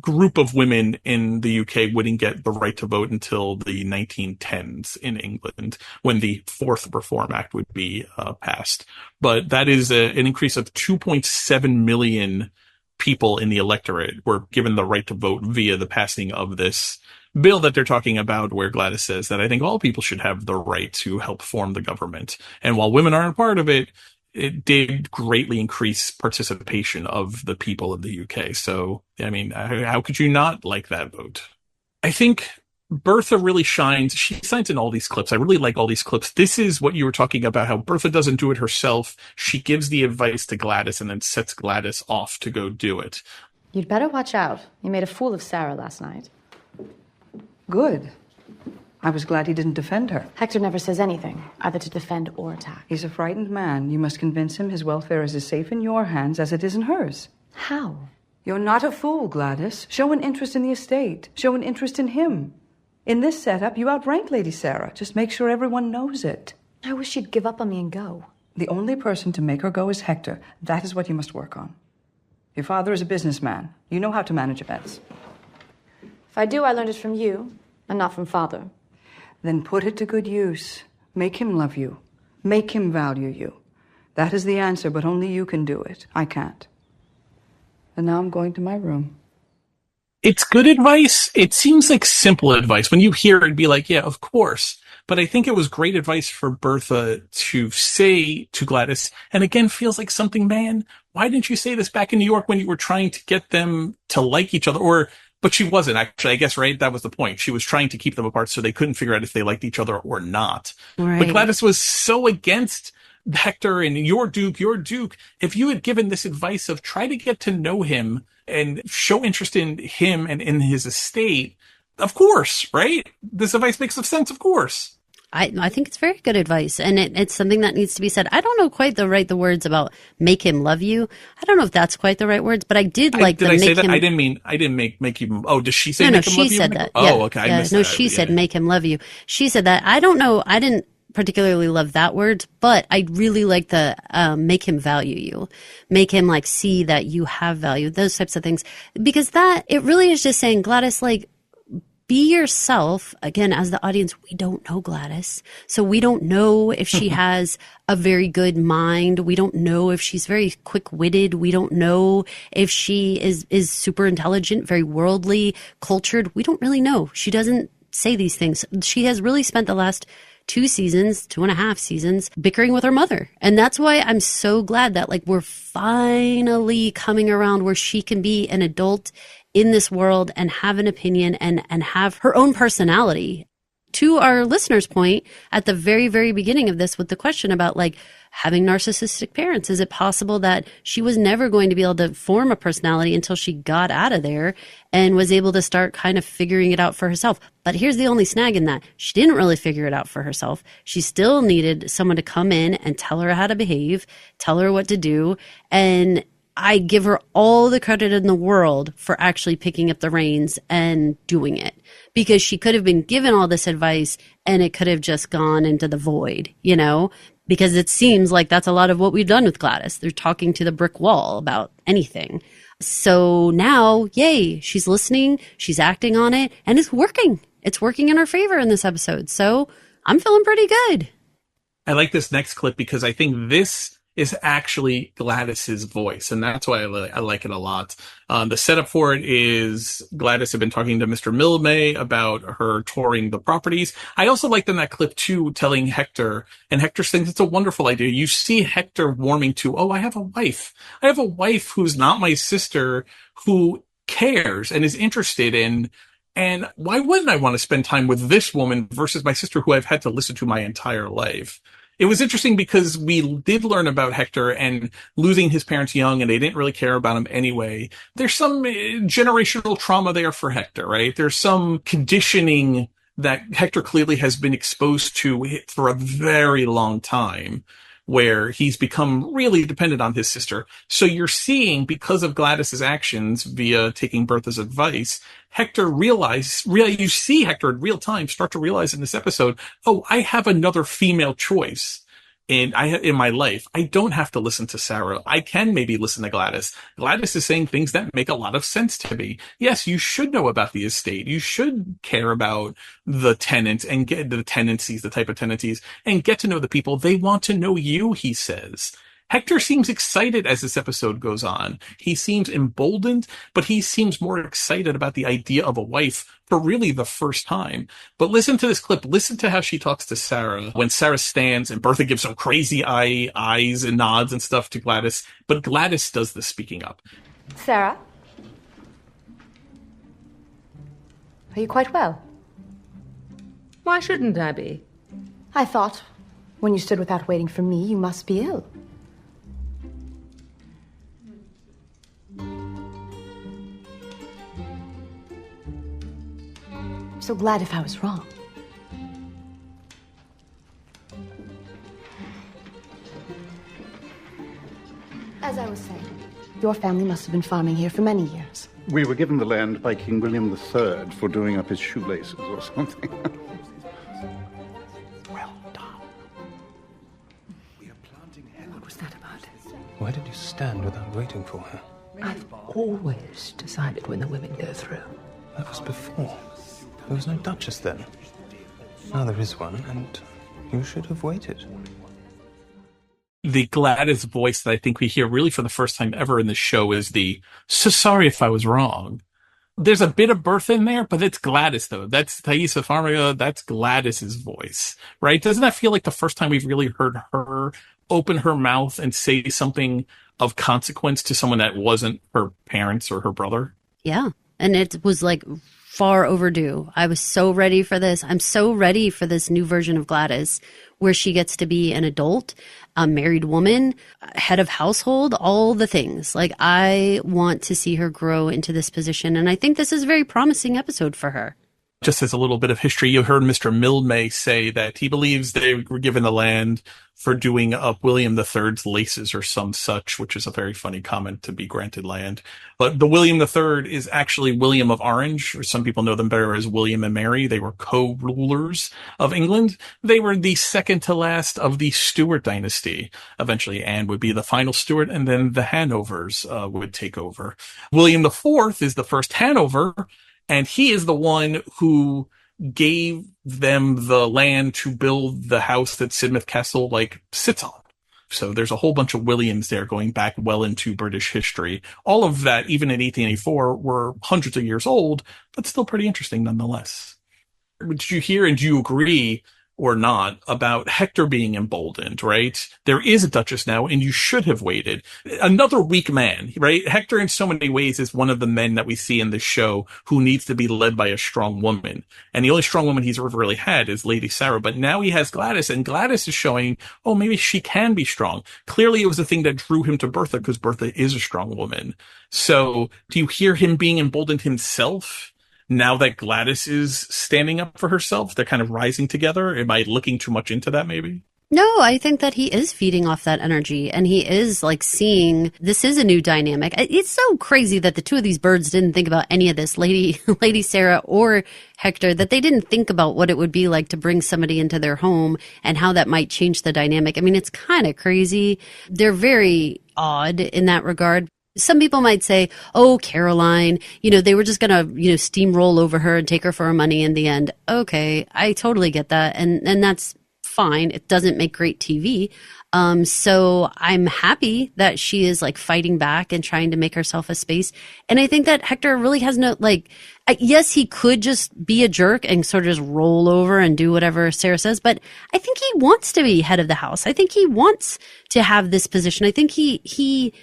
group of women in the UK wouldn't get the right to vote until the 1910s in England, when the Fourth Reform Act would be passed. But that is an increase of 2.7 million people in the electorate were given the right to vote via the passing of this bill that they're talking about, where Gladys says that I think all people should have the right to help form the government. And while women aren't part of it, it did greatly increase participation of the people of the UK. So, I mean, how could you not like that vote? I think Bertha really shines. She shines in all these clips. I really like all these clips. This is what you were talking about, how Bertha doesn't do it herself. She gives the advice to Gladys and then sets Gladys off to go do it. You'd better watch out. You made a fool of Sarah last night. Good. I was glad he didn't defend her. Hector never says anything, either to defend or attack. He's a frightened man. You must convince him his welfare is as safe in your hands as it is in hers. How? You're not a fool, Gladys. Show an interest in the estate. Show an interest in him. In this setup, you outrank Lady Sarah. Just make sure everyone knows it. I wish she'd give up on me and go. The only person to make her go is Hector. That is what you must work on. Your father is a businessman. You know how to manage events. If I do, I learned it from you, and not from Father. Then put it to good use. Make him love you. Make him value you. That is the answer, but only you can do it. I can't. And now I'm going to my room. It's good advice. It seems like simple advice. When you hear it, be like, yeah, of course. But I think it was great advice for Bertha to say to Gladys, and again, feels like something, man, why didn't you say this back in New York when you were trying to get them to like each other? But she wasn't, actually, I guess, right? That was the point. She was trying to keep them apart so they couldn't figure out if they liked each other or not. Right. But Gladys was so against Hector and your Duke. If you had given this advice of try to get to know him and show interest in him and in his estate, of course, right? This advice makes sense, of course. I think it's very good advice, and it's something that needs to be said. I don't know quite the words about make him love you. I don't know if that's quite the right words, but I did like the make say that? him. I didn't make you. Oh, does she say No, make him love you? she said that. Oh, yeah. okay. I Yeah. missed No, that. she said make him love you. She said that. I don't know. I didn't particularly love that word, but I really like the make him value you, make him like see that you have value, those types of things, because that it really is just saying, Gladys, like, be yourself. Again, as the audience, we don't know Gladys. So we don't know if she has a very good mind. We don't know if she's very quick-witted. We don't know if she is super intelligent, very worldly, cultured. We don't really know. She doesn't say these things. She has really spent the last 2.5 seasons bickering with her mother. And that's why I'm so glad that like we're finally coming around where she can be an adult in this world and have an opinion and have her own personality. To our listener's point at the very, very beginning of this with the question about like having narcissistic parents, is it possible that she was never going to be able to form a personality until she got out of there and was able to start kind of figuring it out for herself? But here's the only snag in that. She didn't really figure it out for herself. She still needed someone to come in and tell her how to behave, tell her what to do, and I give her all the credit in the world for actually picking up the reins and doing it, because she could have been given all this advice and it could have just gone into the void, you know, because it seems like that's a lot of what we've done with Gladys. They're talking to the brick wall about anything. So now, yay, she's listening, she's acting on it, and it's working. It's working in her favor in this episode. So I'm feeling pretty good. I like this next clip because I think this is actually Gladys's voice, and that's why I like it a lot. The setup for it is Gladys had been talking to Mr. Milne about her touring the properties. I also liked in that clip, too, telling Hector, and Hector thinks it's a wonderful idea. You see Hector warming to, oh, I have a wife. I have a wife who's not my sister, who cares and is interested in, and why wouldn't I want to spend time with this woman versus my sister who I've had to listen to my entire life? It was interesting because we did learn about Hector and losing his parents young, and they didn't really care about him anyway. There's some generational trauma there for Hector, right? There's some conditioning that Hector clearly has been exposed to for a very long time, where he's become really dependent on his sister. So you're seeing, because of Gladys's actions via taking Bertha's advice, Hector you see Hector in real time start to realize in this episode, oh, I have another female choice in my life. I don't have to listen to Sarah. I can maybe listen to Gladys. Gladys is saying things that make a lot of sense to me. Yes, you should know about the estate. You should care about the tenants and get the tenancies, the type of tenancies, and get to know the people. They want to know you, he says. Hector seems excited as this episode goes on. He seems emboldened, but he seems more excited about the idea of a wife for really the first time. But listen to this clip. Listen to how she talks to Sarah when Sarah stands and Bertha gives some crazy eyes and nods and stuff to Gladys. But Gladys does the speaking up. Sarah? Are you quite well? Why shouldn't I be? I thought, when you stood without waiting for me, you must be ill. I'm so glad if I was wrong. As I was saying, your family must have been farming here for many years. We were given the land by King William III for doing up his shoelaces or something. Well done. We are planting hell. What was that about? Why did you stand without waiting for her? I've always decided when the women go through. That was before. There was no Duchess then. Now there is one, and you should have waited. The Gladys voice that I think we hear really for the first time ever in the show is the, so sorry if I was wrong. There's a bit of Bertha in there, but it's Gladys, though. That's Thaisa Farmiga. That's Gladys's voice, right? Doesn't that feel like the first time we've really heard her open her mouth and say something of consequence to someone that wasn't her parents or her brother? Yeah. And it was like far overdue. I was so ready for this. I'm so ready for this new version of Gladys where she gets to be an adult, a married woman, head of household, all the things. Like, I want to see her grow into this position. And I think this is a very promising episode for her. Just as a little bit of history, you heard Mr. Mildmay say that he believes they were given the land for doing up William III's laces or some such, which is a very funny comment to be granted land. But the William III is actually William of Orange, or some people know them better as William and Mary. They were co-rulers of England. They were the second to last of the Stuart dynasty. Eventually, Anne would be the final Stuart, and then the Hanovers would take over. William IV is the first Hanover, and he is the one who gave them the land to build the house that Sidmouth Castle, sits on. So there's a whole bunch of Williams there going back well into British history. All of that, even in 1884, were hundreds of years old, but still pretty interesting nonetheless. Did you hear and do you agree or not about Hector being emboldened, right? There is a Duchess now, and you should have waited. Another weak man, right? Hector in so many ways is one of the men that we see in this show who needs to be led by a strong woman. And the only strong woman he's ever really had is Lady Sarah. But now he has Gladys, and Gladys is showing, oh, maybe she can be strong. Clearly it was the thing that drew him to Bertha, because Bertha is a strong woman. So do you hear him being emboldened himself? Now that Gladys is standing up for herself, they're kind of rising together. Am I looking too much into that maybe? No, I think that he is feeding off that energy, and he is seeing this is a new dynamic. It's so crazy that the two of these birds didn't think about any of this, Lady Sarah or Hector, that they didn't think about what it would be like to bring somebody into their home and how that might change the dynamic. I mean, it's kind of crazy. They're very odd in that regard. Some people might say, oh, Caroline, they were just going to, steamroll over her and take her for her money in the end. Okay, I totally get that. And that's fine. It doesn't make great TV. So I'm happy that she is fighting back and trying to make herself a space. And I think that Hector really has no, yes, he could just be a jerk and sort of just roll over and do whatever Sarah says, but I think he wants to be head of the house. I think he wants to have this position. I think he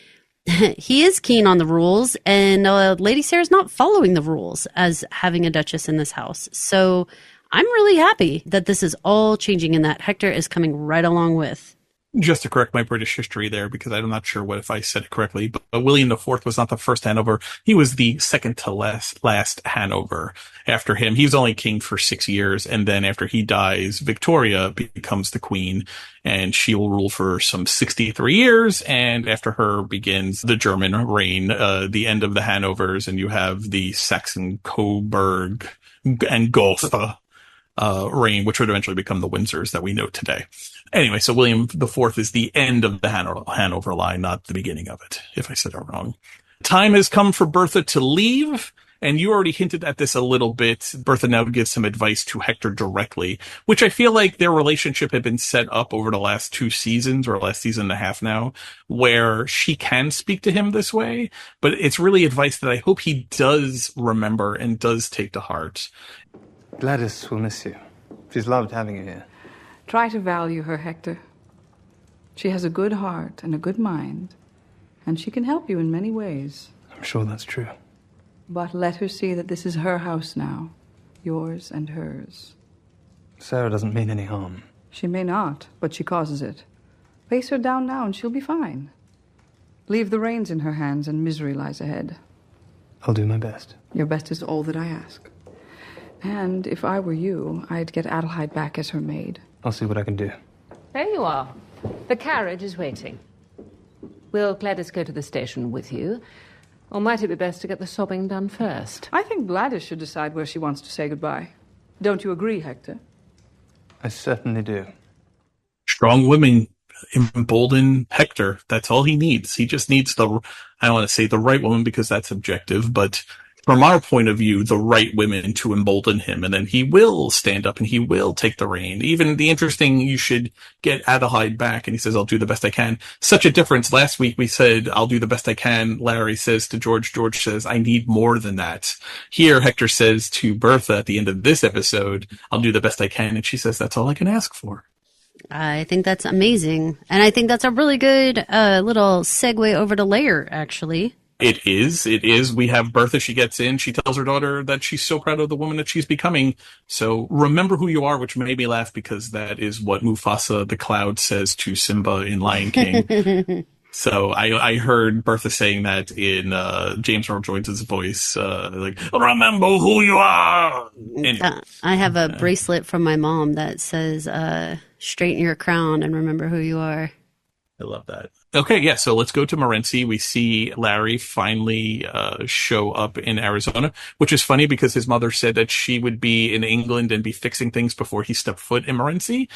is keen on the rules, and Lady Sarah's not following the rules as having a Duchess in this house. So I'm really happy that this is all changing and that Hector is coming right along with. Just to correct my British history there, because I'm not sure if I said it correctly, but William IV was not the first Hanover. He was the second to last Hanover. After him, he was only king for 6 years, and then after he dies, Victoria becomes the queen, and she will rule for some 63 years, and after her begins the German reign, the end of the Hanovers, and you have the Saxon Coburg and Gotha reign, which would eventually become the Windsors that we know today. Anyway, so William IV is the end of the Hanover line, not the beginning of it, if I said it wrong. Time has come for Bertha to leave, and you already hinted at this a little bit. Bertha now gives some advice to Hector directly, which I feel like their relationship had been set up over the last 2 seasons, or last season and a half now, where she can speak to him this way, but it's really advice that I hope he does remember and does take to heart. Gladys will miss you. She's loved having you here. Try to value her, Hector. She has a good heart and a good mind, and she can help you in many ways. I'm sure that's true. But let her see that this is her house now, yours and hers. Sarah doesn't mean any harm. She may not, but she causes it. Face her down now and she'll be fine. Leave the reins in her hands and misery lies ahead. I'll do my best. Your best is all that I ask. And if I were you, I'd get Adelheid back as her maid. I'll see what I can do. There you are. The carriage is waiting. Will Gladys go to the station with you? Or might it be best to get the sobbing done first? I think Gladys should decide where she wants to say goodbye. Don't you agree, Hector? I certainly do. Strong women embolden Hector. That's all he needs. He just needs I don't want to say the right woman because that's objective, but from our point of view, the right women to embolden him, and then he will stand up and he will take the reign. Even the interesting, you should get Adelheid back, and he says, I'll do the best I can. Such a difference. Last week we said, I'll do the best I can. Larry says to George says, I need more than that. Here, Hector says to Bertha at the end of this episode, I'll do the best I can, and she says, that's all I can ask for. I think that's amazing. And I think that's a really good little segue over to Lair, actually. It is. We have Bertha. She gets in. She tells her daughter that she's so proud of the woman that she's becoming. So remember who you are, which made me laugh because that is what Mufasa the Cloud says to Simba in Lion King. So I heard Bertha saying that in James Earl Jones' voice, like, remember who you are. Anyway. I have a bracelet from my mom that says, straighten your crown and remember who you are. I love that. Okay, yeah, so let's go to Morenci. We see Larry finally show up in Arizona, which is funny because his mother said that she would be in England and be fixing things before he stepped foot in Morenci.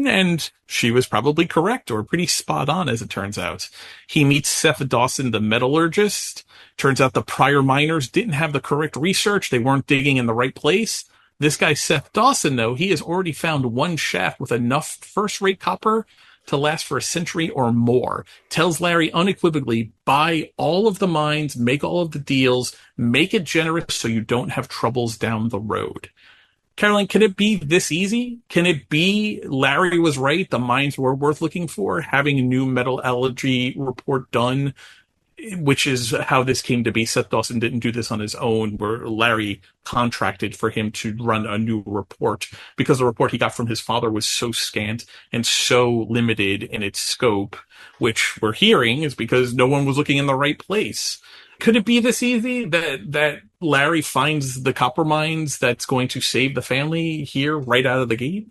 And she was probably correct, or pretty spot on, as it turns out. He meets Seth Dawson, the metallurgist. Turns out the prior miners didn't have the correct research. They weren't digging in the right place. This guy, Seth Dawson, though, he has already found one shaft with enough first-rate copper to last for a century or more. Tells Larry unequivocally, buy all of the mines, make all of the deals, make it generous so you don't have troubles down the road. Caroline, can it be this easy? Can it be Larry was right, the mines were worth looking for, having a new metallurgy report done, which is how this came to be? Seth Dawson didn't do this on his own, where Larry contracted for him to run a new report because the report he got from his father was so scant and so limited in its scope, which we're hearing is because no one was looking in the right place. Could it be this easy that Larry finds the copper mines that's going to save the family here right out of the gate?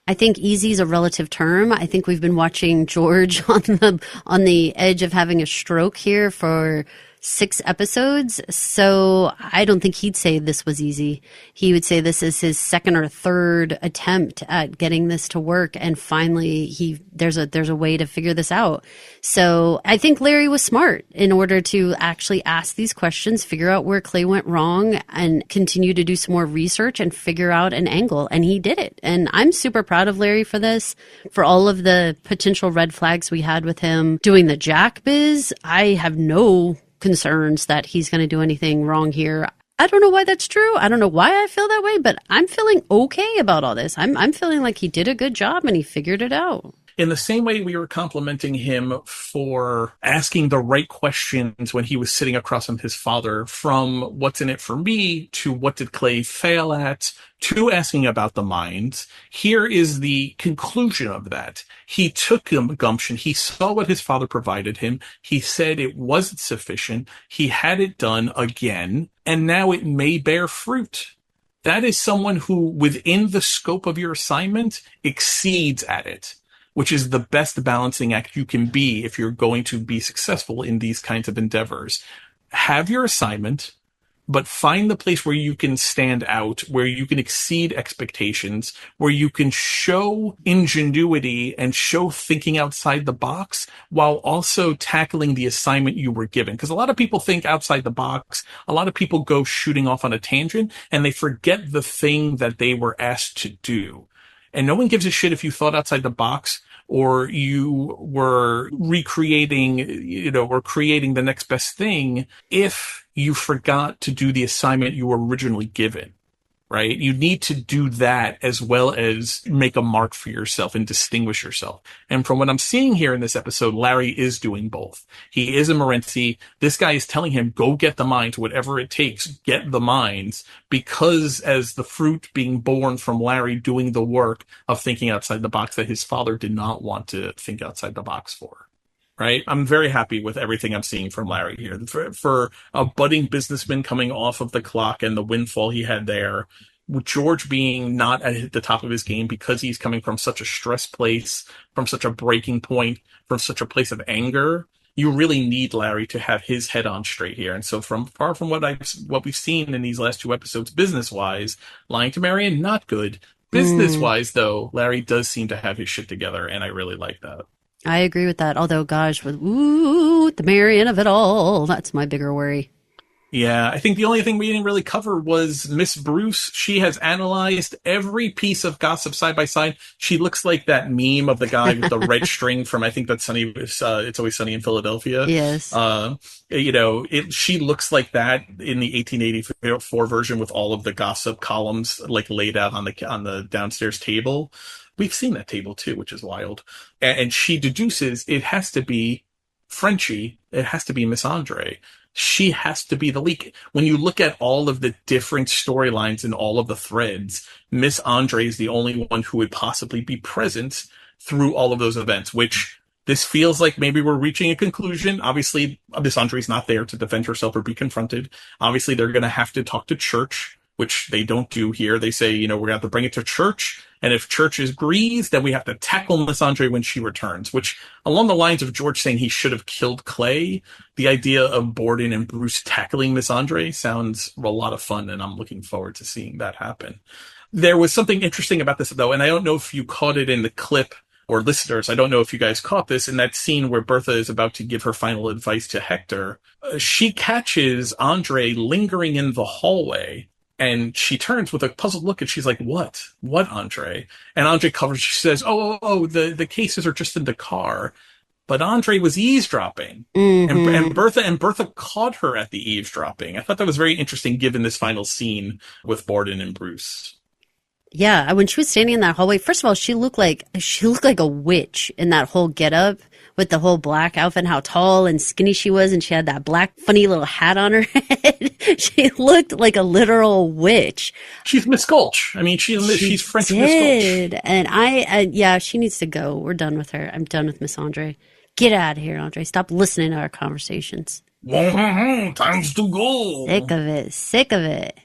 I think easy is a relative term. I think we've been watching George on the edge of having a stroke here for 6 episodes. So I don't think he'd say this was easy. He would say this is his second or third attempt at getting this to work. And finally there's a way to figure this out. So I think Larry was smart in order to actually ask these questions, figure out where Clay went wrong, and continue to do some more research and figure out an angle. And he did it. And I'm super proud of Larry for this, for all of the potential red flags we had with him doing the Jack biz. I have no concerns that he's going to do anything wrong here. I don't know why that's true. I don't know why I feel that way, but I'm feeling okay about all this. I'm feeling like he did a good job and he figured it out. In the same way we were complimenting him for asking the right questions when he was sitting across from his father, from what's in it for me to what did Clay fail at to asking about the mines, here is the conclusion of that. He took gumption. He saw what his father provided him. He said it wasn't sufficient. He had it done again, and now it may bear fruit. That is someone who, within the scope of your assignment, exceeds at it, which is the best balancing act you can be if you're going to be successful in these kinds of endeavors. Have your assignment, but find the place where you can stand out, where you can exceed expectations, where you can show ingenuity and show thinking outside the box while also tackling the assignment you were given. Because a lot of people think outside the box. A lot of people go shooting off on a tangent and they forget the thing that they were asked to do. And no one gives a shit if you thought outside the box or you were recreating, or creating the next best thing if you forgot to do the assignment you were originally given, right? You need to do that as well as make a mark for yourself and distinguish yourself. And from what I'm seeing here in this episode, Larry is doing both. He is a Morenci. This guy is telling him, go get the mines, whatever it takes, get the mines, because as the fruit being born from Larry doing the work of thinking outside the box that his father did not want to think outside the box for. Right? I'm very happy with everything I'm seeing from Larry here. For a budding businessman coming off of the clock and the windfall he had there, with George being not at the top of his game because he's coming from such a stress place, from such a breaking point, from such a place of anger, you really need Larry to have his head on straight here. And so from what we've seen in these last 2 episodes, business-wise, lying to Marion, not good. Business-wise, though, Larry does seem to have his shit together, and I really like that. I agree with that. Although, gosh, with the Marion of it all, that's my bigger worry. Yeah, I think the only thing we didn't really cover was Miss Bruce. She has analyzed every piece of gossip side by side. She looks like that meme of the guy with the red string from, I think that's It's Always Sunny in Philadelphia. Yes. She looks like that in the 1884 version with all of the gossip columns like laid out on the downstairs table. We've seen that table too, which is wild. And she deduces it has to be Frenchie, it has to be Miss Andre. She has to be the leak. When you look at all of the different storylines and all of the threads, Miss Andre is the only one who would possibly be present through all of those events, which this feels like maybe we're reaching a conclusion. Obviously, Miss Andre's not there to defend herself or be confronted. Obviously, they're going to have to talk to Church, which they don't do here. They say, we're going to have to bring it to Church. And if Church agrees, then we have to tackle Miss Andre when she returns, which along the lines of George saying he should have killed Clay, the idea of Borden and Bruce tackling Miss Andre sounds a lot of fun. And I'm looking forward to seeing that happen. There was something interesting about this, though, and I don't know if you caught it in the clip, or listeners, I don't know if you guys caught this, in that scene where Bertha is about to give her final advice to Hector. She catches Andre lingering in the hallway, and she turns with a puzzled look, and she's like, what? What, Andre? And Andre covers, she says, the cases are just in the car. But Andre was eavesdropping, and Bertha caught her at the eavesdropping. I thought that was very interesting, given this final scene with Borden and Bruce. Yeah, when she was standing in that hallway, first of all, she looked like a witch in that whole getup with the whole black outfit and how tall and skinny she was, and she had that black funny little hat on her head. She looked like a literal witch. She's Miss Gulch. I mean, she's French Miss Gulch. And she needs to go. We're done with her. I'm done with Miss Andre. Get out of here, Andre. Stop listening to our conversations. Time's to go. Sick of it.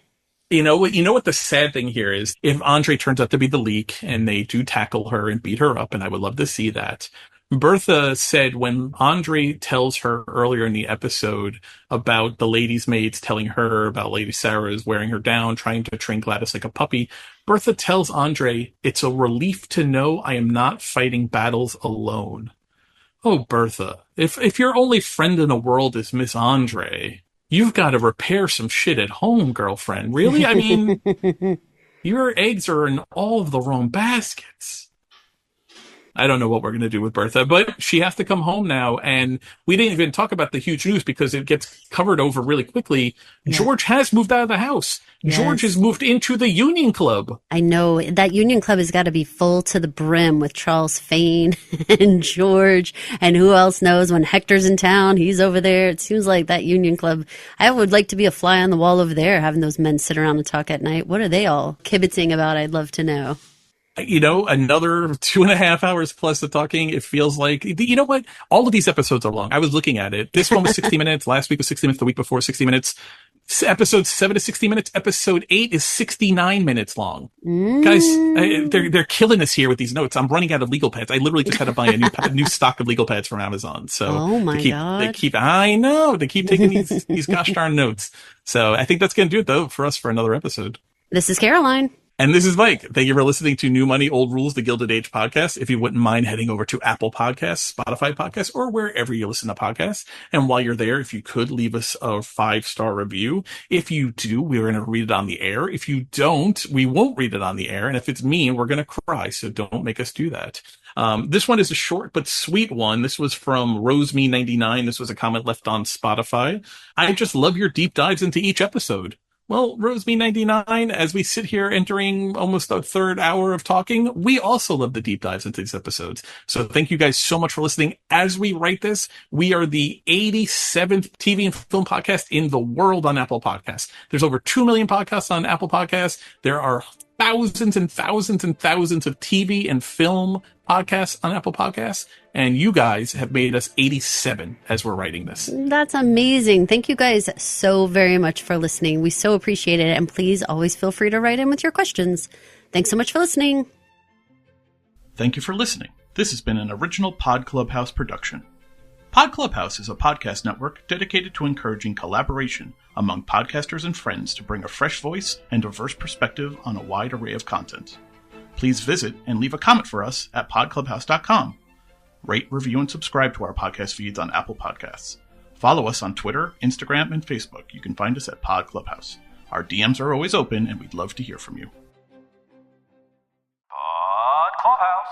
You know what the sad thing here is? If Andre turns out to be the leak and they do tackle her and beat her up, and I would love to see that. Bertha said when Andre tells her earlier in the episode about the lady's maids telling her about Lady Sarah's wearing her down, trying to train Gladys like a puppy, Bertha tells Andre, it's a relief to know I am not fighting battles alone. Oh, Bertha, if your only friend in the world is Miss Andre, you've got to repair some shit at home, girlfriend. Really? I mean, your eggs are in all of the wrong baskets. I don't know what we're going to do with Bertha, but she has to come home now. And we didn't even talk about the huge news because it gets covered over really quickly. Yeah. George has moved out of the house. Yes. George has moved into the Union Club. I know. That Union Club has got to be full to the brim with Charles Fane and George. And who else knows when Hector's in town, he's over there. It seems like that Union Club. I would like to be a fly on the wall over there, having those men sit around and talk at night. What are they all kibitzing about? I'd love to know. Another 2.5 hours plus of talking. It feels like, you know what? All of these episodes are long. I was looking at it. This one was 60 minutes. Last week was 60 minutes. The week before, 60 minutes. Episode 7 is 60 minutes. Episode 8 is 69 minutes long. Guys, they're killing us here with these notes. I'm running out of legal pads. I literally just had to buy a new stock of legal pads from Amazon. So oh my God. I know, they keep taking these gosh darn notes. So I think that's going to do it though for us for another episode. This is Caroline. And this is Mike. Thank you for listening to New Money, Old Rules, the Gilded Age Podcast. If you wouldn't mind heading over to Apple Podcasts, Spotify Podcasts, or wherever you listen to podcasts. And while you're there, if you could leave us a 5-star review. If you do, we're going to read it on the air. If you don't, we won't read it on the air. And if it's mean, we're going to cry. So don't make us do that. This one is a short but sweet one. This was from RoseMe99. This was a comment left on Spotify. I just love your deep dives into each episode. Well, RoseMe99, as we sit here entering almost a third hour of talking, we also love the deep dives into these episodes. So thank you guys so much for listening. As we write this, we are the 87th TV and film podcast in the world on Apple Podcasts. There's over 2 million podcasts on Apple Podcasts. There are thousands and thousands and thousands of TV and film podcasts on Apple Podcasts, and you guys have made us 87 as we're writing this. That's amazing. Thank you guys so very much for listening. We so appreciate it, and please always feel free to write in with your questions. Thanks so much for listening. Thank you for listening. This has been an original Pod Clubhouse production. Pod Clubhouse is a podcast network dedicated to encouraging collaboration among podcasters and friends to bring a fresh voice and diverse perspective on a wide array of content. Please visit and leave a comment for us at podclubhouse.com. Rate, review, and subscribe to our podcast feeds on Apple Podcasts. Follow us on Twitter, Instagram, and Facebook. You can find us at Pod Clubhouse. Our DMs are always open, and we'd love to hear from you. Pod Clubhouse.